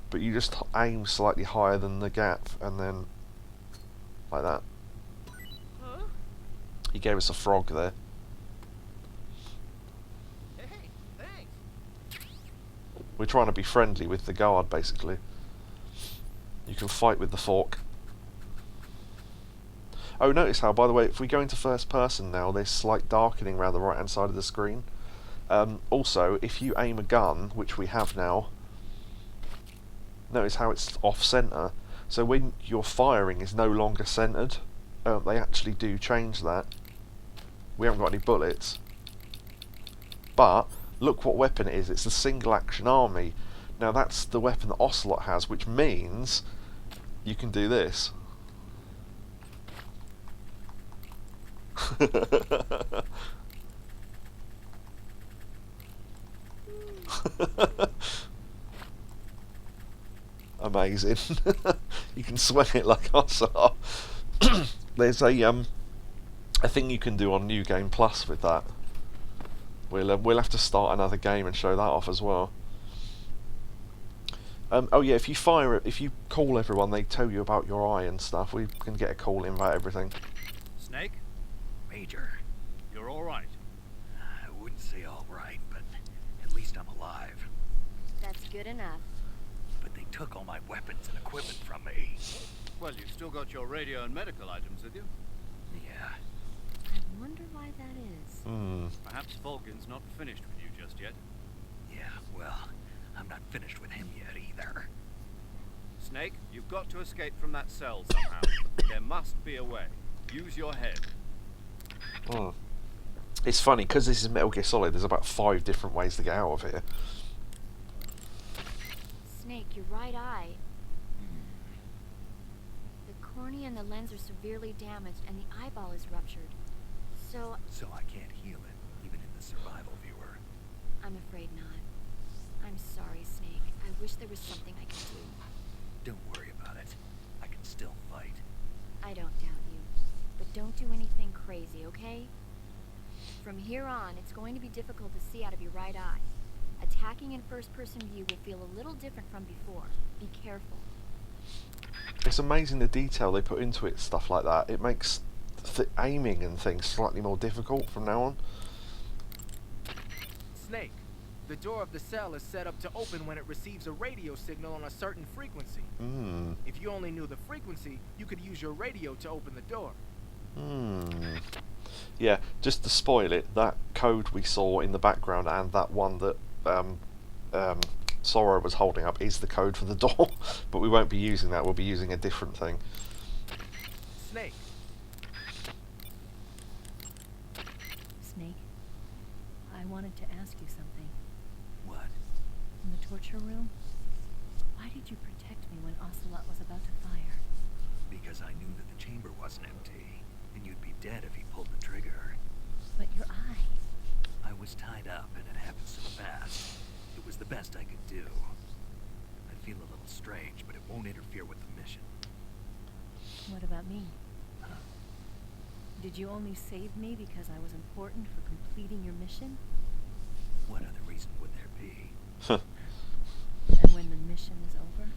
But you just aim slightly higher than the gap, and then like that. Huh? He gave us a frog there. Hey, thanks. We're trying to be friendly with the guard, basically. You can fight with the fork. Oh, notice how, by the way, if we go into first person now, there's slight darkening around the right hand side of the screen. Also, if you aim a gun, which we have now, notice how it's off-center. So when you're firing is no longer centered. They actually do change that. We haven't got any bullets. But, look what weapon it is. It's the single action army. Now that's the weapon that Ocelot has, which means you can do this. Amazing. You can swing it like I saw. There's a thing you can do on New Game Plus with that. We'll have to start another game and show that off as well. Oh yeah, if you call everyone, they tell you about your eye and stuff. We can get a call in about everything. Snake, Major, you're all right. I wouldn't say all right, but at least I'm alive. That's good enough. But they took all my weapons and equipment from me. Well, you've still got your radio and medical items with you. Yeah. I wonder why that is. Perhaps Volgin's not finished with you just yet. Yeah, well, I'm not finished with him yet either. Snake, you've got to escape from that cell somehow. There must be a way. Use your head. It's funny, because this is Metal Gear Solid, there's about 5 different ways to get out of here. Snake, your right eye. The cornea and the lens are severely damaged, and the eyeball is ruptured. So I can't heal it, even in the survival viewer. I'm afraid not. I'm sorry, Snake. I wish there was something I could do. Don't worry about it. I can still fight. I don't doubt you. But don't do anything crazy, okay? From here on, it's going to be difficult to see out of your right eye. Attacking in first-person view will feel a little different from before. Be careful. It's amazing the detail they put into it, stuff like that. It makes aiming and things slightly more difficult from now on. Snake, the door of the cell is set up to open when it receives a radio signal on a certain frequency. If you only knew the frequency, you could use your radio to open the door. Yeah, just to spoil it, that code we saw in the background and that one that Sorrow was holding up is the code for the door, but we won't be using that, we'll be using a different thing. Snake, I wanted to ask you something. What? In the torture room, why did you protect me when Ocelot was about to fire? Because I knew that the chamber wasn't empty, and you'd be dead if he pulled the trigger. But your eye... I was tied up, and it happened so fast. It was the best I could do. I feel a little strange, but it won't interfere with the mission. What about me? Huh? Did you only save me because I was important for completing your mission? What other reason would there be? And when the mission is over?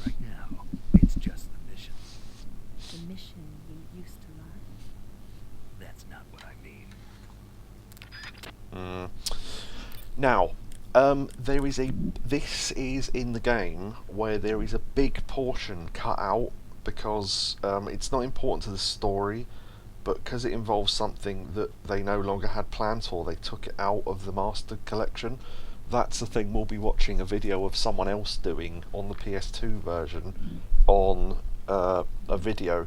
Right now, it's just the mission. The mission you used to love? That's not what I mean. Now, there is this is in the game where there is a big portion cut out because it's not important to the story, but because it involves something that they no longer had plans for, they took it out of the Master Collection. That's the thing we'll be watching a video of someone else doing on the PS2 version on a video,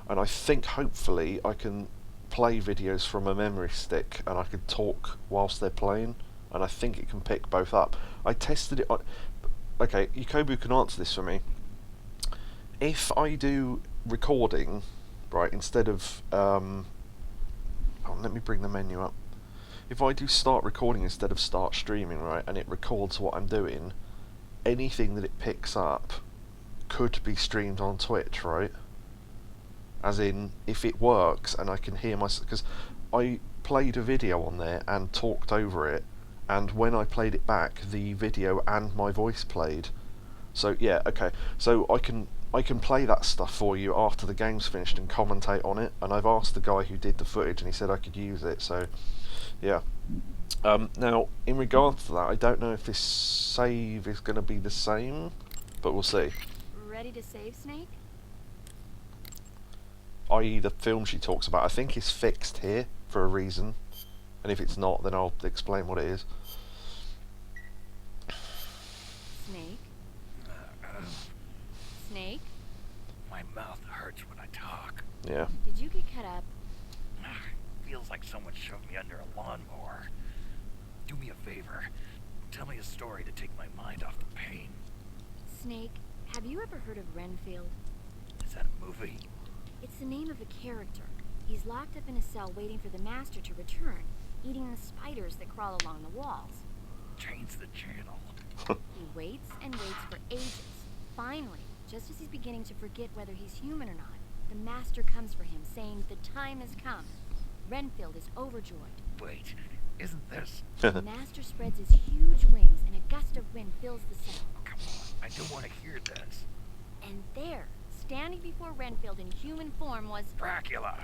and I think hopefully I can play videos from a memory stick and I could talk whilst they're playing, and I think it can pick both up. I tested it on... Okay, Yakobu can answer this for me. If I do recording, right, instead of... oh, let me bring the menu up. If I do start recording instead of start streaming, right, and it records what I'm doing, anything that it picks up could be streamed on Twitch, right? As in, if it works and I can hear myself, because I played a video on there and talked over it, and when I played it back, the video and my voice played. So yeah, okay. So I can play that stuff for you after the game's finished and commentate on it. And I've asked the guy who did the footage, and he said I could use it. So yeah. Now, in regards to that, I don't know if this save is going to be the same, but we'll see. Ready to save, Snake? I.e. the film she talks about, I think is fixed here for a reason, and if it's not, then I'll explain what it is. Snake? Snake? My mouth hurts when I talk. Yeah. Did you get cut up? Feels like someone shoved me under a lawnmower. Do me a favor. Tell me a story to take my mind off the pain. Snake, have you ever heard of Renfield? Is that a movie? It's the name of a character. He's locked up in a cell waiting for the master to return, eating the spiders that crawl along the walls. Change the channel. He waits and waits for ages. Finally, just as he's beginning to forget whether he's human or not, the master comes for him, saying the time has come. Renfield is overjoyed. Wait, isn't this... The master spreads his huge wings and a gust of wind fills the cell. Come on, I don't want to hear this. And there, standing before Renfield in human form was... Dracula!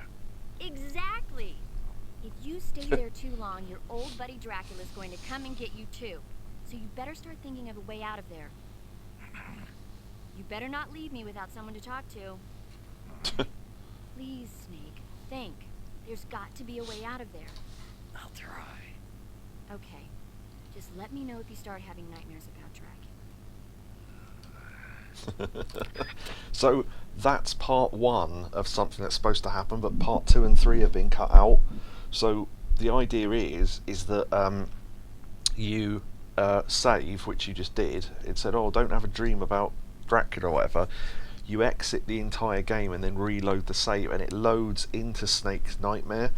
Exactly! If you stay there too long, your old buddy Dracula's going to come and get you too. So you better start thinking of a way out of there. You better not leave me without someone to talk to. Please, Snake, think. There's got to be a way out of there. I'll try. Okay. Just let me know if you start having nightmares about Dracula. So that's part 1 of something that's supposed to happen, but part 2 and 3 have been cut out. So the idea is that you save, which you just did. It said, oh, don't have a dream about Dracula or whatever. You exit the entire game and then reload the save, and it loads into Snake's nightmare,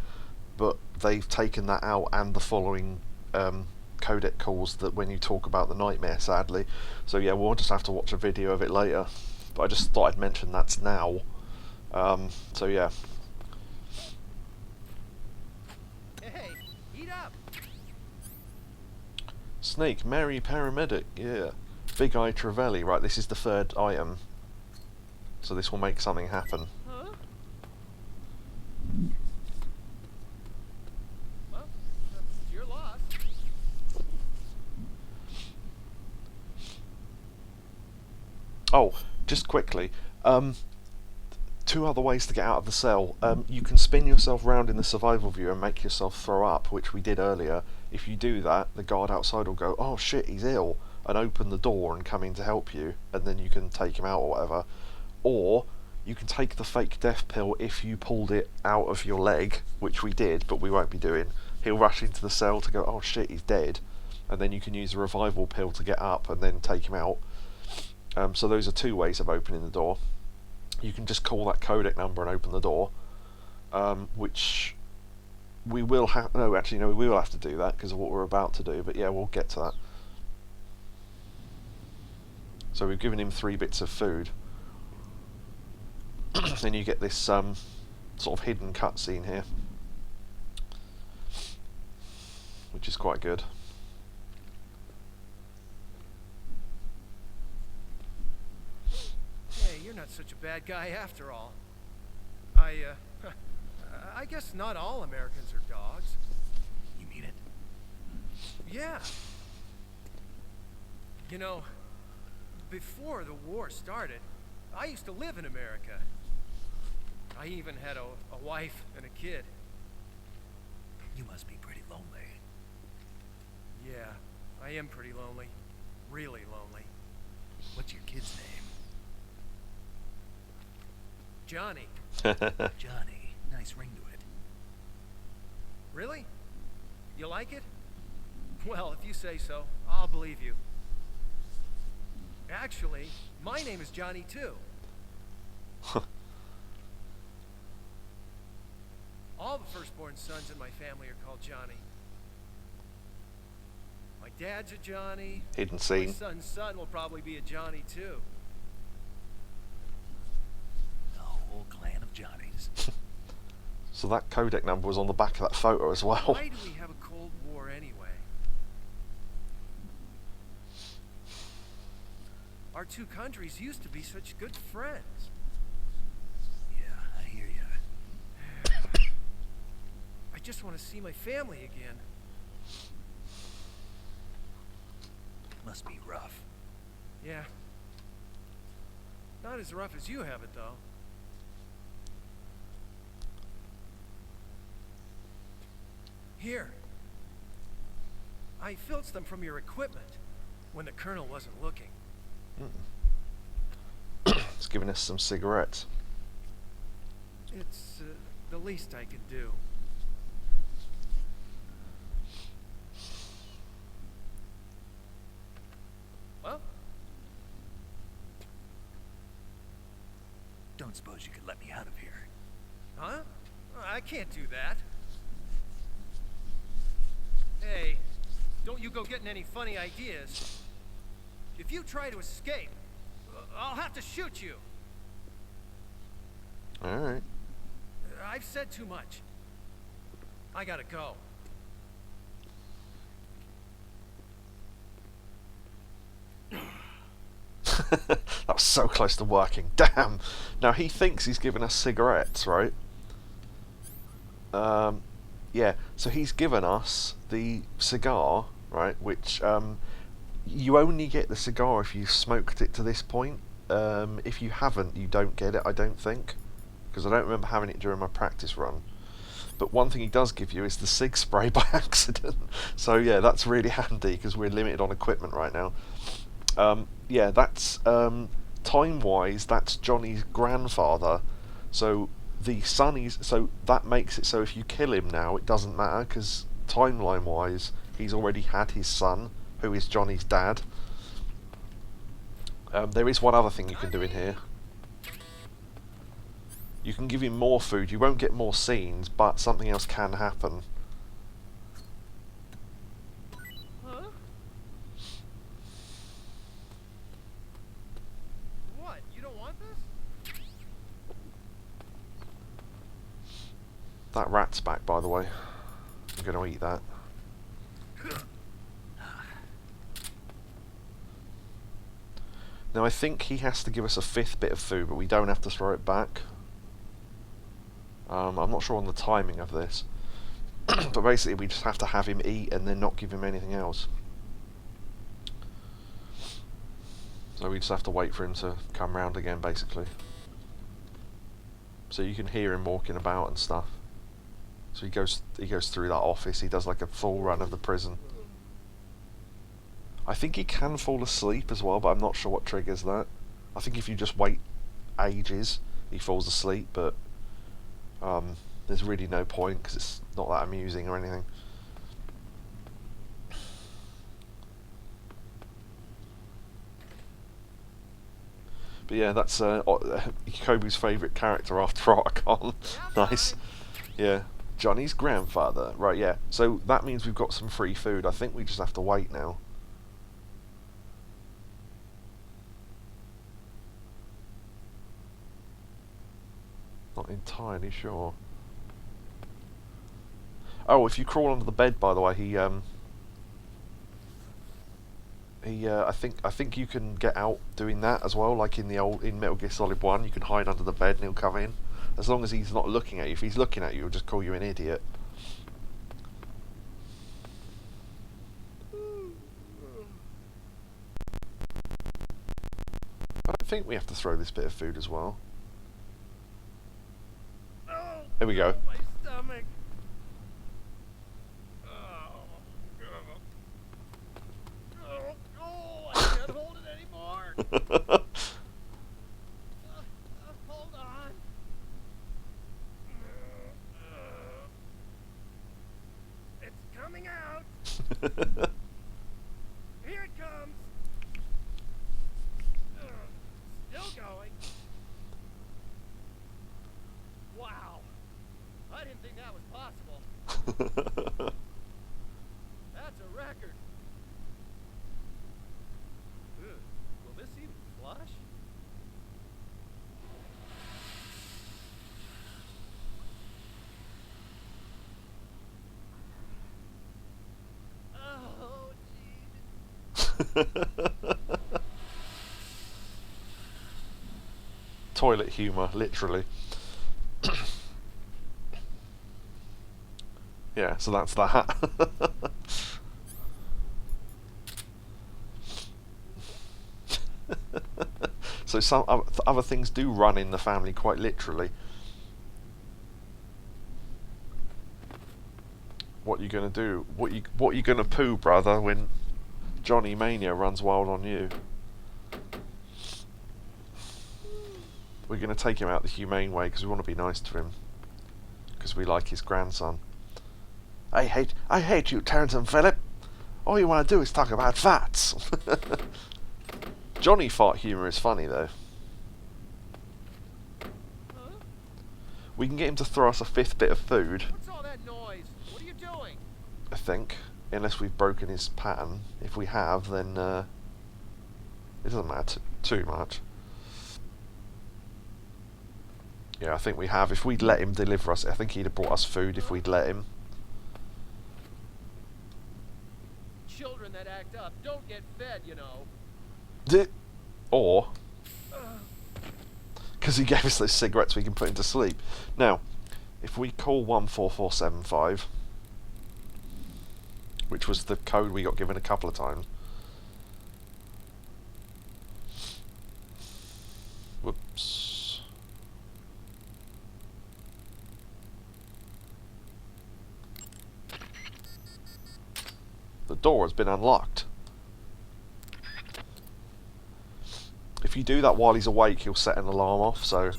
but they've taken that out and the following codec calls that when you talk about the nightmare, sadly. So yeah, we'll just have to watch a video of it later, but I just thought I'd mention that's now. So yeah. Hey, eat up! Snake, Mary Paramedic, yeah. Big Eye Trevelli, right, this is the 3rd item. So this will make something happen. Huh? Well, that's your loss. Oh, just quickly, 2 other ways to get out of the cell. You can spin yourself round in the survival view and make yourself throw up, which we did earlier. If you do that, the guard outside will go, oh shit, he's ill, and open the door and come in to help you, and then you can take him out or whatever. Or you can take the fake death pill if you pulled it out of your leg, which we did, but we won't be doing. he'll rush into the cell to go, oh shit, he's dead, and then you can use a revival pill to get up and then take him out. So those are two ways of opening the door. You can just call that codec number and open the door, which we will have. No, actually, no, we will have to do that because of what we're about to do. But yeah, we'll get to that. So we've given him 3 bits of food. Then you get this sort of hidden cutscene here, which is quite good. Hey, you're not such a bad guy after all. I guess not all Americans are dogs. You mean it? Yeah. You know, before the war started, I used to live in America. I even had a wife and a kid. You must be pretty lonely. Yeah, I am pretty lonely. Really lonely. What's your kid's name? Johnny. Johnny. Nice ring to it. Really? You like it? Well, if you say so, I'll believe you. Actually, my name is Johnny too. All the firstborn sons in my family are called Johnny. My dad's a Johnny. Hidden My scene. son's son will probably be a Johnny too. The whole clan of Johnnies. So that codec number was on the back of that photo as well. Why do we have a Cold War anyway? Our two countries used to be such good friends. Yeah, I hear ya. I just want to see my family again. Must be rough. Yeah. Not as rough as you have it, though. Here. I filched them from your equipment when the colonel wasn't looking. It's giving us some cigarettes. It's the least I could do. Well, Don't suppose you could let me out of here? huh? I can't do that. Hey, don't you go getting any funny ideas. If you try to escape, I'll have to shoot you. Alright. I've said too much. I gotta go. That was so close to working. Damn! Now he thinks he's giving us cigarettes, right? Yeah, so he's given us the cigar, right, which you only get the cigar if you've smoked it to this point. If you haven't, you don't get it, I don't think, because I don't remember having it during my practice run. But one thing he does give you is the cig spray by accident. So yeah, that's really handy because we're limited on equipment right now. Yeah, that's time-wise, that's Johnny's grandfather. So the son is, so that makes it so if you kill him now, it doesn't matter because timeline-wise, he's already had his son, who is Johnny's dad. There is one other thing you can do in here. You can give him more food. You won't get more scenes, but something else can happen. Huh? What? You don't want this? That rat's back, by the way. I'm going to eat that. Now I think he has to give us a 5th bit of food, but we don't have to throw it back. I'm not sure on the timing of this. But basically we just have to have him eat and then not give him anything else. So we just have to wait for him to come round again, basically. So you can hear him walking about and stuff. So he goes through that office, he does like a full run of the prison. I think he can fall asleep as well, but I'm not sure what triggers that. I think if you just wait ages, he falls asleep, but there's really no point because it's not that amusing or anything. But yeah, that's Yakobu's favourite character after Archon. Nice. Yeah. Johnny's grandfather. Right, yeah. So that means we've got some free food. I think we just have to wait now. Not entirely sure. Oh, if you crawl under the bed, by the way, I think you can get out doing that as well, like in Metal Gear Solid 1, you can hide under the bed and he'll come in. As long as he's not looking at you. If he's looking at you, he'll just call you an idiot. I don't think we have to throw this bit of food as well. There we go. My stomach. I can't hold it anymore. Hold on. It's coming out. Here it comes. Still going. Wow. I didn't think that was possible. That's a record. Ugh. Will this even flush? Oh, jeez. Toilet humour, literally. Yeah, so that's that. So some other things do run in the family quite literally. What you gonna do? What you gonna poo, brother, when Johnny Mania runs wild on you? We're gonna take him out the humane way because we want to be nice to him, because we like his grandson. I hate you, Terrence and Philip. All you want to do is talk about fats. Johnny fart humour is funny though. Huh? We can get him to throw us a fifth bit of food, What's all that noise? What are you doing? I think, unless we've broken his pattern. If we have, then it doesn't matter too much. Yeah, I think we have. If we'd let him deliver us, I think he'd have brought us food if we'd let him. Children that act up don't get fed, you know. Or because he gave us those cigarettes we can put him to sleep. Now, if we call 14475, which was the code we got given a couple of times. Whoops. The door has been unlocked. If you do that while he's awake, he'll set an alarm off, so...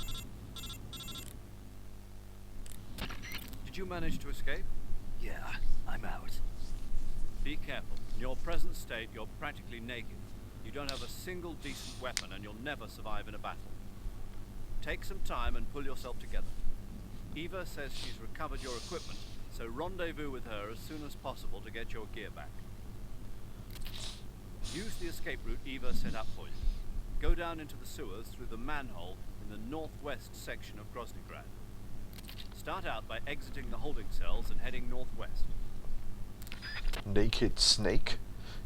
Did you manage to escape? Yeah, I'm out. Be careful. In your present state, you're practically naked. You don't have a single decent weapon, and you'll never survive in a battle. Take some time and pull yourself together. Eva says she's recovered your equipment, so rendezvous with her as soon as possible to get your gear back. Use the escape route Eva set up for you. Go down into the sewers through the manhole in the northwest section of Groznyj Grad. Start out by exiting the holding cells and heading northwest. Naked snake?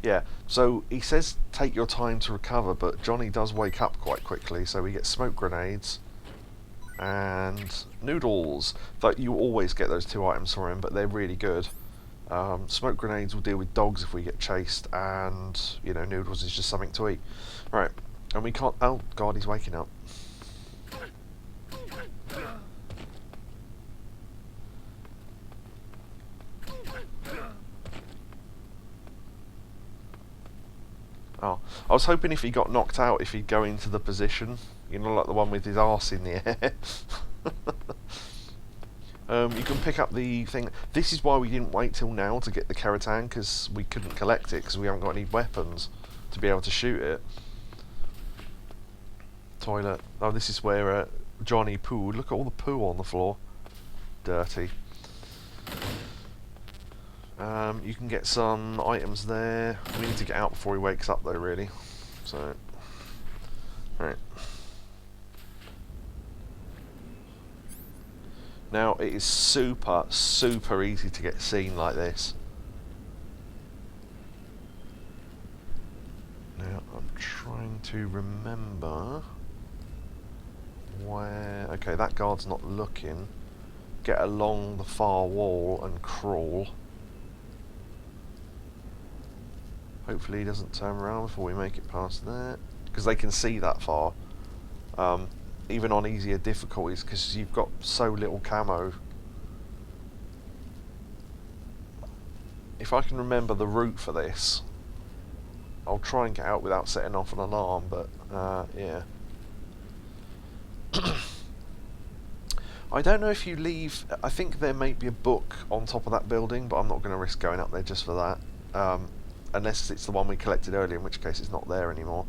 Yeah, so he says take your time to recover, but Johnny does wake up quite quickly, so we get smoke grenades and noodles. But you always get those two items from him, but they're really good. Smoke grenades will deal with dogs if we get chased, and, you know, noodles is just something to eat. Right, and we can't... Oh, God, he's waking up. Oh, I was hoping if he got knocked out, if he'd go into the position, you know, like the one with his arse in the air. You can pick up the thing. This is why we didn't wait till now to get the Keratan, because we couldn't collect it, because we haven't got any weapons to be able to shoot it. Toilet. Oh, this is where Johnny pooed. Look at all the poo on the floor. Dirty. You can get some items there. We need to get out before he wakes up though, really. So, right. Now, it is super, super easy to get seen like this. Now, I'm trying to remember where... Okay, that guard's not looking. Get along the far wall and crawl. Hopefully he doesn't turn around before we make it past there. Because they can see that far. Even on easier difficulties, because you've got so little camo. If I can remember the route for this, I'll try and get out without setting off an alarm, but yeah. I don't know if you leave... I think there may be a book on top of that building, but I'm not going to risk going up there just for that. Unless it's the one we collected earlier, in which case it's not there anymore.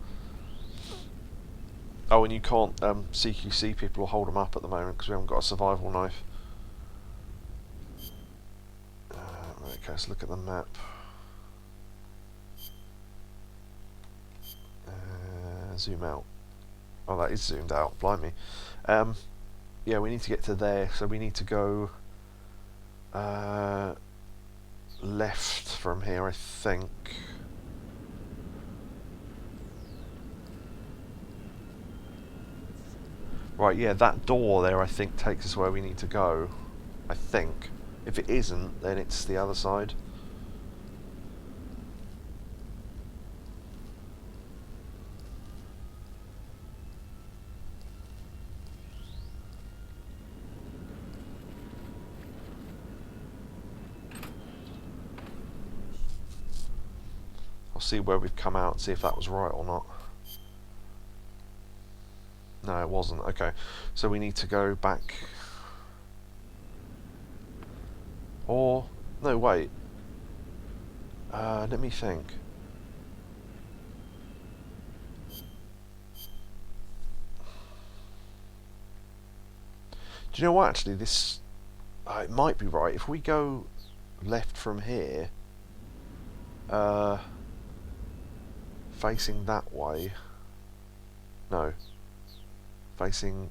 Oh, and you can't CQC people or hold them up at the moment because we haven't got a survival knife. Okay, let's look at the map. Zoom out. Oh, that is zoomed out. Blimey. Yeah, we need to get to there, so we need to go left from here, I think. Right, yeah, that door there I think takes us where we need to go. I think. If it isn't, then it's the other side. I'll see where we've come out and see if that was right or not. No, it wasn't. Okay, so we need to go back. Or no, wait. Let me think. Do you know what? Actually, this it might be right. If we go left from here, facing that way. No. Facing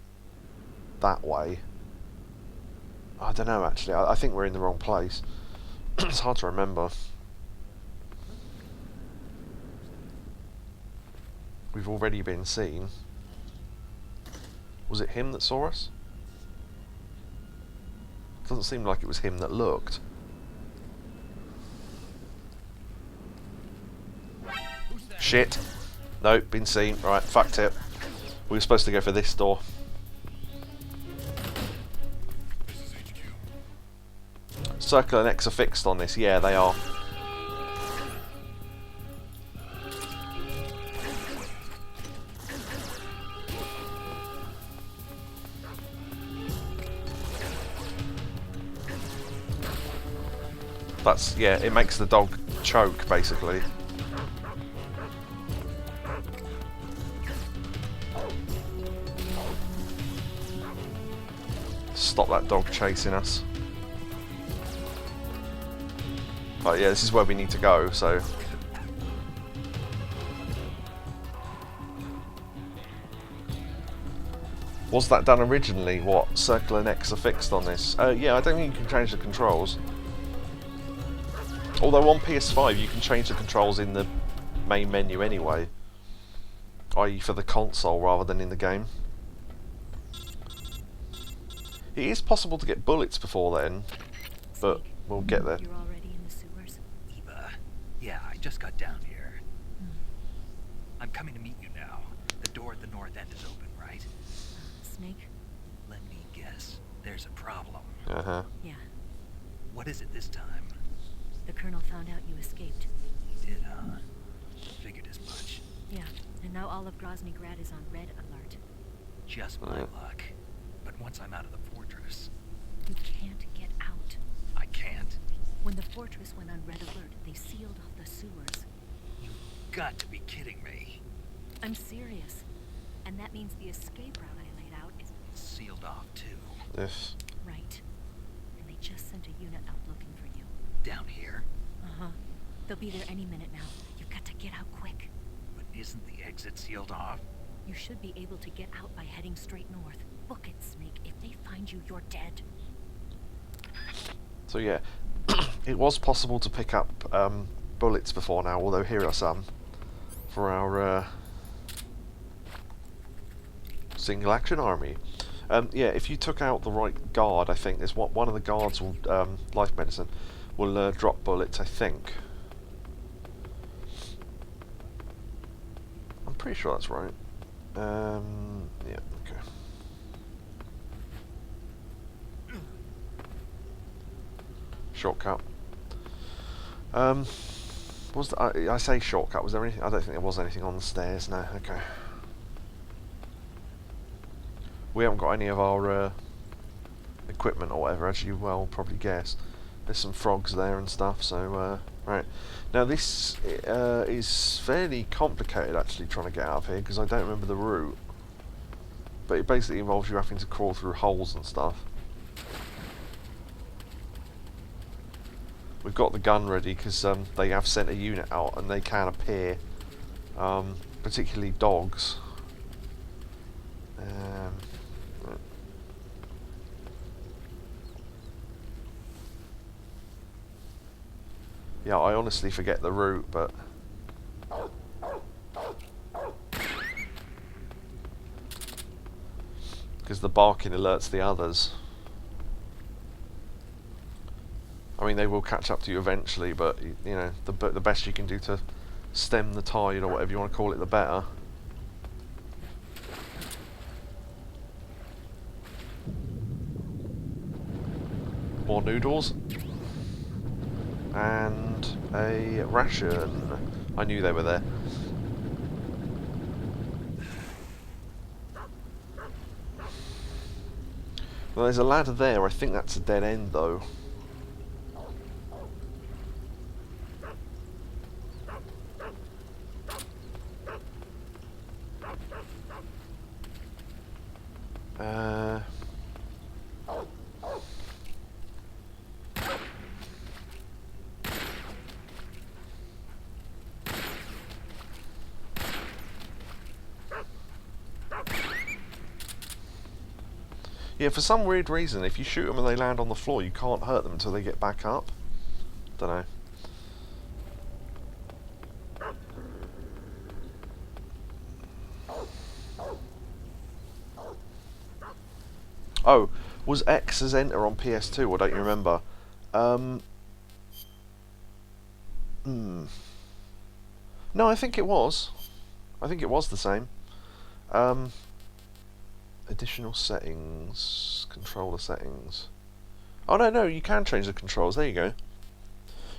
that way. I don't know actually, I think we're in the wrong place. It's hard to remember. We've already been seen. Was it him that saw us? Doesn't seem like it was him that looked. Shit. Nope, been seen. Right, fucked it. We were supposed to go for this door. Circle and X are fixed on this. Yeah, they are. That's, yeah, it makes the dog choke, basically. Stop that dog chasing us. But yeah, this is where we need to go, so... Was that done originally? What? Circle and X are fixed on this? Yeah, I don't think you can change the controls. Although on PS5 you can change the controls in the main menu anyway. I.e. for the console rather than in the game. It is possible to get bullets before then, but we'll get there. You're already in the sewers? Eva, yeah, I just got down here. I'm coming to meet you now. The door at the north end is open, right? Snake? Let me guess. There's a problem. Uh-huh. Yeah. What is it this time? The Colonel found out you escaped. He did, huh? Figured as much. Yeah, and now all of Groznyj Grad is on red alert. Just my luck. But once I'm out of the fortress... You can't get out. I can't. When the fortress went on red alert, they sealed off the sewers. You've got to be kidding me. I'm serious. And that means the escape route I laid out is Sealed off, too. Yes. right. And they just sent a unit out looking for you. Down here? Uh-huh. They'll be there any minute now. You've got to get out quick. But isn't the exit sealed off? You should be able to get out by heading straight north. Book it, Snake. If they find you, you're dead. So yeah, it was possible to pick up bullets before now, although here are some for our single action army. Yeah, if you took out the right guard, I think there's one of the guards will life medicine will drop bullets. I think. I'm pretty sure that's right. Yeah. Okay. Shortcut. Was I say shortcut? Was there anything? I don't think there was anything on the stairs. No. Okay. We haven't got any of our equipment or whatever, as you well probably guess. There's some frogs there and stuff. So right now this is fairly complicated actually trying to get out of here because I don't remember the route. But it basically involves you having to crawl through holes and stuff. We've got the gun ready because they have sent a unit out and they can appear, particularly dogs. Yeah, I honestly forget the route, but because the barking alerts the others. I mean, they will catch up to you eventually, but you know, the best you can do to stem the tide, or whatever you want to call it, the better. More noodles. And a ration. I knew they were there. Well, there's a ladder there. I think that's a dead end, though. Yeah, for some weird reason, if you shoot them and they land on the floor, you can't hurt them until they get back up. Don't know. Oh, was X as enter on PS2, or don't you remember? No, I think it was. I think it was the same. Additional settings, controller settings. Oh no, you can change the controls. There you go.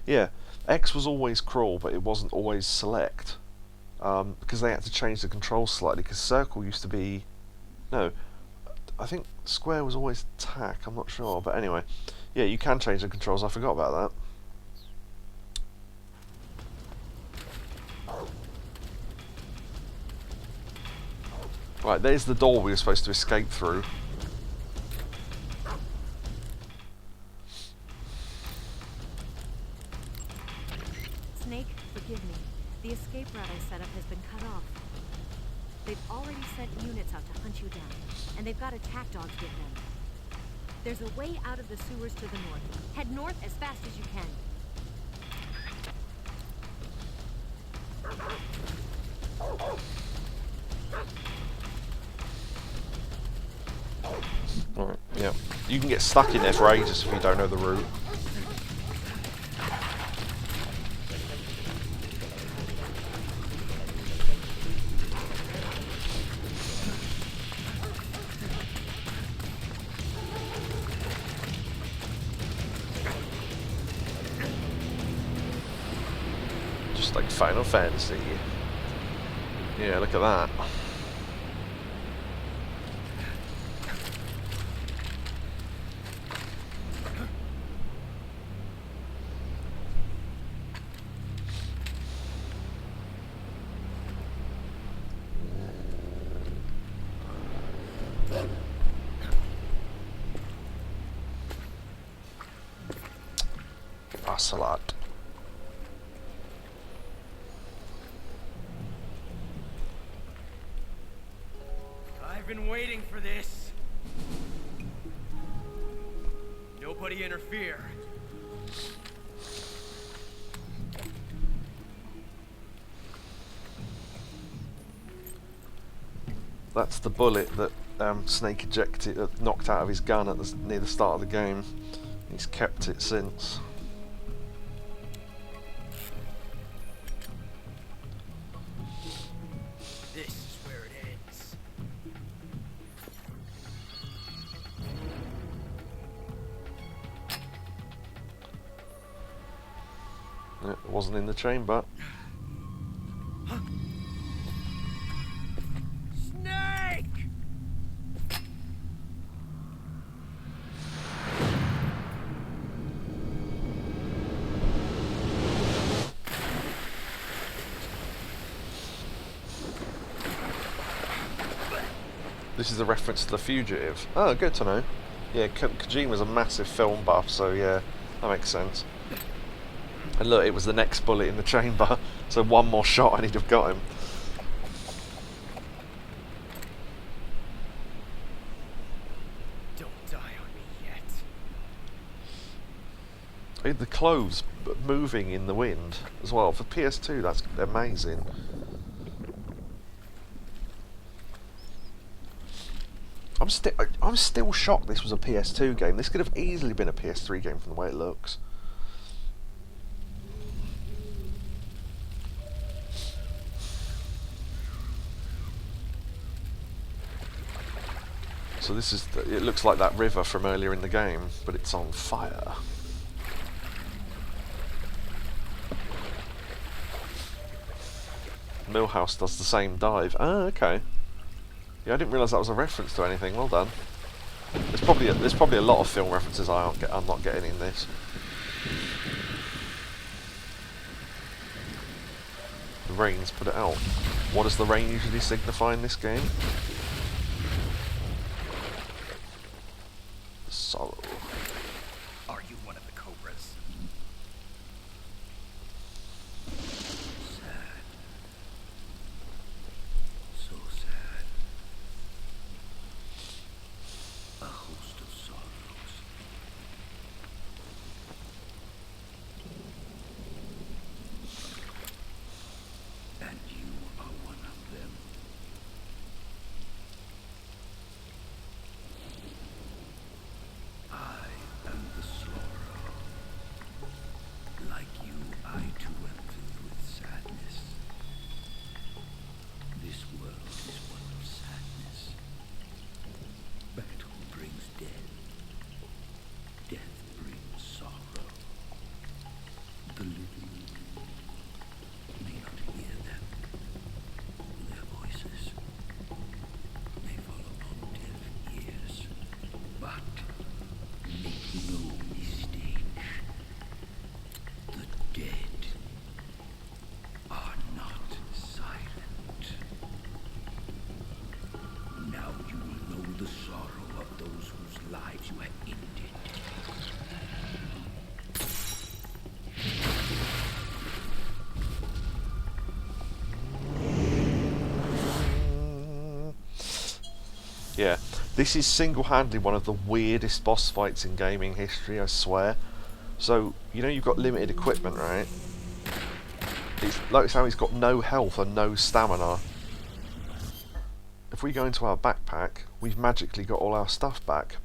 Yeah, X was always crawl, but it wasn't always select, because they had to change the controls slightly. Because circle used to be, no, I think square was always attack. I'm not sure, but anyway, yeah, you can change the controls. I forgot about that. Right, there's the door we were supposed to escape through. Snake, forgive me. The escape route I set up has been cut off. They've already sent units out to hunt you down, and they've got attack dogs with them. There's a way out of the sewers to the north. Head north as fast as you can. Alright, yeah. You can get stuck in there for ages if you don't know the route. Just like Final Fantasy. Yeah, look at that. Ocelot. I've been waiting for this. Nobody interfere. That's the bullet that Snake ejected, knocked out of his gun near the start of the game. He's kept it since. This is where it ends. It wasn't in the chamber. Snake! This is a reference to The Fugitive. Oh, good to know. Yeah, Kojima's a massive film buff, so yeah, that makes sense. And look, it was the next bullet in the chamber, so one more shot and he'd have got him. Don't die on me yet. The clothes moving in the wind as well. For PS2, that's amazing. I'm still shocked this was a PS2 game. This could have easily been a PS3 game from the way it looks. So this is, it looks like that river from earlier in the game, but it's on fire. Millhouse does the same dive. Ah, okay. Yeah, I didn't realise that was a reference to anything. Well done. There's probably a lot of film references I'm not getting in this. The rain's put it out. What does the rain usually signify in this game? Sorrow. Are you one of the Cobras? Sad. So sad. A host of sorrows. And you are one of them. I am the sorrow. Like you, I too am filled with sadness. This world is one of sadness. Battle brings death. Death brings sorrow. The living may not hear them. Their voices may fall upon deaf ears. But make no mistake, the dead are not silent. Now you will know the sorrow of those whose lives you have ended. Yeah, this is single-handedly one of the weirdest boss fights in gaming history, I swear. So, you know you've got limited equipment, right? Notice how he's got no health and no stamina. If we go into our backpack, we've magically got all our stuff back.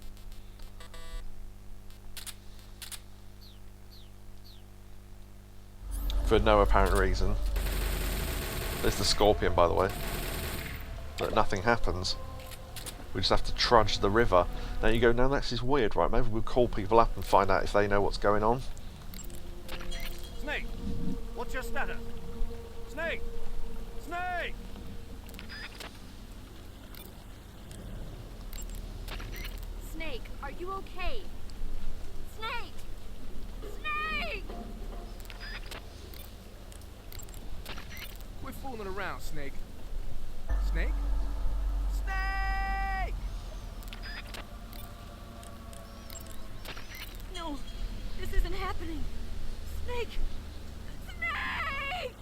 For no apparent reason. There's the scorpion, by the way. But nothing happens. We just have to trudge the river. Now you go, now this is weird, right? Maybe we'll call people up and find out if they know what's going on. Snake! What's your status? Snake! Snake! Snake, are you okay? Snake! Snake! Quit fooling around, Snake. Snake? Snake! No, this isn't happening. Snake! Snake!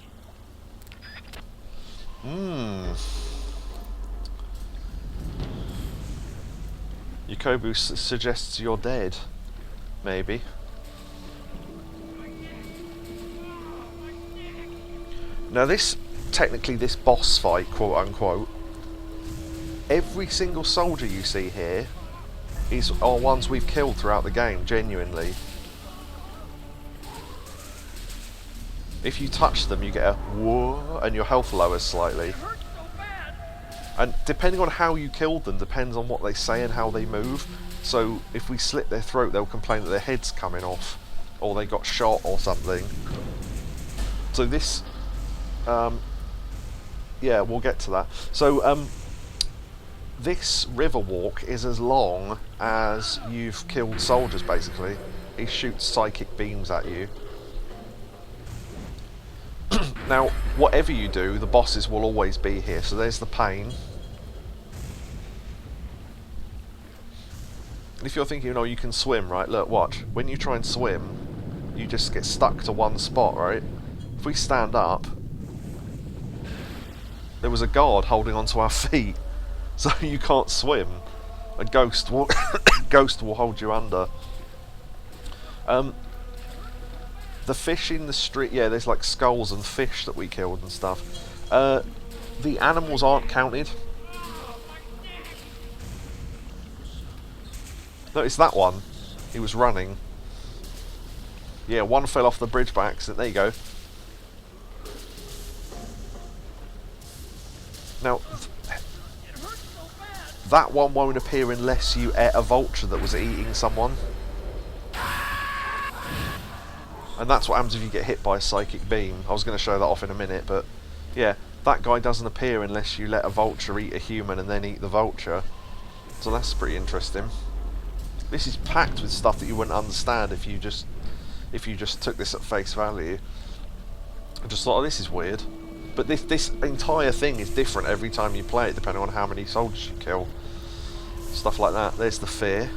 Yakobu suggests you're dead. Maybe. Now technically this boss fight, quote unquote, every single soldier you see here are ones we've killed throughout the game, genuinely. If you touch them, you get a whoa, and your health lowers slightly. And depending on how you killed them, depends on what they say and how they move. So if we slit their throat, they'll complain that their head's coming off, or they got shot or something. So this, yeah, we'll get to that. So this river walk is as long as you've killed soldiers, basically. He shoots psychic beams at you. Now, whatever you do, the bosses will always be here. So there's the pain. And if you're thinking, oh, you can swim, right? Look, watch. When you try and swim, you just get stuck to one spot, right? If we stand up, there was a guard holding onto our feet, so you can't swim. A ghost will, ghost will hold you under. The fish in the street, yeah, there's like skulls and fish that we killed and stuff. The animals aren't counted. Notice that one. He was running. Yeah, one fell off the bridge by accident. There you go. Now, that one won't appear unless you ate a vulture that was eating someone. And that's what happens if you get hit by a psychic beam. I was going to show that off in a minute, but yeah, that guy doesn't appear unless you let a vulture eat a human and then eat the vulture. So that's pretty interesting. This is packed with stuff that you wouldn't understand if you just took this at face value. I just thought, oh, this is weird. But this entire thing is different every time you play it, depending on how many soldiers you kill. Stuff like that. There's the fear.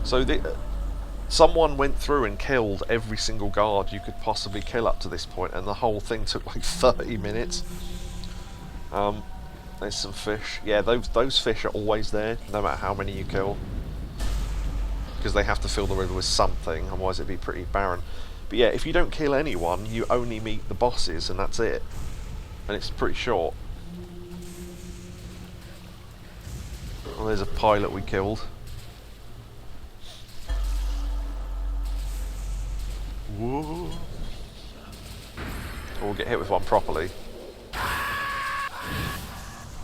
So someone went through and killed every single guard you could possibly kill up to this point, and the whole thing took like 30 minutes. There's some fish. Yeah, those fish are always there, no matter how many you kill. Because they have to fill the river with something, otherwise it'd be pretty barren. But yeah, if you don't kill anyone, you only meet the bosses, and that's it. And it's pretty short. Well, there's a pilot we killed. Whoa. Or we'll get hit with one properly.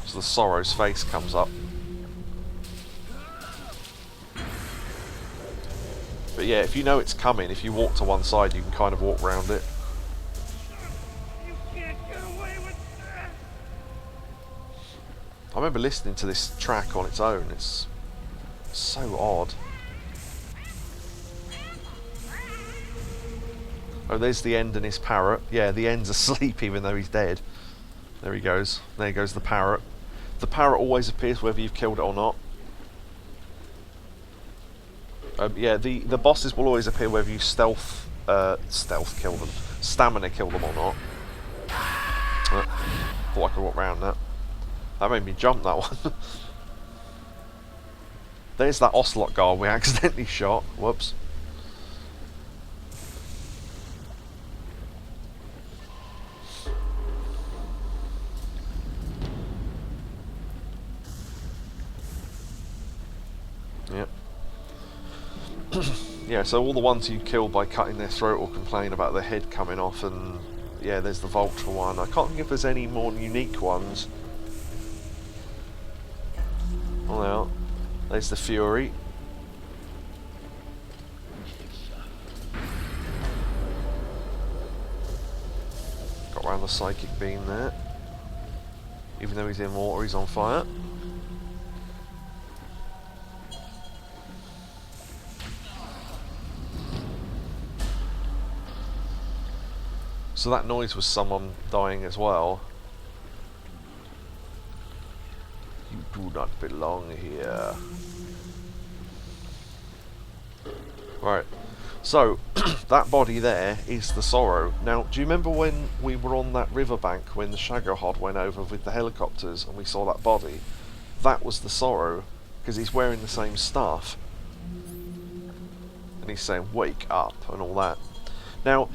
So the Sorrow's face comes up. But yeah, if you know it's coming, if you walk to one side, you can kind of walk around it. I remember listening to this track on its own. It's so odd. Oh, there's the End and his parrot. Yeah, the End's asleep even though he's dead. There he goes. There goes the parrot. The parrot always appears whether you've killed it or not. Yeah, the bosses will always appear whether you stealth kill them. Stamina kill them or not. Thought I could walk around that. That made me jump, that one. There's that Ocelot guard we accidentally shot. Whoops. Yep. Yeah, so all the ones you kill by cutting their throat will complain about their head coming off, and yeah, there's the vulture one. I can't think if there's any more unique ones. Well, there's the Fury. Got around the psychic beam there. Even though he's in water, he's on fire. So that noise was someone dying as well. do not belong here. Right. So, that body there is the Sorrow. Now, do you remember when we were on that riverbank when the Shagohod went over with the helicopters and we saw that body? That was the Sorrow, because he's wearing the same stuff. And he's saying, wake up, and all that. Now,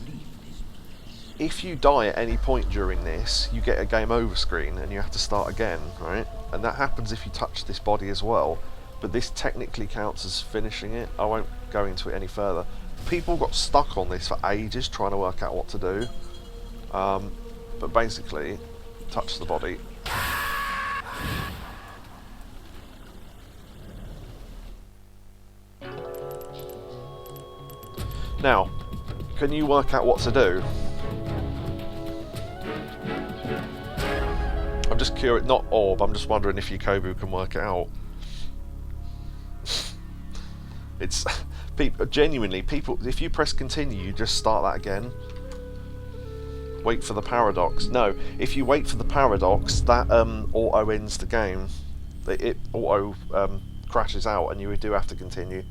if you die at any point during this, you get a game over screen and you have to start again, right? And that happens if you touch this body as well. But this technically counts as finishing it. I won't go into it any further. People got stuck on this for ages trying to work out what to do. But basically, touch the body. Now, can you work out what to do? I'm just curious, not Orb, I'm just wondering if Yakobu can work it out. It's genuinely, people, if you press continue, you just start that again. Wait for the paradox. No, if you wait for the paradox, that auto ends the game. It auto crashes out and you do have to continue.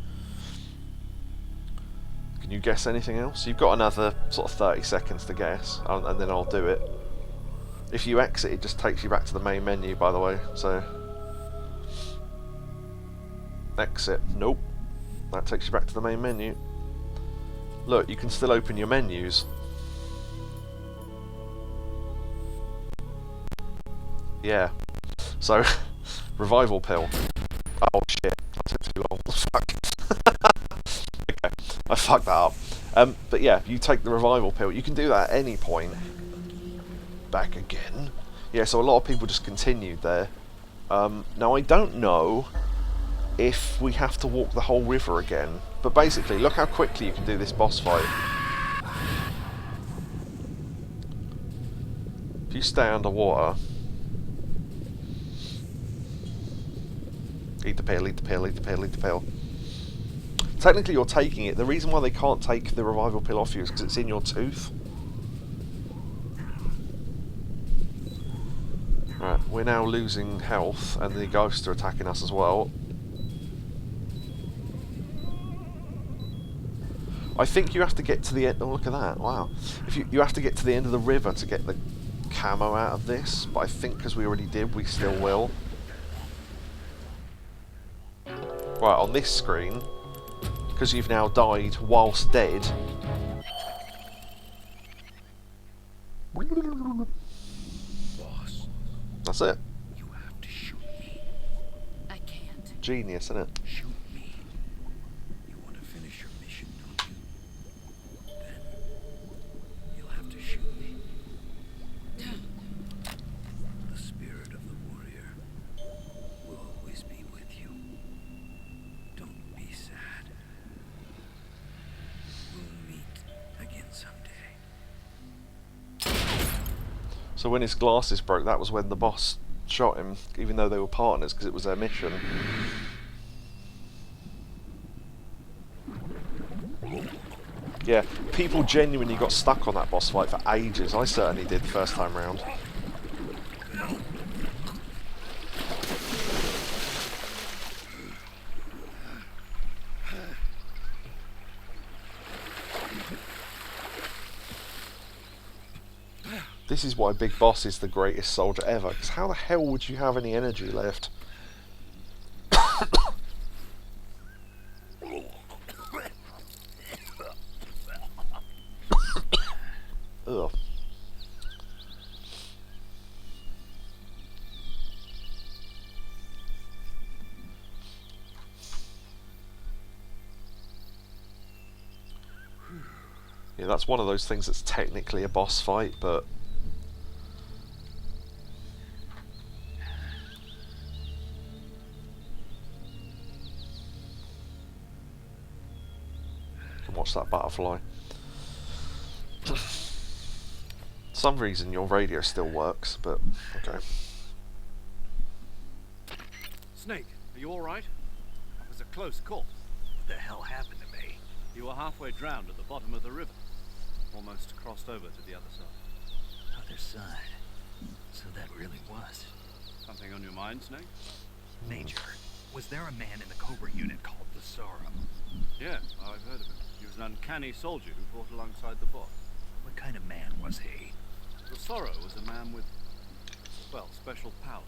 Can you guess anything else? You've got another sort of 30 seconds to guess, and then I'll do it. If you exit, it just takes you back to the main menu, by the way, so... Exit. Nope. That takes you back to the main menu. Look, you can still open your menus. Yeah. So, revival pill. Oh shit, that took too long. Fuck. Okay, I fucked that up. But yeah, you take the revival pill. You can do that at any point. Back again. Yeah, so a lot of people just continued there. Now I don't know if we have to walk the whole river again, but basically, look how quickly you can do this boss fight. If you stay underwater, eat the pill, eat the pill, eat the pill, eat the pill. Technically, you're taking it. The reason why they can't take the revival pill off you is because it's in your tooth. Right, we're now losing health, and the ghosts are attacking us as well. I think you have to get to the end. Oh, look at that! Wow. If you have to get to the end of the river to get the camo out of this, but I think because we already did, we still will. Right, on this screen, because you've now died whilst dead. Boss, That's it. you have to shoot me. I can't. Genius, isn't it? Shoot me. You want to finish your mission, don't you? Then you'll have to shoot me. The spirit of the warrior will always be with you. Don't be sad. We'll meet again someday. So when his glasses broke, that was when the boss shot him, even though they were partners, because it was their mission. Yeah, people genuinely got stuck on that boss fight for ages. I certainly did the first time round. This is why Big Boss is the greatest soldier ever, because how the hell would you have any energy left? Ugh. Yeah, that's one of those things that's technically a boss fight, but watch that butterfly. Some reason your radio still works, but okay. Snake, are you alright? That was a close call. What the hell happened to me? You were halfway drowned at the bottom of the river. Almost crossed over to the other side. Other side. So that really was. Something on your mind, Snake? Major, was there a man in the Cobra unit called the Sorrow? Yeah, I've heard of him. He was an uncanny soldier who fought alongside the boss. What kind of man was he? The Sorrow was a man with, well, special powers.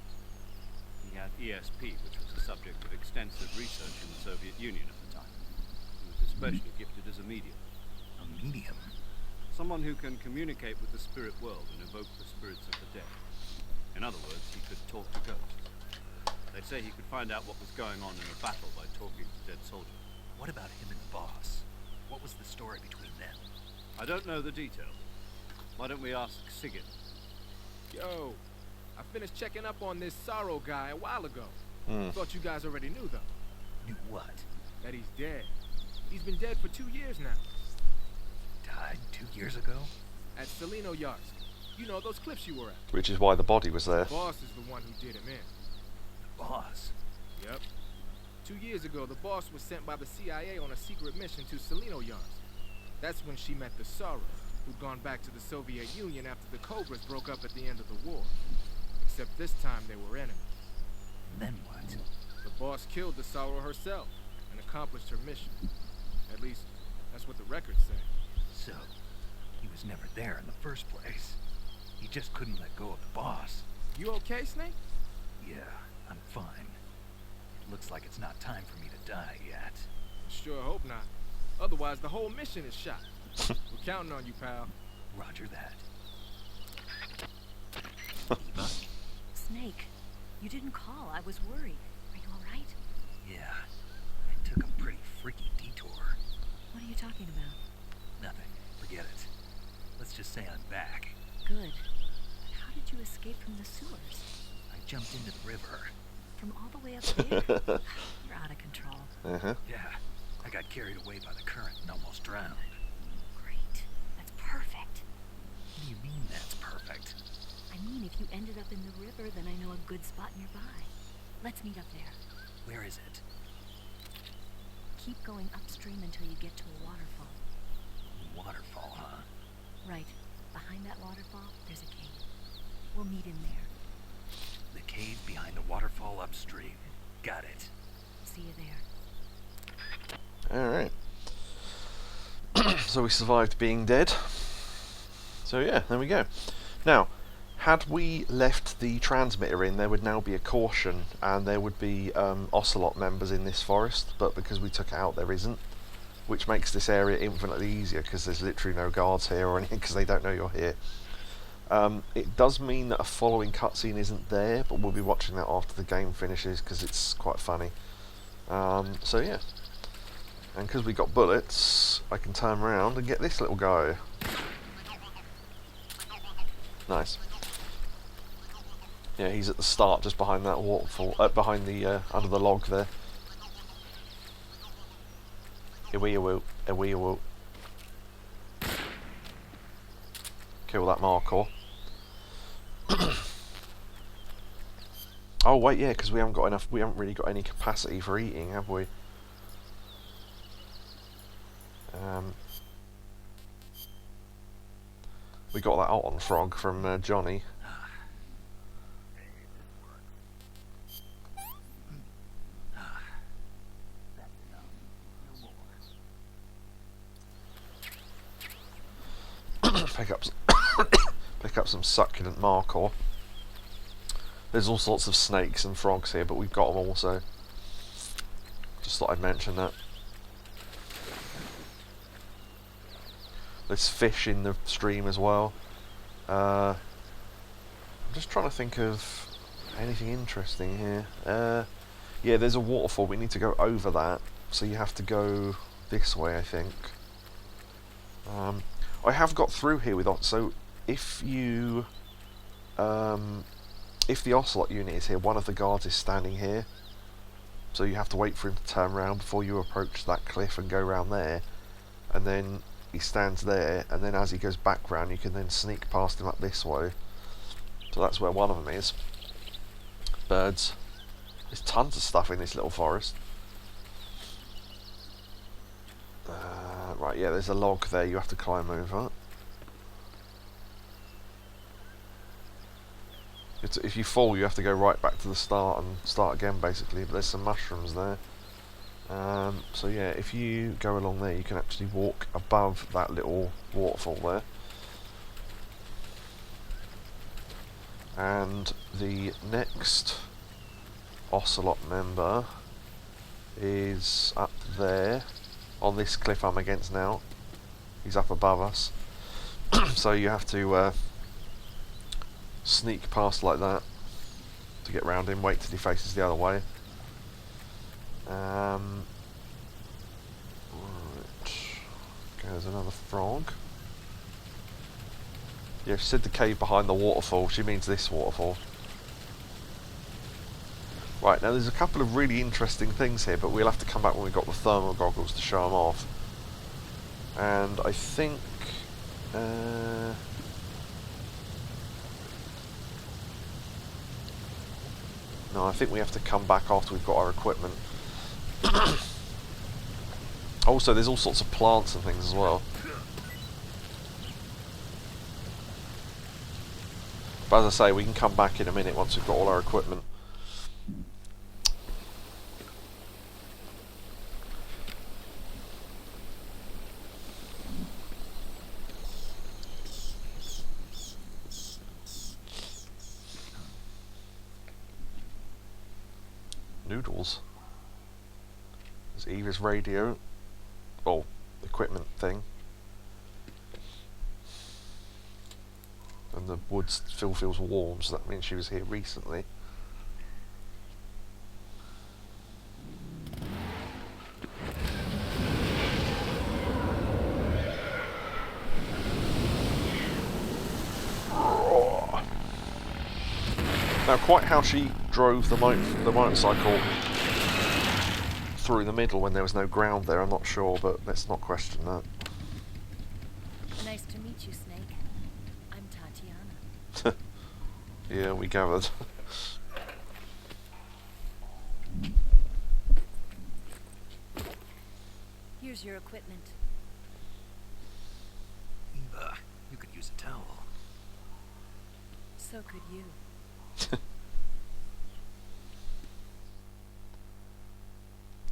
He had ESP, which was the subject of extensive research in the Soviet Union at the time. He was especially gifted as a medium. A medium? Someone who can communicate with the spirit world and evoke the spirits of the dead. In other words, he could talk to ghosts. They say he could find out what was going on in a battle by talking to dead soldiers. What about him and the boss? What was the story between them? I don't know the details. Why don't we ask Sigurd? Yo, I finished checking up on this Sorrow guy a while ago. Mm. Thought you guys already knew, though. Knew what? That he's dead. He's been dead for 2 years now. Died 2 years ago? At Selino Yarsk. You know, those cliffs you were at. Which is why the body was there. Boss is the one who did him in. The boss? Yep. 2 years ago, the boss was sent by the CIA on a secret mission to Selino Yarsk. That's when she met the Sorrow, who'd gone back to the Soviet Union after the Cobras broke up at the end of the war. Except this time they were enemies. And then what? The boss killed the Sorrow herself and accomplished her mission. At least, that's what the records say. So, he was never there in the first place. He just couldn't let go of the boss. You okay, Snake? Yeah, I'm fine. It looks like it's not time for me to die yet. Sure hope not. Otherwise, the whole mission is shot. We're counting on you, pal. Roger that. Eva? Snake, you didn't call. I was worried. Are you all right? Yeah, I took a pretty freaky detour. What are you talking about? Nothing. Forget it. Let's just say I'm back. Good. But how did you escape from the sewers? I jumped into the river. From all the way up there? You're out of control. Uh-huh. Yeah, I got carried away by the current and almost drowned. Great. That's perfect. What do you mean that's perfect? I mean, if you ended up in the river, then I know a good spot nearby. Let's meet up there. Where is it? Keep going upstream until you get to a waterfall. Waterfall, huh? Right. Behind that waterfall, there's a cave. We'll meet in there. The cave behind the waterfall upstream. Got it. See you there. Alright. So we survived being dead. So yeah, there we go. Now, had we left the transmitter in, there would now be a caution, and there would be Ocelot members in this forest, but because we took it out, there isn't. Which makes this area infinitely easier, because there's literally no guards here or anything, because they don't know you're here. It does mean that a following cutscene isn't there, but we'll be watching that after the game finishes, because it's quite funny. So yeah. And because we got bullets, I can turn around and get this little guy. Nice. Yeah, he's at the start, just behind that waterfall, behind the, under the log there. Kill that Markor. Oh wait, yeah, because we haven't got enough. We haven't really got any capacity for eating, have we? We got that out on frog from Johnny. Pick up some succulent Markor. There's all sorts of snakes and frogs here, but we've got them all, so just thought I'd mention that. There's fish in the stream as well. I'm just trying to think of anything interesting here. Yeah, there's a waterfall. We need to go over that, so you have to go this way, I think. I have got through here with so if you if the Ocelot unit is here, one of the guards is standing here, so you have to wait for him to turn around before you approach that cliff and go around there, and then he stands there, and then as he goes back round you can then sneak past him up this way. So that's where one of them is. Birds. There's tons of stuff in this little forest. Right, yeah, there's a log there you have to climb over. If you fall, you have to go right back to the start and start again, basically. But there's some mushrooms there. So yeah, if you go along there, you can actually walk above that little waterfall there. And the next Ocelot member is up there, on this cliff I'm against now. He's up above us. So you have to sneak past like that to get round him, wait till he faces the other way. Right. There's another frog. Yeah, she said the cave behind the waterfall. She means this waterfall. Right, now there's a couple of really interesting things here, but we'll have to come back when we've got the thermal goggles to show them off. And I think... no, I think we have to come back after we've got our equipment. Also, there's all sorts of plants and things as well. But as I say, we can come back in a minute once we've got all our equipment. Noodles. There's Eva's radio. Oh, equipment thing. And the woods still feels warm, so that means she was here recently. Now, quite how she drove the motorcycle through the middle when there was no ground there, I'm not sure, but let's not question that. Nice to meet you, Snake. I'm Tatiana. Yeah, we gathered. Here's your equipment. Eva, you could use a towel. So could you.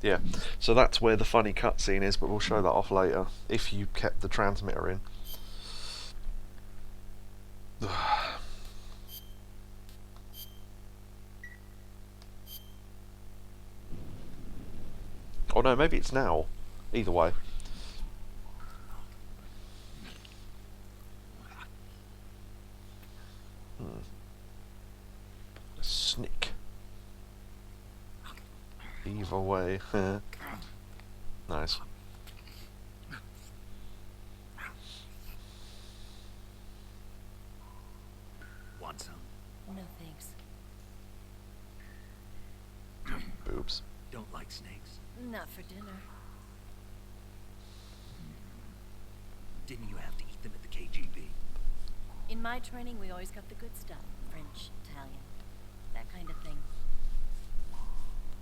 Yeah, so that's where the funny cutscene is, but we'll show that off later, if you kept the transmitter in. Oh no, maybe it's now. Either way. Snick. Either way. Nice. Want some? No thanks. Boobs. Don't like snakes? Not for dinner. Didn't you have to eat them at the KGB? In my training, we always got the good stuff. French, Italian, that kind of thing.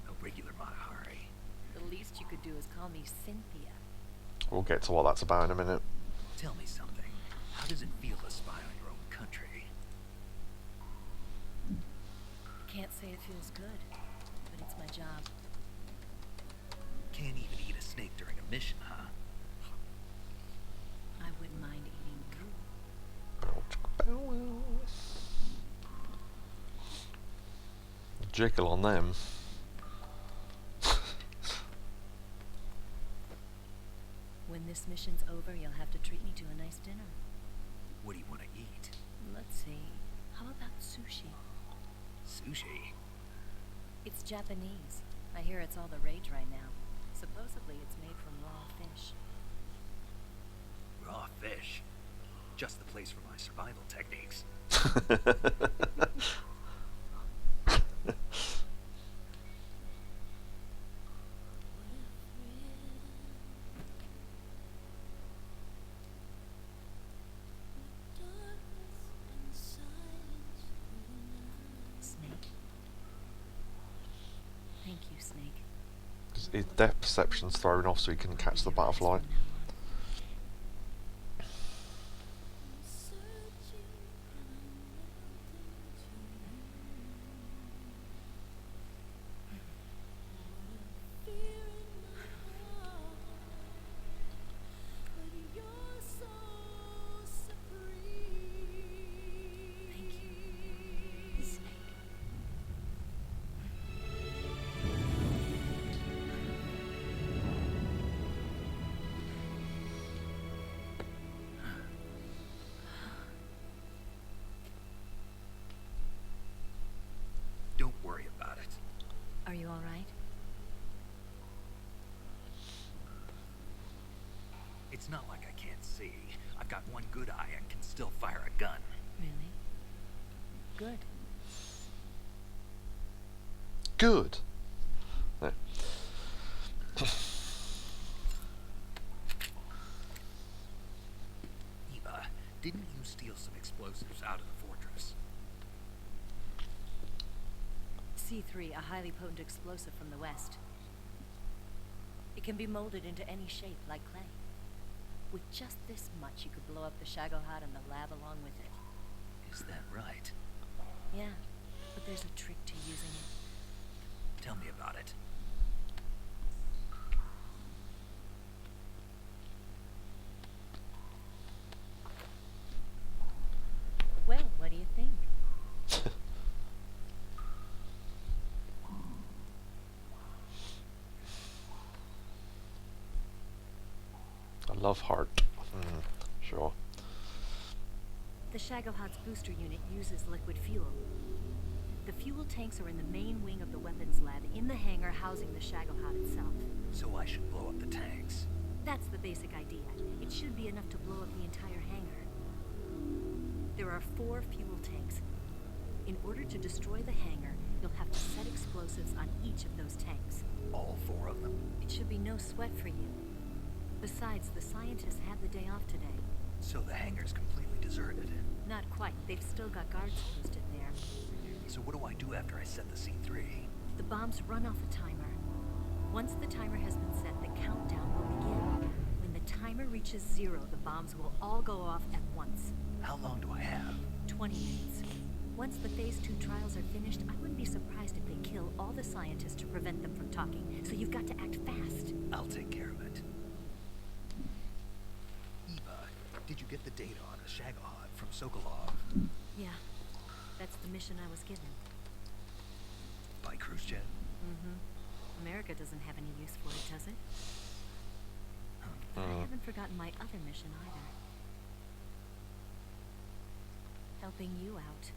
No regular Matahari. The least you could do is call me Cynthia. We'll get to what that's about in a minute. Tell me something. How does it feel to spy on your own country? Can't say it feels good, but it's my job. Can't even eat a snake during a mission, huh? I wouldn't mind eating you. Jiggle on them. When this mission's over, you'll have to treat me to a nice dinner. What do you want to eat? Let's see. How about sushi? Sushi? It's Japanese. I hear it's all the rage right now. Supposedly it's made from raw fish. Raw fish? Just the place for my survival techniques. Snake. Thank you, Snake. His depth perception's thrown off so he can catch the butterfly. Are you all right? It's not like I can't see. I've got one good eye and can still fire a gun. Really? Good. Good. No. Eva, didn't you steal some explosives out of the fortress? C3, a highly potent explosive from the west. It can be molded into any shape, like clay. With just this much, you could blow up the Shagohod and the lab along with it. Is that right? Yeah, but there's a trick to using it. Tell me about it. Well, what do you think? I love heart. Sure. The Shagohod's booster unit uses liquid fuel. The fuel tanks are in the main wing of the weapons lab in the hangar housing the Shagohod itself. So I should blow up the tanks. That's the basic idea. It should be enough to blow up the entire hangar. There are 4 fuel tanks. In order to destroy the hangar, you'll have to set explosives on each of those tanks. All 4 of them? It should be no sweat for you. Besides, the scientists had the day off today. So the hangar's completely deserted. Not quite. They've still got guards posted there. So what do I do after I set the C3? The bombs run off a timer. Once the timer has been set, the countdown will begin. When the timer reaches 0, the bombs will all go off at once. How long do I have? 20 minutes. Once the Phase 2 trials are finished, I wouldn't be surprised if they kill all the scientists to prevent them from talking. So you've got to act fast. I'll take care of it. Eva, did you get the data on the Shagohod from Sokolov? Yeah, that's the mission I was given. By cruise jet? America doesn't have any use for it, does it? But I haven't forgotten my other mission either. Helping you out.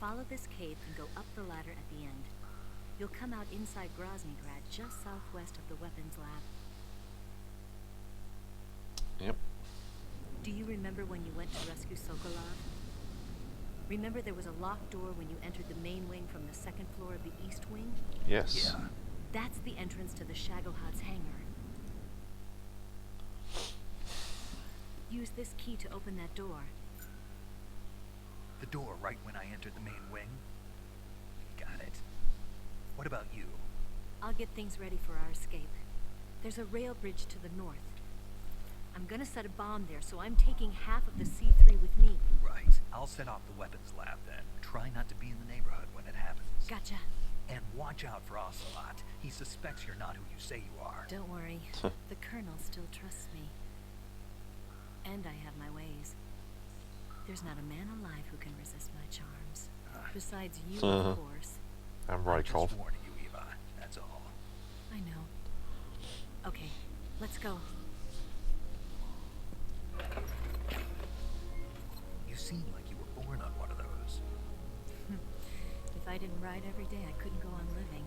Follow this cave and go up the ladder at the end. You'll come out inside Groznyj, Grad, just southwest of the weapons lab. Yep. Do you remember when you went to rescue Sokolov? Remember there was a locked door when you entered the main wing from the 2nd floor of the east wing? Yes. Yeah. That's the entrance to the Shagohod's hangar. Use this key to open that door. The door right when I entered the main wing? Got it. What about you? I'll get things ready for our escape. There's a rail bridge to the north. I'm gonna set a bomb there, so I'm taking half of the C3 with me. Right. I'll set off the weapons lab then. Try not to be in the neighborhood when it happens. Gotcha. And watch out for Ocelot. He suspects you're not who you say you are. Don't worry. The Colonel still trusts me. And I have my ways. There's not a man alive who can resist my charms. Besides you, of course. I'm I'm Rykov. just warning you, Eva. That's all. I know. Okay, let's go. You seem like you were born on one of those. If I didn't ride every day, I couldn't go on living.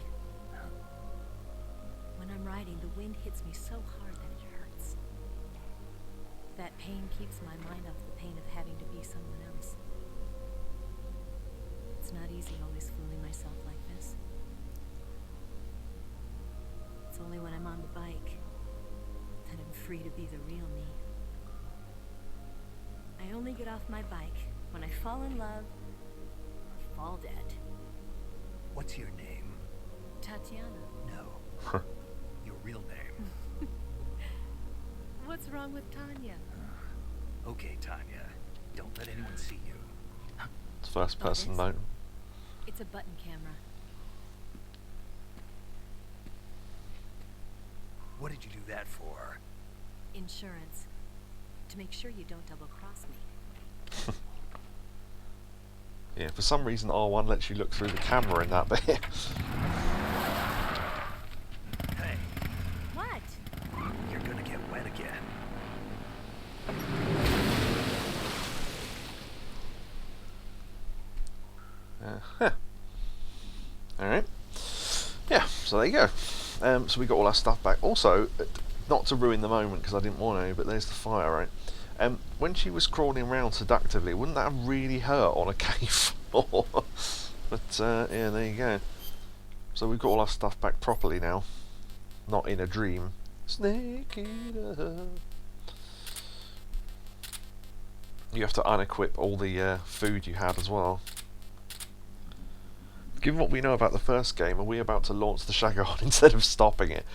When I'm riding, the wind hits me so hard that it hurts. That pain keeps my mind off the pain of having to be someone else. It's not easy always fooling myself like this. It's only when I'm on the bike that I'm free to be the real me. I only get off my bike when I fall in love or fall dead. What's your name? Tatiana. No. Your real name. What's wrong with Tanya? Okay, Tanya. Don't let anyone see you. It's first person this? mode. It's a button camera. What did you do that for? Insurance. To make sure you don't double-cross me. Yeah, for some reason R1 lets you look through the camera in that bit. Hey, What? you're gonna get wet again. Alright. Yeah, so there you go. So we got all our stuff back. Also, not to ruin the moment because I didn't want to, but there's the fire, right? When she was crawling around seductively, wouldn't that have really hurt on a cave floor? But yeah, there you go. So we've got all our stuff back properly now, not in a dream. Snake eater. You have to unequip all the food you had as well. Given what we know about the first game, are we about to launch the Shagon instead of stopping it?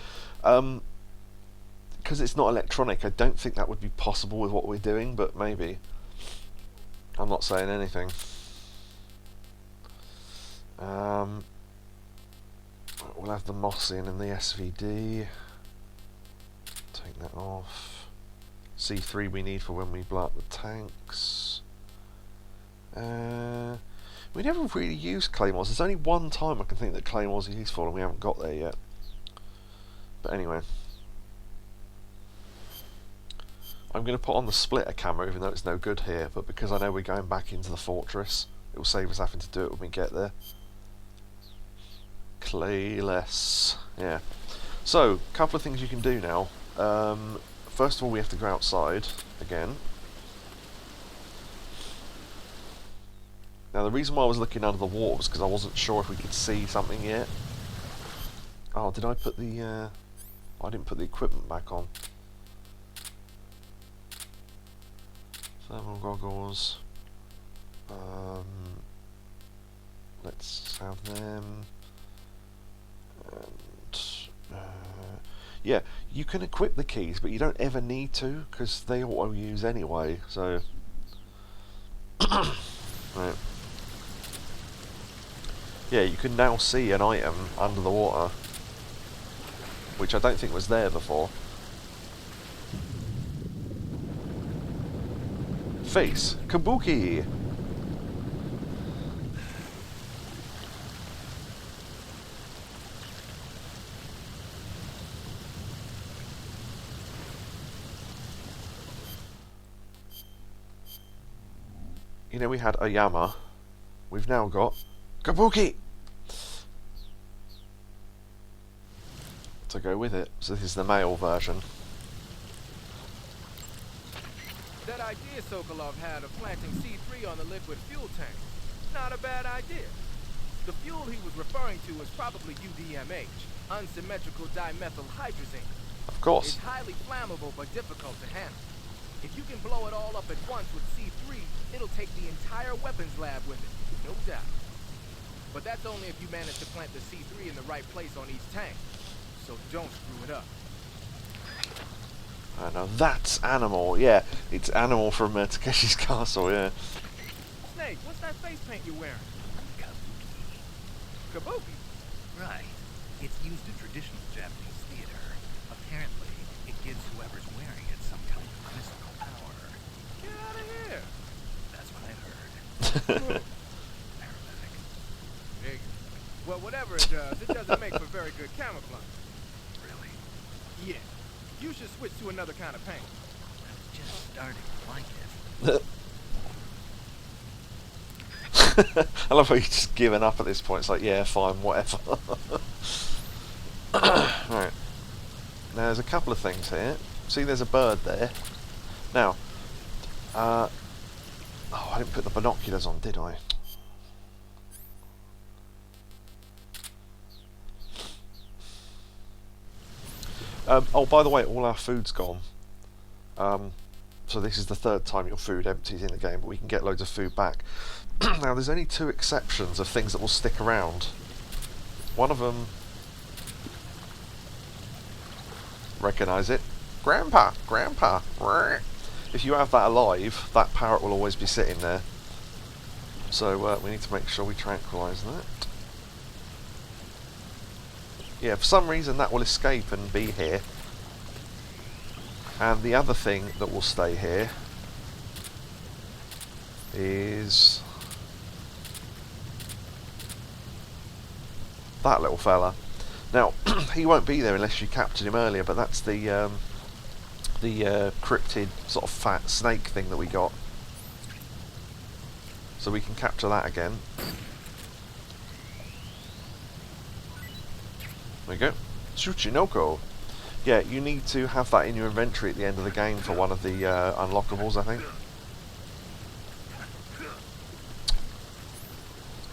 Because it's not electronic, I don't think that would be possible with what we're doing, but maybe. I'm not saying anything. We'll have the moss in and the SVD. Take that off. C3 we need for when we blow up the tanks. We never really used claymores. There's only one time I can think that claymores are useful and we haven't got there yet. But anyway. I'm going to put on the splitter camera even though it's no good here, but because I know we're going back into the fortress, it will save us having to do it when we get there. Clayless. Yeah. So, a couple of things you can do now. First of all, we have to go outside again. Now, the reason why I was looking under the water was because I wasn't sure if we could see something yet. Oh, did I put the... I didn't put the equipment back on. Thermal goggles. Let's have them. And... yeah, you can equip the keys, but you don't ever need to, because they auto-use anyway, so... right. Yeah, you can now see an item under the water, which I don't think was there before. Face, Kabuki! You know, we had Oyama. We've now got Kabuki! To go with it. So this is the male version. That idea Sokolov had of planting C3 on the liquid fuel tank. Not a bad idea. The fuel he was referring to is probably UDMH, unsymmetrical dimethyl hydrazine. Of course. It's highly flammable but difficult to handle. If you can blow it all up at once with C3, it'll take the entire weapons lab with it, no doubt. But that's only if you manage to plant the C3 in the right place on each tank. So don't screw it up. Now that's Animal, yeah. It's Animal from Takeshi's Castle, yeah. Snake, what's that face paint you're wearing? Kabuki. Kabuki? Right. It's used in traditional Japanese theater. Apparently, it gives whoever's wearing it some kind of mystical power. Get out of here! That's what I heard. Aromatic. There you go. Well, whatever it doesn't make for very good camouflage. Really? Yeah. You should switch to another kind of paint. I was just starting to like it. I love how you've just given up at this point. It's like, yeah, fine, whatever. Right. Now, there's a couple of things here. See, there's a bird there. Now, oh, I didn't put the binoculars on, did I? Oh, by the way, all our food's gone. So this is the third time your food empties in the game, but we can get loads of food back. Now, there's only two exceptions of things that will stick around. One of them... recognise it. Grandpa! Grandpa! If you have that alive, that parrot will always be sitting there. So we need to make sure we tranquilise that. Yeah, for some reason that will escape and be here. And the other thing that will stay here is that little fella. Now, he won't be there unless you captured him earlier, but that's the cryptid sort of fat snake thing that we got. So we can capture that again. There we go. Tsuchinoko. Yeah, you need to have that in your inventory at the end of the game for one of the unlockables, I think.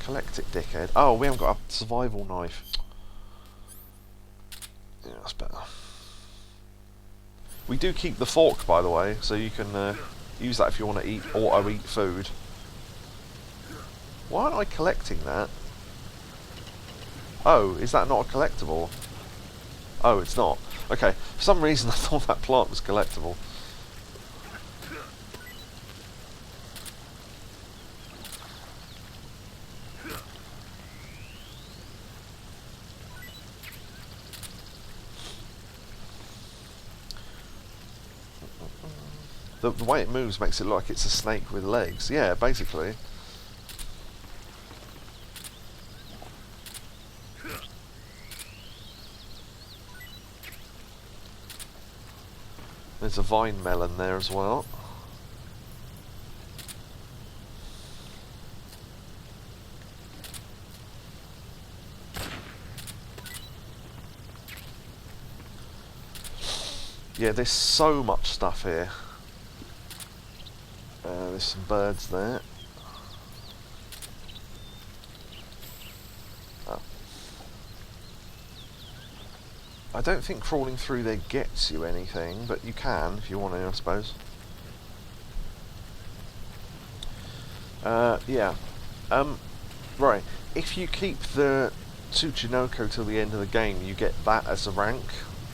Collect it, dickhead. Oh, we haven't got a survival knife. Yeah, that's better. We do keep the fork, by the way, so you can use that if you want to eat auto-eat food. Why aren't I collecting that? Oh, is that not a collectible? Oh, it's not. Okay, for some reason I thought that plant was collectible. The way it moves makes it look like it's a snake with legs. Yeah, basically. There's a vine melon there as well. Yeah, there's so much stuff here. There's some birds there. Oh. I don't think crawling through there gets you anything, but you can if you want to, I suppose. Yeah. Right. If you keep the Tsuchinoko till the end of the game, you get that as a rank.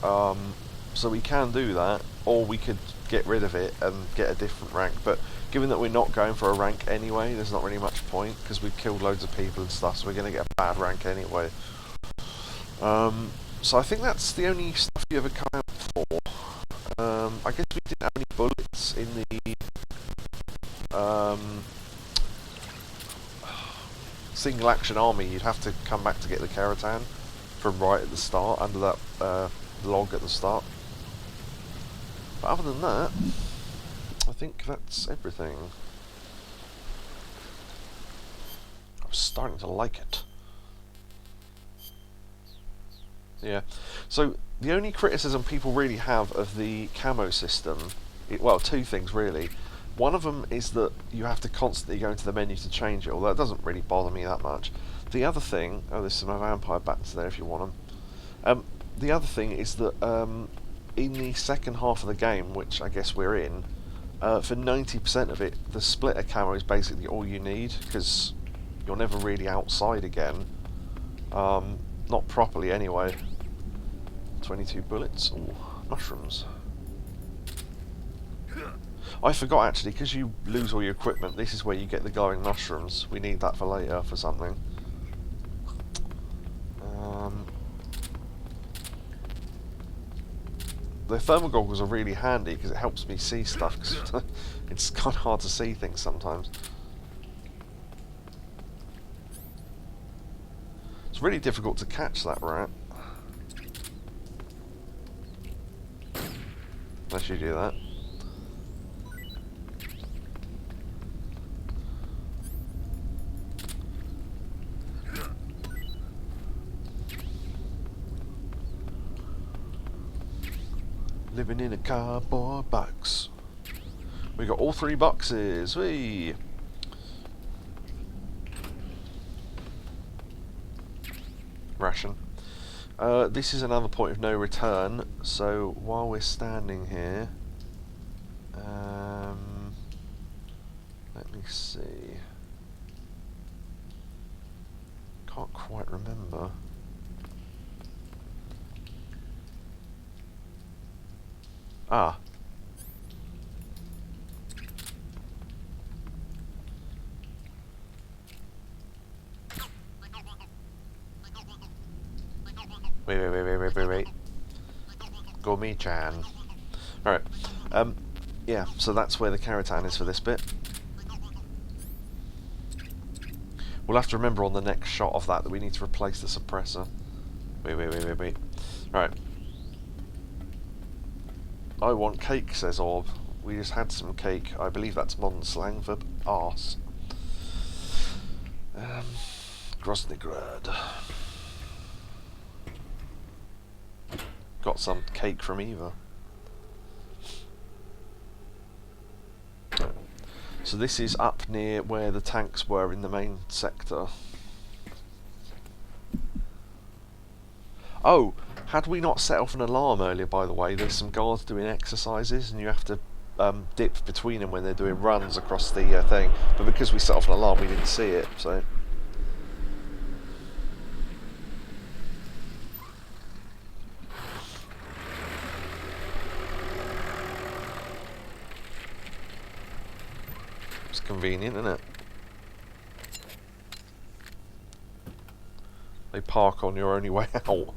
So we can do that, or we could get rid of it and get a different rank. But given that we're not going for a rank anyway, there's not really much point, because we've killed loads of people and stuff, so we're going to get a bad rank anyway. So I think that's the only stuff you ever come out for. I guess we didn't have any bullets in the single action army. You'd have to come back to get the Keratan from right at the start, under that log at the start. But other than that, I think that's everything. I'm starting to like it. Yeah, so the only criticism people really have of the camo system, well, two things really. One of them is that you have to constantly go into the menu to change it, although it doesn't really bother me that much. The other thing, oh, there's some vampire bats there if you want them. The other thing is that in the second half of the game, which I guess we're in, for 90% of it, the splitter camo is basically all you need, because you're never really outside again. Not properly anyway. 22 bullets. Ooh, mushrooms. I forgot actually, because you lose all your equipment, this is where you get the glowing mushrooms. We need that for later for something. The thermal goggles are really handy because it helps me see stuff, because it's kind of hard to see things sometimes. It's really difficult to catch that rat. Unless you do that. Living in a cardboard box. We got all 3 boxes. Whee! Ration. This is another point of no return, so while we're standing here, let me see. Can't quite remember. Ah. Wait. Gourmet-chan. Alright. Yeah, so that's where the Keratan is for this bit. We'll have to remember on the next shot of that we need to replace the suppressor. Wait. Right. I want cake, says Orb. We just had some cake. I believe that's modern slang for arse. Groznyj Grad. got some cake from either. So this is up near where the tanks were in the main sector. Oh, had we not set off an alarm earlier, by the way, there's some guards doing exercises and you have to dip between them when they're doing runs across the thing. But because we set off an alarm, we didn't see it, so... It's convenient, isn't it? They park on your only way out.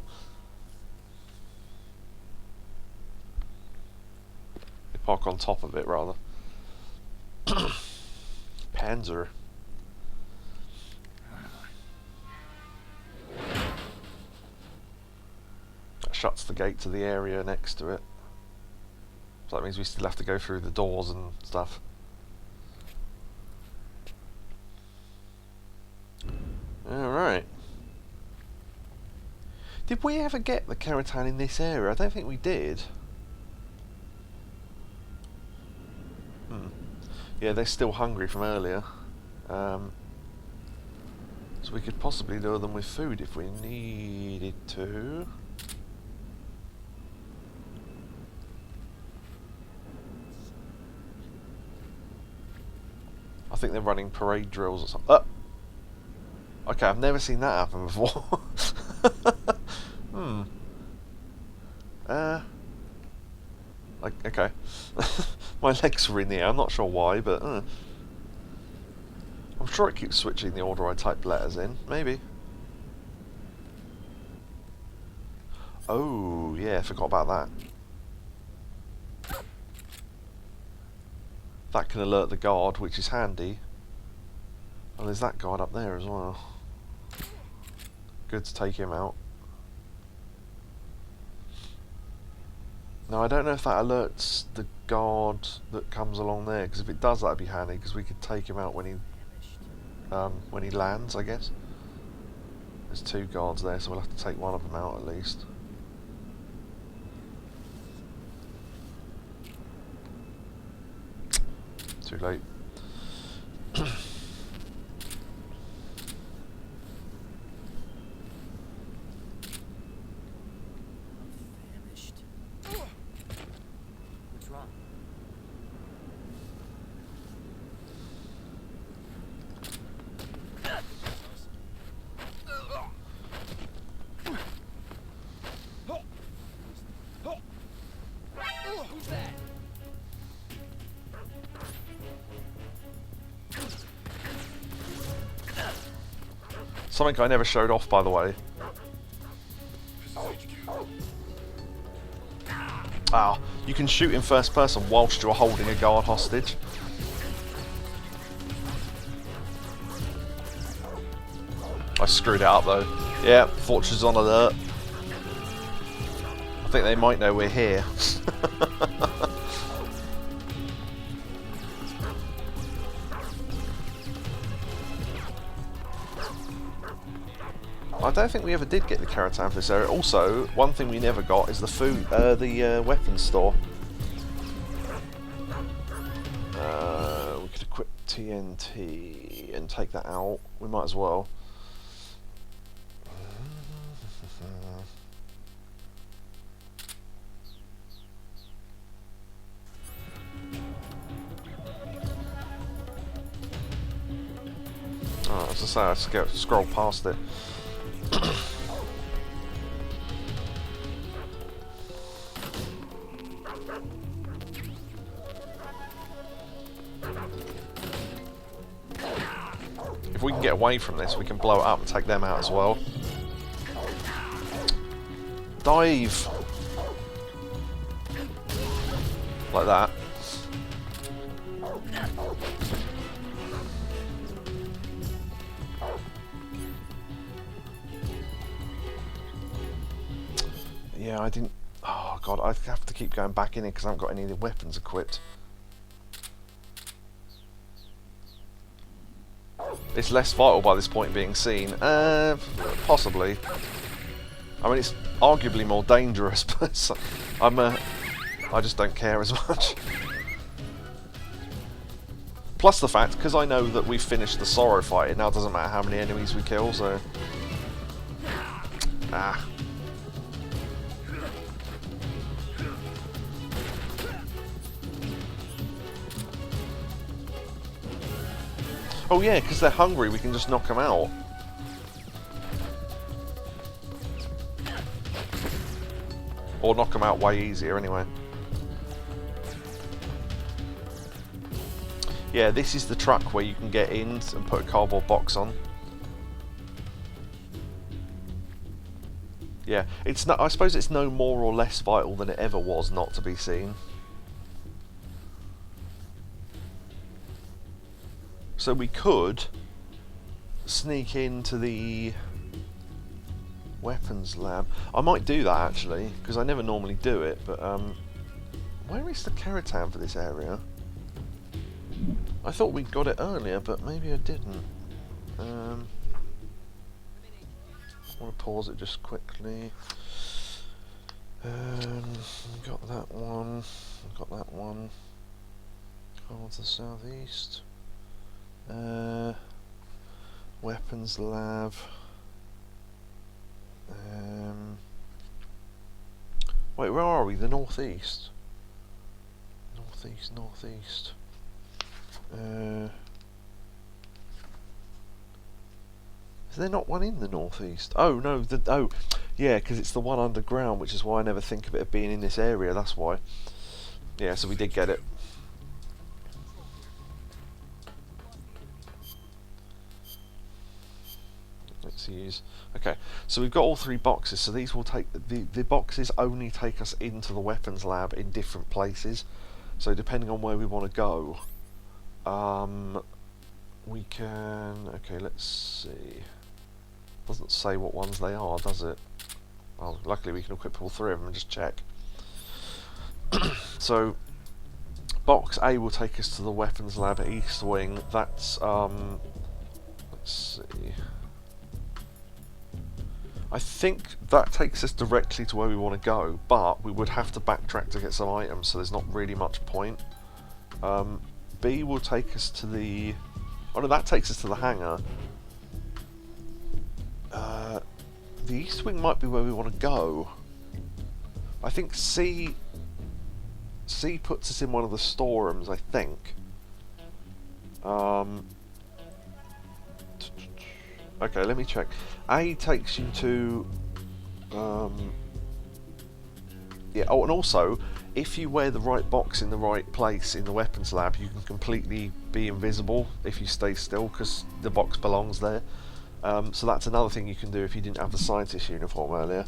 They park on top of it, rather. Panzer. That shuts the gate to the area next to it. So that means we still have to go through the doors and stuff. Alright. Did we ever get the Karatan in this area? I don't think we did. Yeah, they're still hungry from earlier. So we could possibly lure them with food if we needed to. I think they're running parade drills or something. Okay, I've never seen that happen before. Okay. My legs were in the air, I'm not sure why, but... I'm sure it keeps switching the order I type letters in. Maybe. Oh, yeah, forgot about that. That can alert the guard, which is handy. And there's that guard up there as well. Good to take him out. Now I don't know if that alerts the guard that comes along there, because if it does, that'd be handy, because we could take him out when he lands, I guess. There's 2 guards there, so we'll have to take one of them out at least. Too late. Something I never showed off, by the way. Ah, you can shoot in first person whilst you're holding a guard hostage. I screwed it up though. Yeah, Fortune's on alert. I think they might know we're here. I don't think we ever did get the Karatan for this area. Also, one thing we never got is the food, the weapons store. We could equip TNT and take that out. We might as well. Oh, as I say, I scroll past it. If we can get away from this, we can blow it up and take them out as well. Dive! Like that. Yeah, I didn't... Oh god, I have to keep going back in it because I haven't got any of the weapons equipped. It's less vital by this point being seen. Possibly. I mean, it's arguably more dangerous, but I just don't care as much. Plus the fact, because I know that we've finished the Sorrow fight, it now doesn't matter how many enemies we kill, so... Ah. Oh yeah, because they're hungry, we can just knock them out. Or knock them out way easier, anyway. Yeah, this is the truck where you can get in and put a cardboard box on. Yeah, it's not. I suppose it's no more or less vital than it ever was not to be seen. So we could sneak into the weapons lab. I might do that actually, because I never normally do it, but where is the Keratam for this area? I thought we got it earlier, but maybe I didn't. I want to pause it just quickly. Got that one. Got that one. Go to the southeast. Weapons lab. Wait, where are we? The northeast. Northeast. Is there not one in the northeast? Oh no, yeah, because it's the one underground, which is why I never think of it being in this area. That's why. Yeah, so we did get it. Let's use. Okay, so we've got all three boxes. So these will take the boxes only take us into the weapons lab in different places. So depending on where we want to go, we can. Okay, let's see. Doesn't say what ones they are, does it? Well, luckily we can equip all three of them and just check. So, box A will take us to the weapons lab at East Wing. That's let's see. I think that takes us directly to where we want to go, but we would have to backtrack to get some items, so there's not really much point. B will take us to the... Oh no, that takes us to the hangar. The East Wing might be where we want to go. I think C puts us in one of the storerooms, I think. Okay, let me check. A takes you to... yeah, oh, and also, if you wear the right box in the right place in the weapons lab, you can completely be invisible if you stay still, because the box belongs there. So that's another thing you can do if you didn't have the scientist uniform earlier.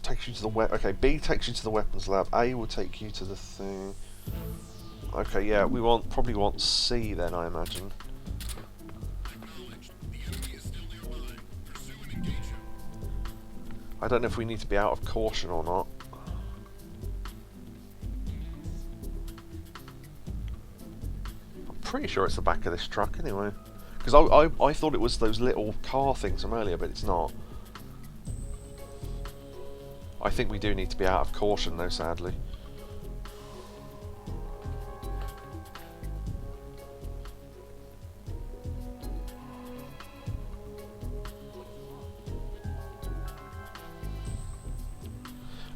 Takes you to the okay, B takes you to the weapons lab. A will take you to the thing. Okay, yeah, we probably want C then, I imagine. I don't know if we need to be out of caution or not. I'm pretty sure it's the back of this truck anyway. Because I thought it was those little car things from earlier, but it's not. I think we do need to be out of caution though, sadly.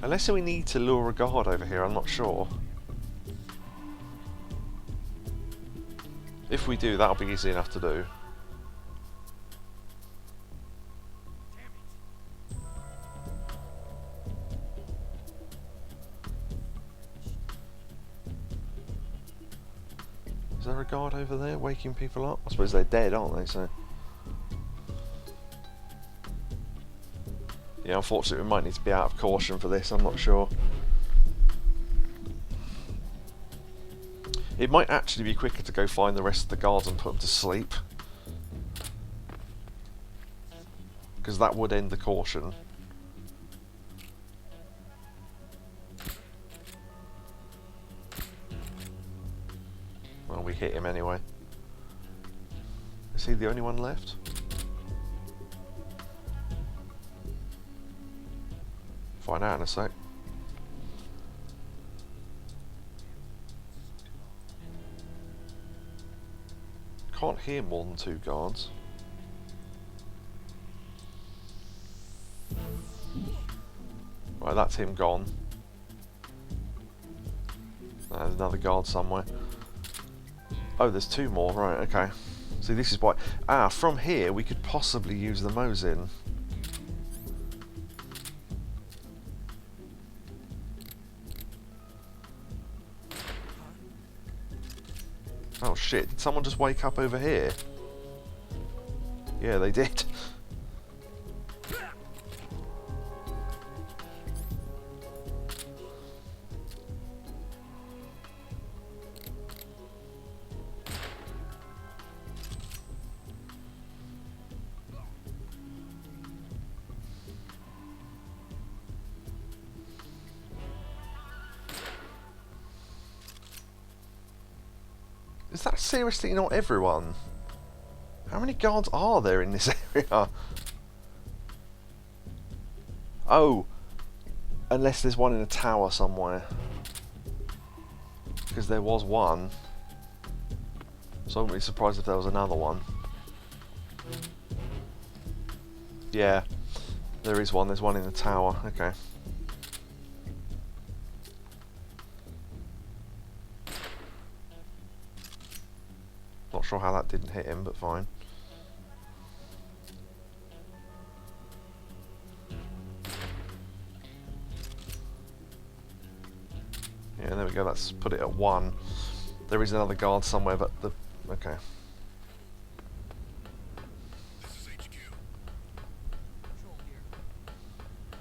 Unless we need to lure a guard over here, I'm not sure. If we do, that'll be easy enough to do. Is there a guard over there waking people up? I suppose they're dead, aren't they? So. Yeah, unfortunately we might need to be out of caution for this, I'm not sure. It might actually be quicker to go find the rest of the guards and put them to sleep. Because that would end the caution. Well, we hit him anyway. Is he the only one left? Find out in a sec. Can't hear more than 2 guards. Right, that's him gone. There's another guard somewhere. Oh, there's 2 more. Right, okay. See, this is why... Ah, from here we could possibly use the Mosin. Oh shit, did someone just wake up over here? Yeah, they did. Is that seriously not everyone? How many guards are there in this area? Oh, unless there's one in a tower somewhere. Because there was one. So I wouldn't be surprised if there was another one. Yeah, there is one. There's one in the tower. Okay. Not sure how that didn't hit him, but fine. Yeah, there we go. Let's put it at 1. There is another guard somewhere, but the... Okay. This is HQ. Control here.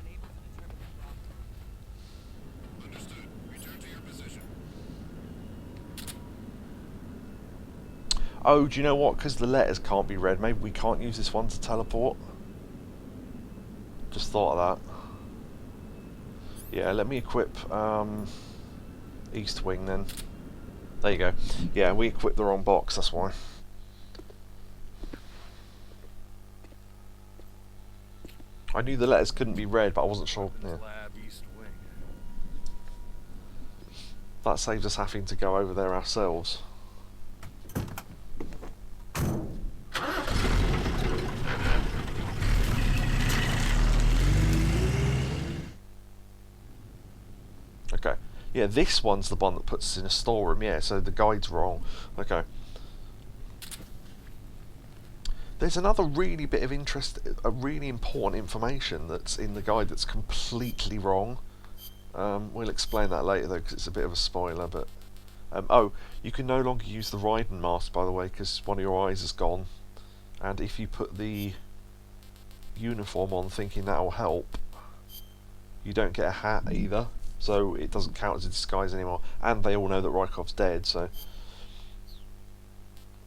Unable to determine the problem. Understood. Return to your position. Oh, do you know what? Because the letters can't be read, maybe we can't use this one to teleport. Just thought of that. Yeah, let me equip East Wing then. There you go. Yeah, we equipped the wrong box, that's why. I knew the letters couldn't be read, but I wasn't sure. Yeah. Lab East Wing. That saves us having to go over there ourselves. Okay. Yeah, this one's the one that puts us in a storeroom. Yeah, so the guide's wrong. Okay. There's another really bit of interest, a really important information that's in the guide that's completely wrong. We'll explain that later though, because it's a bit of a spoiler. But oh, you can no longer use the Raiden mask, by the way, because one of your eyes is gone. And if you put the uniform on thinking that will help, you don't get a hat either. So it doesn't count as a disguise anymore. And they all know that Rykov's dead, so...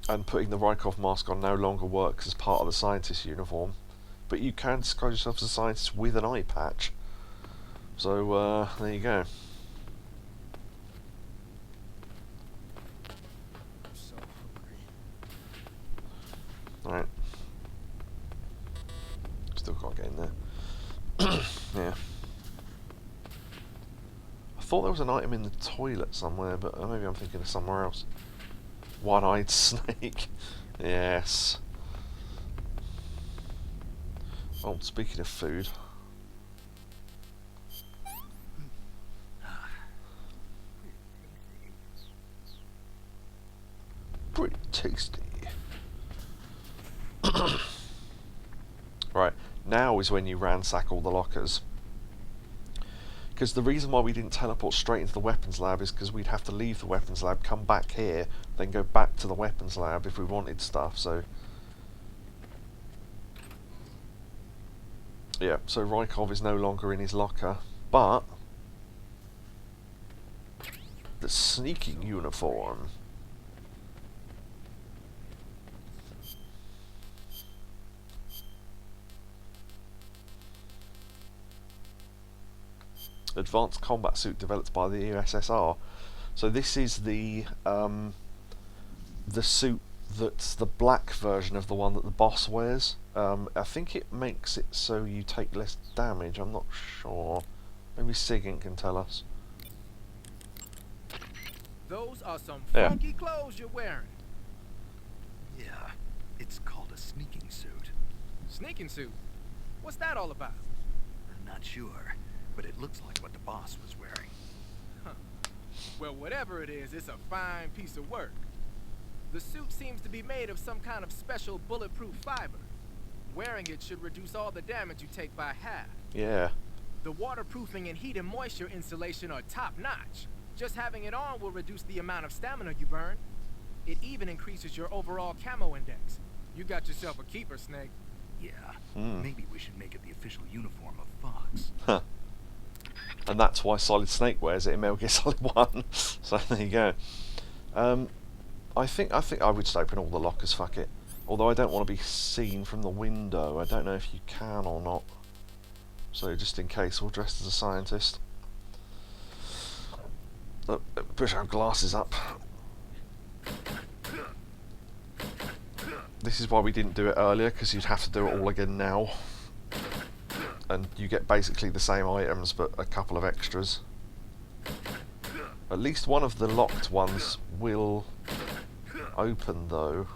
And putting the Rykov mask on no longer works as part of the scientist uniform. But you can disguise yourself as a scientist with an eye patch. So, there you go. I'm so hungry. Alright. Still can't get in there. Yeah. I thought there was an item in the toilet somewhere, but maybe I'm thinking of somewhere else. One-eyed snake. Yes. Oh, speaking of food. Pretty tasty. Right, now is when you ransack all the lockers. Because the reason why we didn't teleport straight into the weapons lab is because we'd have to leave the weapons lab, come back here, then go back to the weapons lab if we wanted stuff, so... Yeah, so Rykov is no longer in his locker, but... the sneaking uniform. Advanced combat suit developed by the USSR. So this is the suit that's the black version of the one that the boss wears. I think it makes it so you take less damage. I'm not sure. Maybe Sigint can tell us. Those are some Yeah. funky clothes you're wearing. Yeah, it's called a sneaking suit. Sneaking suit? What's that all about? I'm not sure, but it looks like what the boss was wearing. Well, whatever it is, it's a fine piece of work. The suit seems to be made of some kind of special bulletproof fiber. Wearing it should reduce all the damage you take by half. Yeah. The waterproofing and heat and moisture insulation are top-notch. Just having it on will reduce the amount of stamina you burn. It even increases your overall camo index. You got yourself a keeper, Snake. Yeah, Hmm. maybe we should make it the official uniform of Fox. Huh. And that's why Solid Snake wears it in Metal Gear Solid 1. So there you go. I think I would just open all the lockers, fuck it. Although I don't want to be seen from the window. I don't know if you can or not. So just in case, we'll dress as a scientist. Look, push our glasses up. This is why we didn't do it earlier, because you'd have to do it all again now. And you get basically the same items, but a couple of extras. At least one of the locked ones will open, though.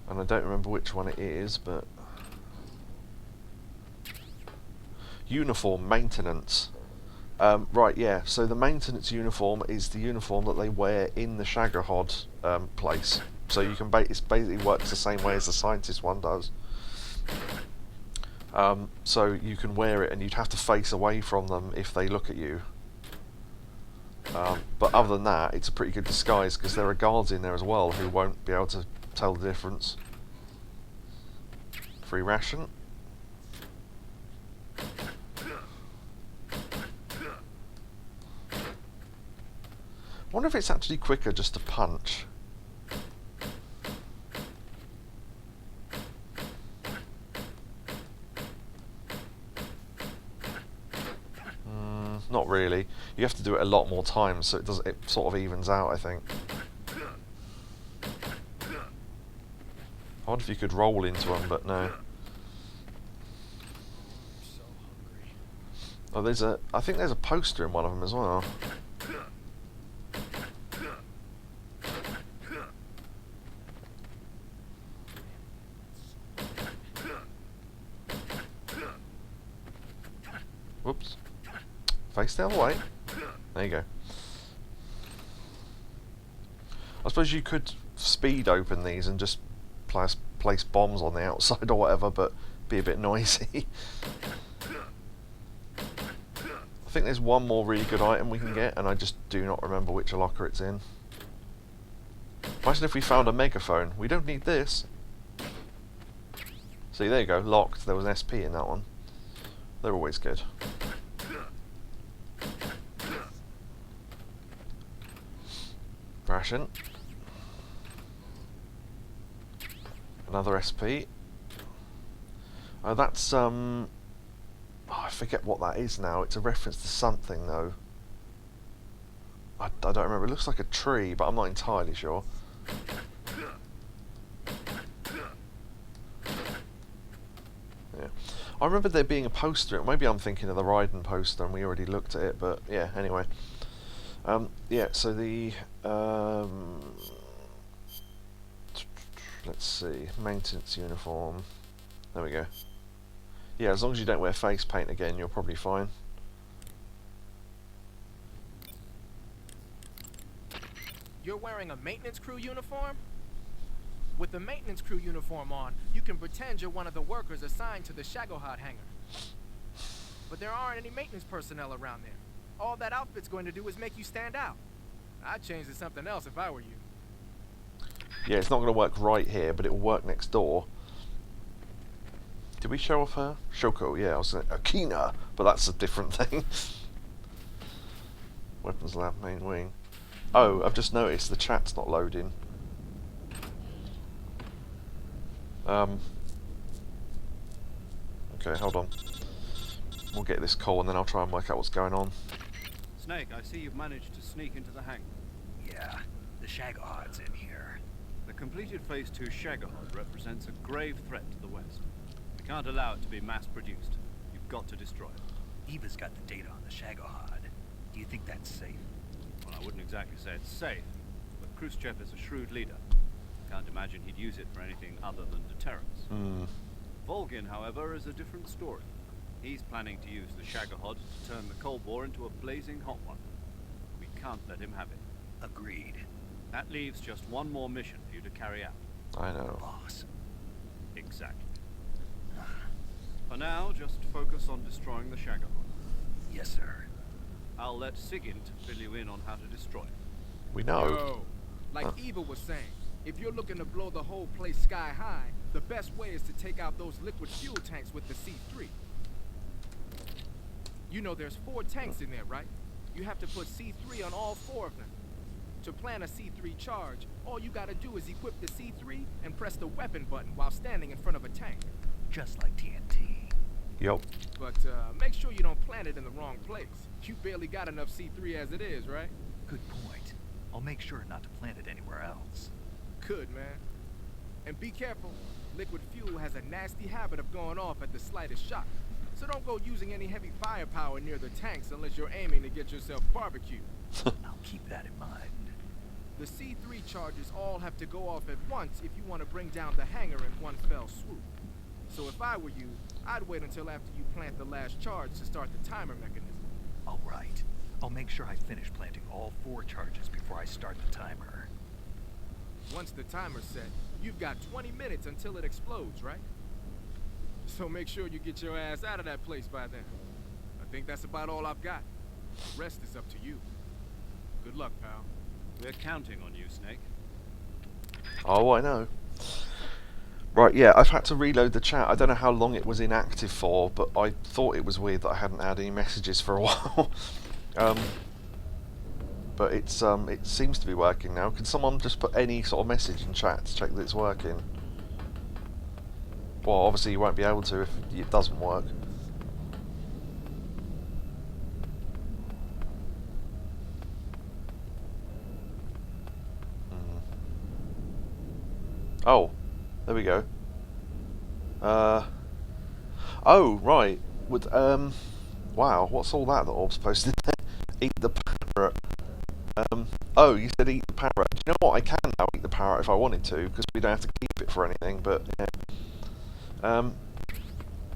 And I don't remember which one it is, but... Uniform maintenance. Right, yeah, so the maintenance uniform is the uniform that they wear in the Shagohod place. So you can it basically works the same way as the scientist one does. So you can wear it and you'd have to face away from them if they look at you. But other than that, it's a pretty good disguise because there are guards in there as well who won't be able to tell the difference. Free ration. I wonder if it's actually quicker just to punch. Not really. You have to do it a lot more times, so it sort of evens out, I think. I wonder if you could roll into them, but no. So hungry. Oh, I think there's a poster in one of them as well. Whoops. Face the other way. There you go. I suppose you could speed open these and just place bombs on the outside or whatever, but be a bit noisy. I think there's one more really good item we can get, and I just do not remember which locker it's in. Imagine if we found a megaphone. We don't need this. See, there you go, locked. There was an SP in that one. They're always good. Ration. Another SP. Oh, that's oh, I forget what that is now. It's a reference to something though. I don't remember. It looks like a tree, but I'm not entirely sure. Yeah. I remember there being a poster. Maybe I'm thinking of the Raiden poster and we already looked at it, but yeah, anyway. Yeah, so the let's see, maintenance uniform. There we go. Yeah, as long as you don't wear face paint again, you're probably fine. You're wearing a maintenance crew uniform? With the maintenance crew uniform on, you can pretend you're one of the workers assigned to the Shagohod hangar. But there aren't any maintenance personnel around there. All that outfit's going to do is make you stand out. I'd change to something else if I were you. Yeah, it's not going to work right here, but it will work next door. Did we show off her? Shoko, yeah, I was saying Akina, but that's a different thing. Weapons lab, main wing. Oh, I've just noticed the chat's not loading. Okay, hold on. We'll get this call and then I'll try and work out what's going on. Snake, I see you've managed to sneak into the hangar. Yeah, the Shagohod's in here. The completed Phase 2 Shagohod represents a grave threat to the West. We can't allow it to be mass-produced. You've got to destroy it. Eva's got the data on the Shagohod. Do you think that's safe? Well, I wouldn't exactly say it's safe, but Khrushchev is a shrewd leader. Can't imagine he'd use it for anything other than deterrence. Volgin, however, is a different story. He's planning to use the Shagohod to turn the Cold War into a blazing hot one. We can't let him have it. Agreed. That leaves just one more mission for you to carry out. I know. Boss. Exactly. For now, just focus on destroying the Shagohod. Yes, sir. I'll let Sigint fill you in on how to destroy it. We know. Yo, like Eva was saying, if you're looking to blow the whole place sky high, the best way is to take out those liquid fuel tanks with the C3. You know there's 4 tanks in there, right? You have to put C3 on all 4 of them. To plan a C3 charge, all you gotta do is equip the C3 and press the weapon button while standing in front of a tank. Just like TNT. Yup. But make sure you don't plant it in the wrong place. You barely got enough C3 as it is, right? Good point. I'll make sure not to plant it anywhere else. Good, man. And be careful. Liquid fuel has a nasty habit of going off at the slightest shock. So don't go using any heavy firepower near the tanks unless you're aiming to get yourself barbecued. I'll keep that in mind. The C3 charges all have to go off at once if you want to bring down the hangar in one fell swoop. So if I were you, I'd wait until after you plant the last charge to start the timer mechanism. All right. I'll make sure I finish planting all 4 charges before I start the timer. Once the timer's set, you've got 20 minutes until it explodes, right? So make sure you get your ass out of that place by then. I think that's about all I've got. The rest is up to you. Good luck, pal. We're counting on you, Snake. Oh, I know. Right, yeah, I've had to reload the chat. I don't know how long it was inactive for, but I thought it was weird that I hadn't had any messages for a while. But it seems to be working now. Can someone just put any sort of message in chat to check that it's working? Well, obviously you won't be able to if it doesn't work. Oh, there we go. Oh, right. With wow, what's all that Orb's posted there? Eat the parrot. Oh, you said eat the parrot. Do you know what? I can now eat the parrot if I wanted to, because we don't have to keep it for anything, but yeah.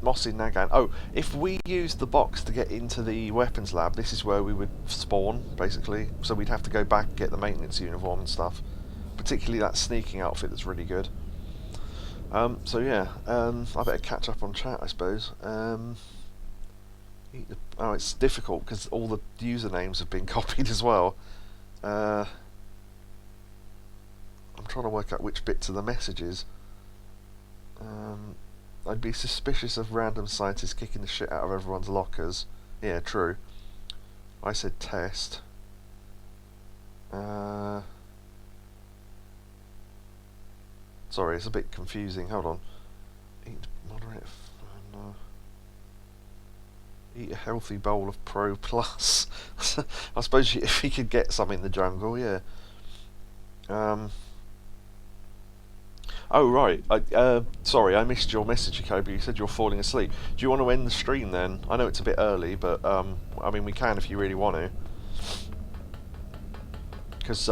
Mossy Nagan. Oh, if we used the box to get into the weapons lab, this is where we would spawn, basically. So we'd have to go back and get the maintenance uniform and stuff. Particularly that sneaking outfit that's really good. So yeah, I better catch up on chat, I suppose. Oh, it's difficult because all the usernames have been copied as well. I'm trying to work out which bits of the messages. I'd be suspicious of random scientists kicking the shit out of everyone's lockers. Yeah, true. I said test. Sorry, it's a bit confusing. Hold on. Eat moderate. Eat a healthy bowl of Pro Plus. I suppose if you could get some in the jungle, yeah. Oh right. Sorry, I missed your message, Yakobu. You said you're falling asleep. Do you want to end the stream then? I know it's a bit early, but I mean we can if you really want to. Because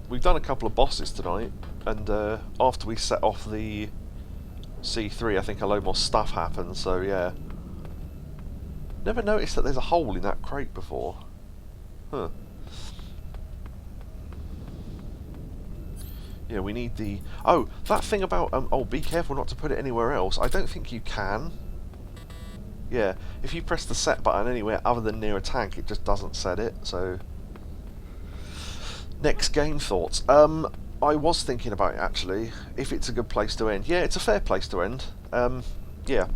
we've done a couple of bosses tonight. And after we set off the C3, I think a load more stuff happened, so yeah. Never noticed that there's a hole in that crate before. Huh. Yeah, we need the... Oh, that thing about... oh, be careful not to put it anywhere else. I don't think you can. Yeah, if you press the set button anywhere other than near a tank, it just doesn't set it, so... Next game thoughts. I was thinking about it actually, if it's a good place to end. Yeah, it's a fair place to end. Yeah.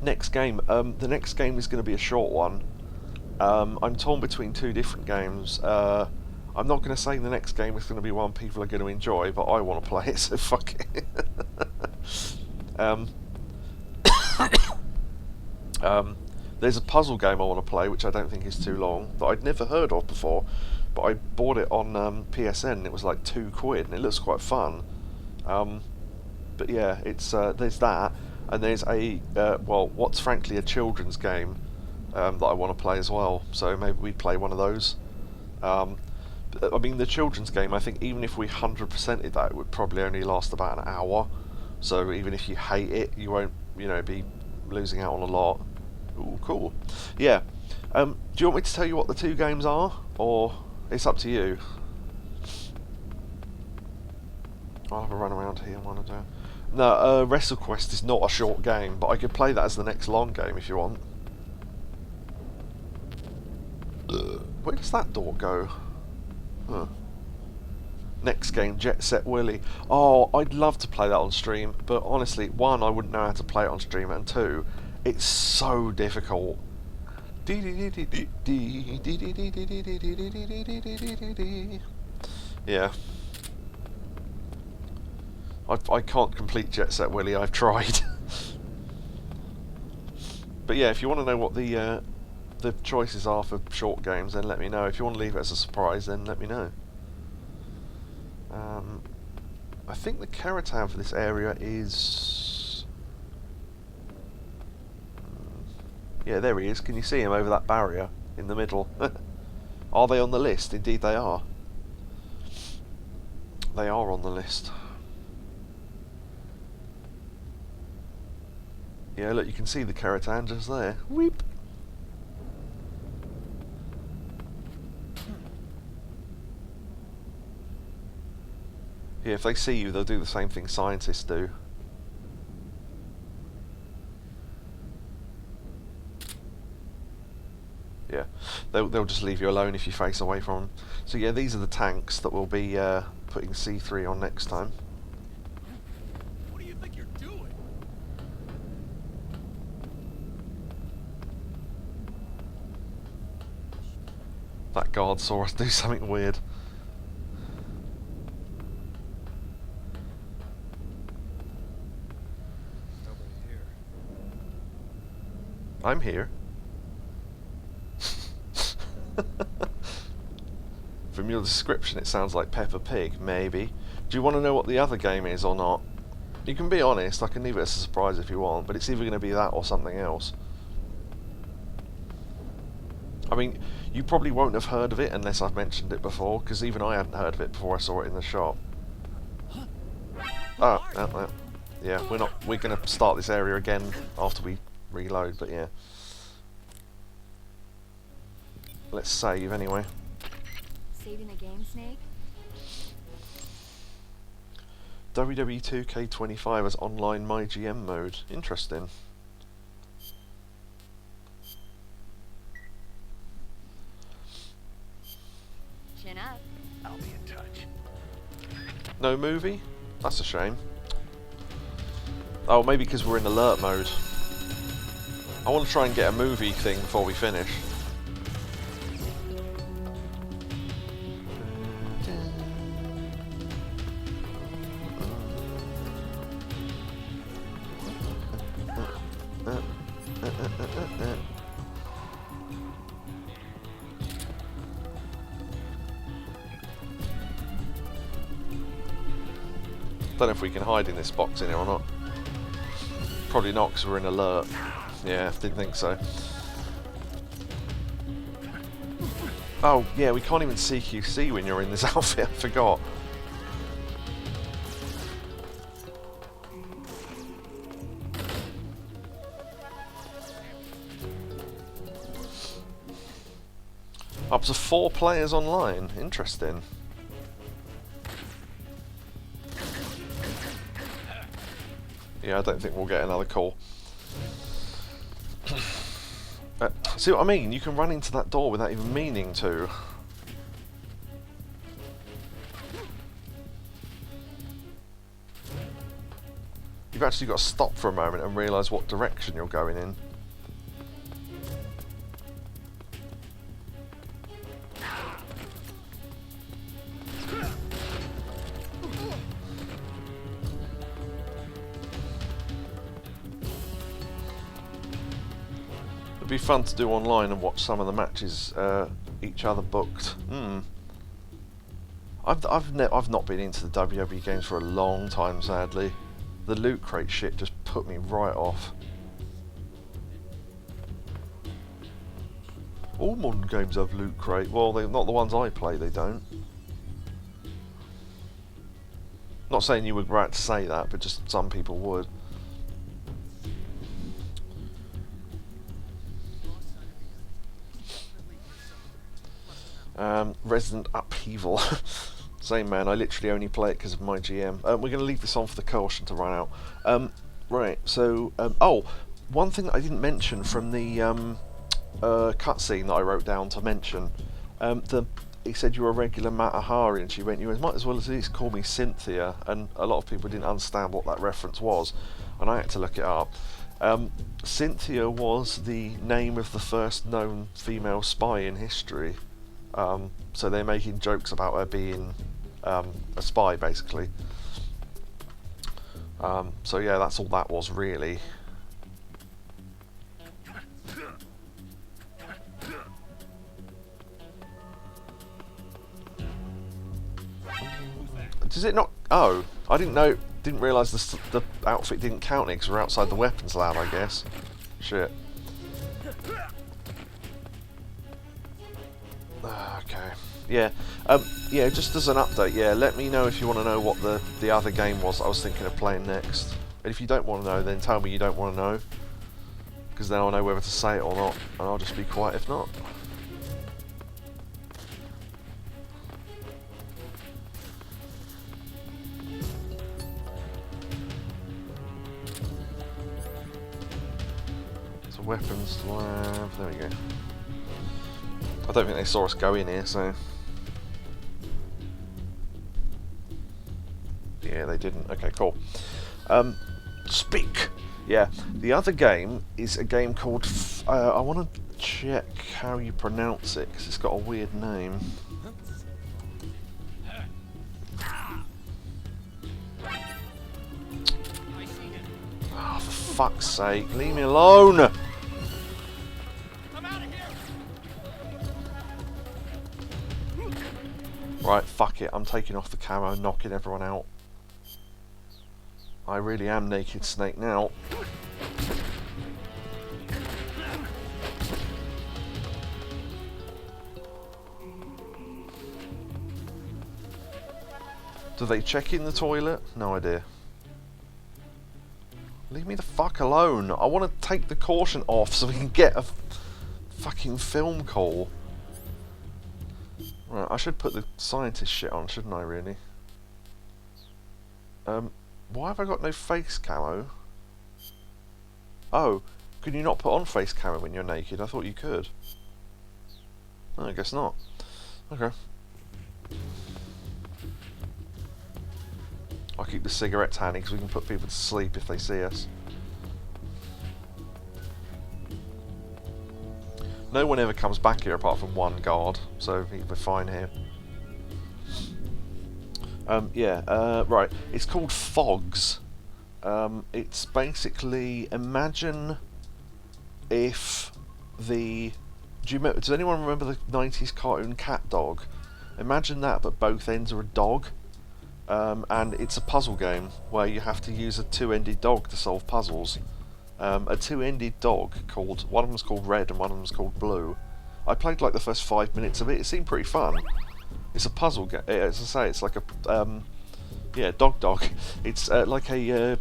Next game. The next game is going to be a short one. I'm torn between 2 different games. I'm not going to say the next game is going to be one people are going to enjoy, but I want to play it, so fuck it. There's a puzzle game I want to play, which I don't think is too long, that I'd never heard of before. But I bought it on PSN and it was like £2 and it looks quite fun. But yeah, it's there's that, and there's a well, what's frankly a children's game that I want to play as well. So maybe we play one of those. I mean, the children's game, I think even if we 100%ed that, it would probably only last about an hour. So even if you hate it, you won't, you know, be losing out on a lot. Ooh, cool. Yeah. Do you want me to tell you what the two games are, or it's up to you? I'll have a run around here one of them. No, WrestleQuest is not a short game, but I could play that as the next long game if you want. Where does that door go? Huh. Next game, Jet Set Willy. Oh, I'd love to play that on stream, but honestly, one, I wouldn't know how to play it on stream, and two, it's so difficult. Yeah. I can't complete Jet Set Willy, I've tried. But yeah, if you want to know what the choices are for short games, then let me know. If you want to leave it as a surprise, then let me know. I think the Keratam for this area is... yeah, there he is. Can you see him over that barrier in the middle? Are they on the list? Indeed they are. They are on the list. Yeah, look, you can see the Keratam just there. Weep! Yeah, if they see you, they'll do the same thing scientists do. Yeah, they'll just leave you alone if you face away from them. So yeah, these are the tanks that we'll be putting C3 on next time. What do you think you're doing? That guard saw us do something weird. I'm here. From your description it sounds like Peppa Pig, maybe. Do you want to know what the other game is or not? You can be honest, I can leave it as a surprise if you want, but it's either going to be that or something else. I mean, you probably won't have heard of it unless I've mentioned it before, because even I hadn't heard of it before I saw it in the shop. Yeah, we're going to start this area again after we reload, but yeah. Let's save anyway. Saving a game, Snake? WWE 2K25 as online MyGM mode. Interesting. Chin up. I'll be in touch. No movie? That's a shame. Oh, maybe because we're in alert mode. I want to try and get a movie thing before we finish. Don't know if we can hide in this box in here or not. Probably not, because we're in alert. Yeah, didn't think so. Oh, yeah, we can't even CQC when you're in this outfit, I forgot. Up to 4 players online. Interesting. Yeah, I don't think we'll get another call. See what I mean? You can run into that door without even meaning to. You've actually got to stop for a moment and realise what direction you're going in. It'd be fun to do online and watch some of the matches each other booked. I've not been into the WWE games for a long time, sadly. The loot crate shit just put me right off. All modern games have loot crate. Well, they're not the ones I play, they don't. Not saying you were right to say that, but just some people would. Resident Upheaval. Same man, I literally only play it because of my GM. We're going to leave this on for the caution to run out. Right, so... oh, one thing that I didn't mention from the cutscene that I wrote down to mention. He said you were a regular Matahari, and she went, you might as well at least call me Cynthia, and a lot of people didn't understand what that reference was, and I had to look it up. Cynthia was the name of the first known female spy in history. So they're making jokes about her being a spy, basically. So yeah, that's all that was, really. Does it not? Oh, I didn't know. Didn't realise the outfit didn't count it because we're outside the weapons lab, I guess. Shit. Okay. Yeah. Yeah. Just as an update. Yeah. Let me know if you want to know what the other game was I was thinking of playing next. And if you don't want to know, then tell me you don't want to know, because then I'll know whether to say it or not, and I'll just be quiet if not. Weapons lab, there we go. I don't think they saw us go in here, so... Yeah, they didn't. Okay, cool. Speak! Yeah, the other game is a game called... I want to check how you pronounce it, because it's got a weird name. Oh, for fuck's sake, leave me alone! Right, fuck it, I'm taking off the camo and knocking everyone out. I really am Naked Snake now. Do they check in the toilet? No idea. Leave me the fuck alone. I want to take the caution off so we can get a fucking film call. Right, I should put the scientist shit on, shouldn't I, really? Why have I got no face camo? Oh, can you not put on face camo when you're naked? I thought you could. Oh, I guess not. Okay. I'll keep the cigarettes handy because we can put people to sleep if they see us. No one ever comes back here apart from one guard, so we're fine here. Right. It's called Fogs. It's basically, imagine if the... Does anyone remember the 90s cartoon Cat Dog? Imagine that, but both ends are a dog. And it's a puzzle game where you have to use a two-ended dog to solve puzzles. A two-ended dog called... One of them's called Red and one of them's called Blue. I played like the first 5 minutes of it. It seemed pretty fun. It's a puzzle game. As I say, it's like a... yeah, dog. It's like a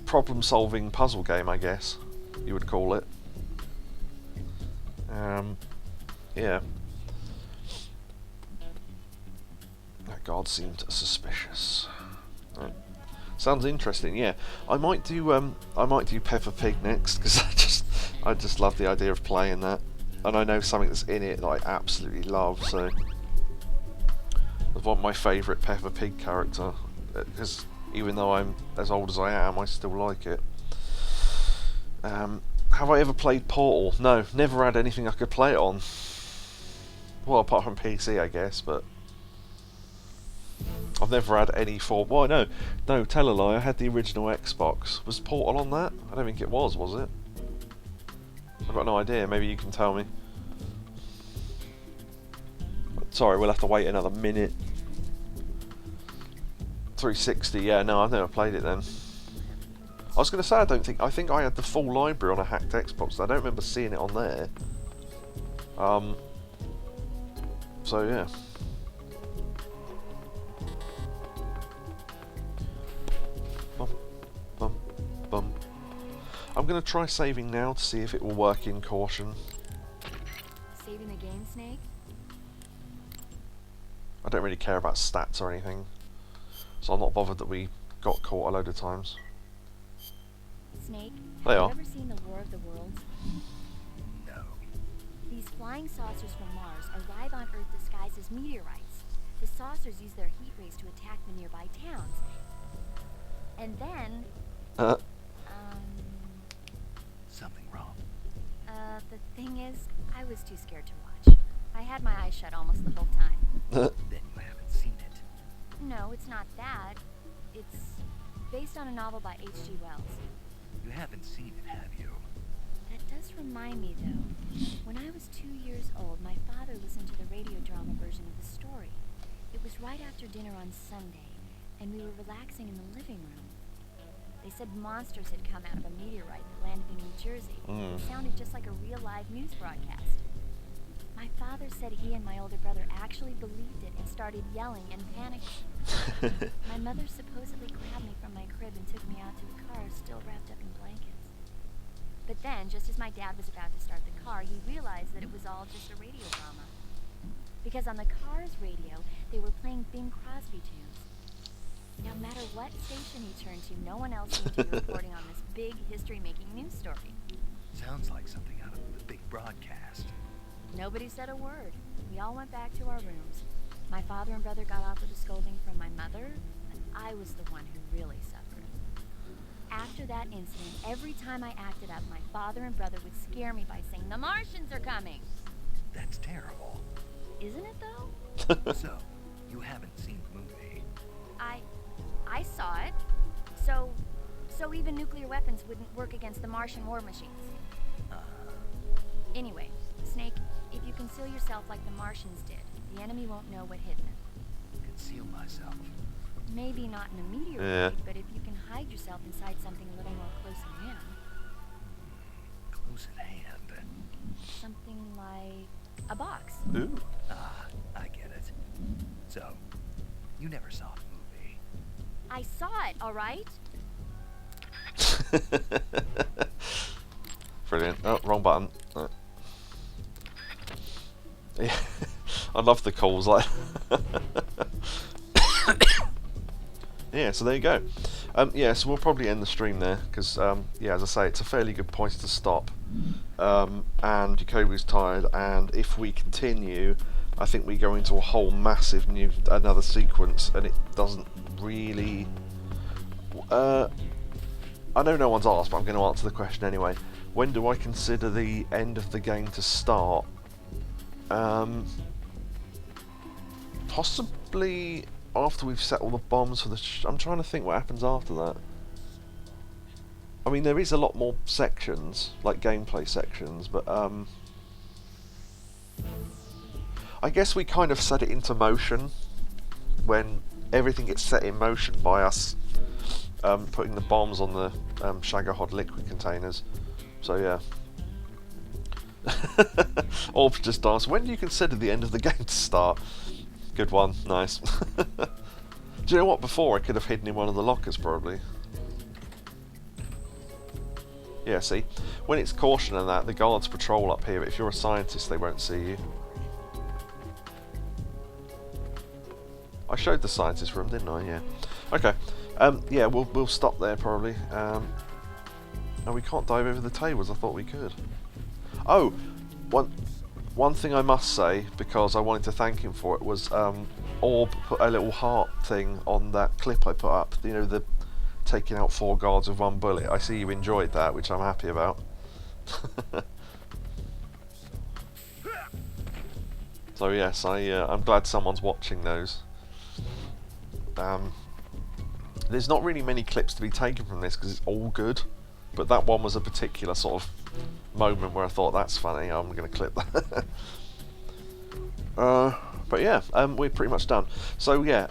problem-solving puzzle game, I guess you would call it. Yeah. That guard seemed suspicious. Right. Sounds interesting. Yeah, I might do Peppa Pig next because I just love the idea of playing that, and I know something that's in it that I absolutely love. So, it's one of my favourite Peppa Pig character, because even though I'm as old as I am, I still like it. Have I ever played Portal? No, never had anything I could play it on. Well, apart from PC, I guess, but I've never had any form. Well, no, tell a lie. I had the original Xbox. Was Portal on that? I don't think it was it? I've got no idea. Maybe you can tell me. Sorry, we'll have to wait another minute. 360. Yeah, no, I've never played it then. was going to say, I think I had the full library on a hacked Xbox. I don't remember seeing it on there. So yeah. Bum, bum, bum. I'm going to try saving now to see if it will work in caution. Saving the game, Snake? I don't really care about stats or anything, so I'm not bothered that we got caught a load of times. Snake, They have are. you ever seen the War of the Worlds? No. These flying saucers from Mars arrive on Earth disguised as meteorites. The saucers use their heat rays to attack the nearby towns. And then, Something wrong. the thing is, I was too scared to watch. I had my eyes shut almost the whole time. Then you haven't seen it. No, it's not that. It's based on a novel by H.G. Wells. You haven't seen it, have you? That does remind me, though. When I was 2 years old, my father listened to the radio drama version of the story. It was right after dinner on Sunday, and we were relaxing in the living room. They said monsters had come out of a meteorite that landed in New Jersey. It sounded just like a real live news broadcast. My father said he and my older brother actually believed it and started yelling and panicking. My mother supposedly grabbed me from my crib and took me out to the car, still wrapped up in blankets. But then, just as my dad was about to start the car, he realized that it was all just a radio drama. Because on the car's radio, they were playing Bing Crosby tunes. No matter what station he turned to, no one else seemed to be reporting on this big history-making news story. Sounds like something out of the big broadcast. Nobody said a word. We all went back to our rooms. My father and brother got off with a scolding from my mother, but I was the one who really suffered. After that incident, every time I acted up, my father and brother would scare me by saying, "The Martians are coming!" That's terrible. Isn't it, though? So, you haven't seen the movie. I saw it. So even nuclear weapons wouldn't work against the Martian war machines. Anyway, Snake, if you conceal yourself like the Martians did, the enemy won't know what hit them. Conceal myself. Maybe not in a meteorite, Yeah. but if you can hide yourself inside something a little more close at hand. Close at hand. Something like a box. Ooh. Ah, I get it. So, you never saw the movie. I saw it, all right? Brilliant. Oh, wrong button. Yeah. I love the calls like. Yeah, so there you go. Yeah, so we'll probably end the stream there because, yeah, as I say, it's a fairly good point to stop. And Yakobu's tired, and if we continue, I think we go into a whole massive another sequence, and it doesn't really. I know no one's asked, but I'm going to answer the question anyway. When do I consider the end of the game to start? Possibly after we've set all the bombs for the. I'm trying to think what happens after that. I mean, there is a lot more sections, like gameplay sections, but I guess we kind of set it into motion when everything gets set in motion by us putting the bombs on the Shagahod liquid containers. So yeah. Orbs just asked, when do you consider the end of the game to start? Good one, nice. Do you know what, before I could have hidden in one of the lockers probably. Yeah, see, when it's caution and that, the guards patrol up here, but if you're a scientist they won't see you. I showed the scientist room, didn't I? Yeah. Okay. Yeah, we'll stop there probably. And we can't dive over the tables, I thought we could. Oh, one thing I must say, because I wanted to thank him for it, was Orb put a little heart thing on that clip I put up. You know, the taking out 4 guards with 1 bullet. I see you enjoyed that, which I'm happy about. So yes, I'm glad someone's watching those. There's not really many clips to be taken from this because it's all good, but that one was a particular sort of moment where I thought that's funny. I'm going to clip that. But yeah, we're pretty much done. So yeah,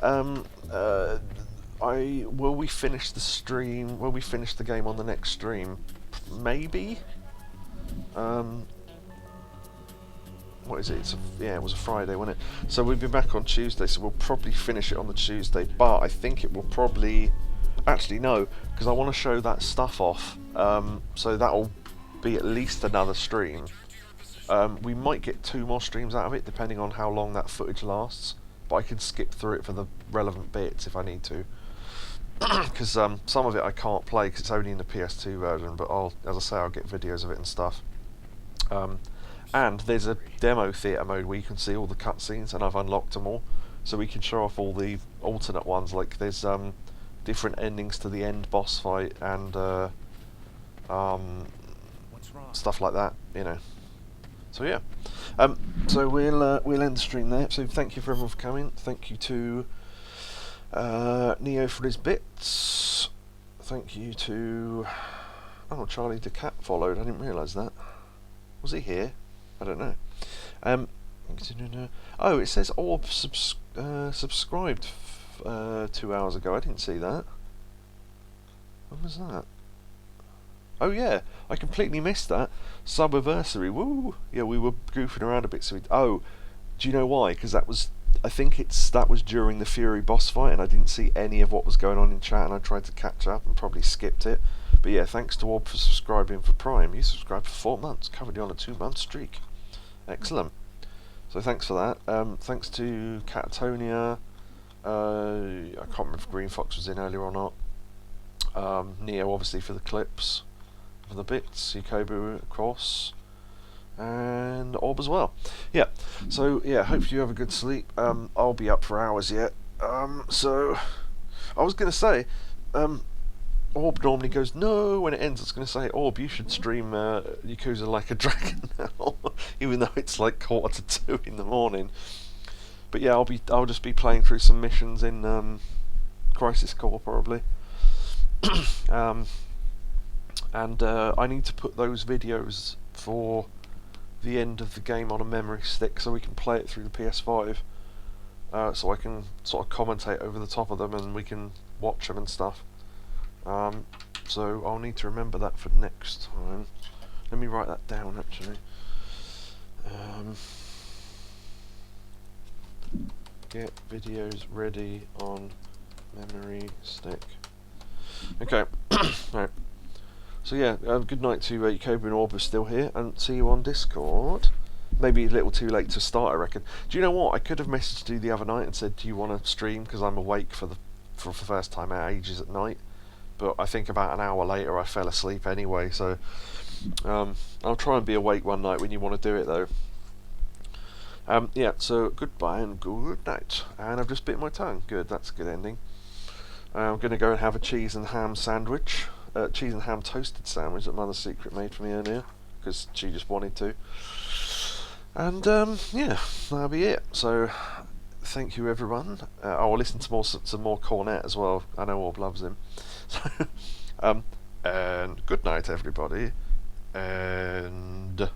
will we finish the stream? Will we finish the game on the next stream? Maybe. What is it? Yeah, it was a Friday, wasn't it? So we'll be back on Tuesday. So we'll probably finish it on the Tuesday. But I think it will probably, actually no, because I want to show that stuff off. So that'll be at least another stream. We might get 2 more streams out of it, depending on how long that footage lasts. But I can skip through it for the relevant bits if I need to. Because some of it I can't play because it's only in the PS2 version. But as I say, I'll get videos of it and stuff. And there's a demo theatre mode where you can see all the cutscenes, and I've unlocked them all. So we can show off all the alternate ones. Like there's different endings to the end boss fight and stuff like that, you know. So yeah, so we'll end the stream there. So thank you for everyone for coming. Thank you to Neo for his bits. Thank you to Charlie the Cat followed. I didn't realise that. Was he here? I don't know. Oh, it says Orb subscribed 2 hours ago. I didn't see that. When was that? Oh yeah, I completely missed that. Subiversary, woo! Yeah, we were goofing around a bit. So do you know why? Because that was during the Fury boss fight, and I didn't see any of what was going on in chat, and I tried to catch up and probably skipped it. But yeah, thanks to Orb for subscribing for Prime. You subscribed for 4 months, currently on a 2-month streak. Excellent. So thanks for that. Thanks to Catatonia. I can't remember if Green Fox was in earlier or not. Neo, obviously, for the clips. For the bits, Yakobu, of course, and Orb as well. Yeah, so yeah, hope you have a good sleep. I'll be up for hours yet. So I was going to say, Orb normally goes no when it ends. I was going to say, Orb, you should stream Yakuza Like a Dragon now, even though it's like 1:45 in the morning. But yeah, I'll just be playing through some missions in Crisis Core probably. And I need to put those videos for the end of the game on a memory stick so we can play it through the PS5. So I can sort of commentate over the top of them and we can watch them and stuff. So I'll need to remember that for next time. Let me write that down actually. Get videos ready on memory stick. Okay. Right. So yeah, good night to Yakobu and Orb still here, and see you on Discord. Maybe a little too late to start, I reckon. Do you know what? I could have messaged you the other night and said, do you want to stream? Because I'm awake for the first time in ages at night. But I think about an hour later I fell asleep anyway, so I'll try and be awake one night when you want to do it though. Yeah, so goodbye and good night. And I've just bit my tongue. Good, that's a good ending. I'm going to go and have a cheese and ham sandwich. Cheese and ham toasted sandwich that Mother Secret made for me earlier because she just wanted to. And yeah, that'll be it. So thank you everyone. I'll listen to some more Cornet as well. I know Orb loves him. So, and good night everybody. And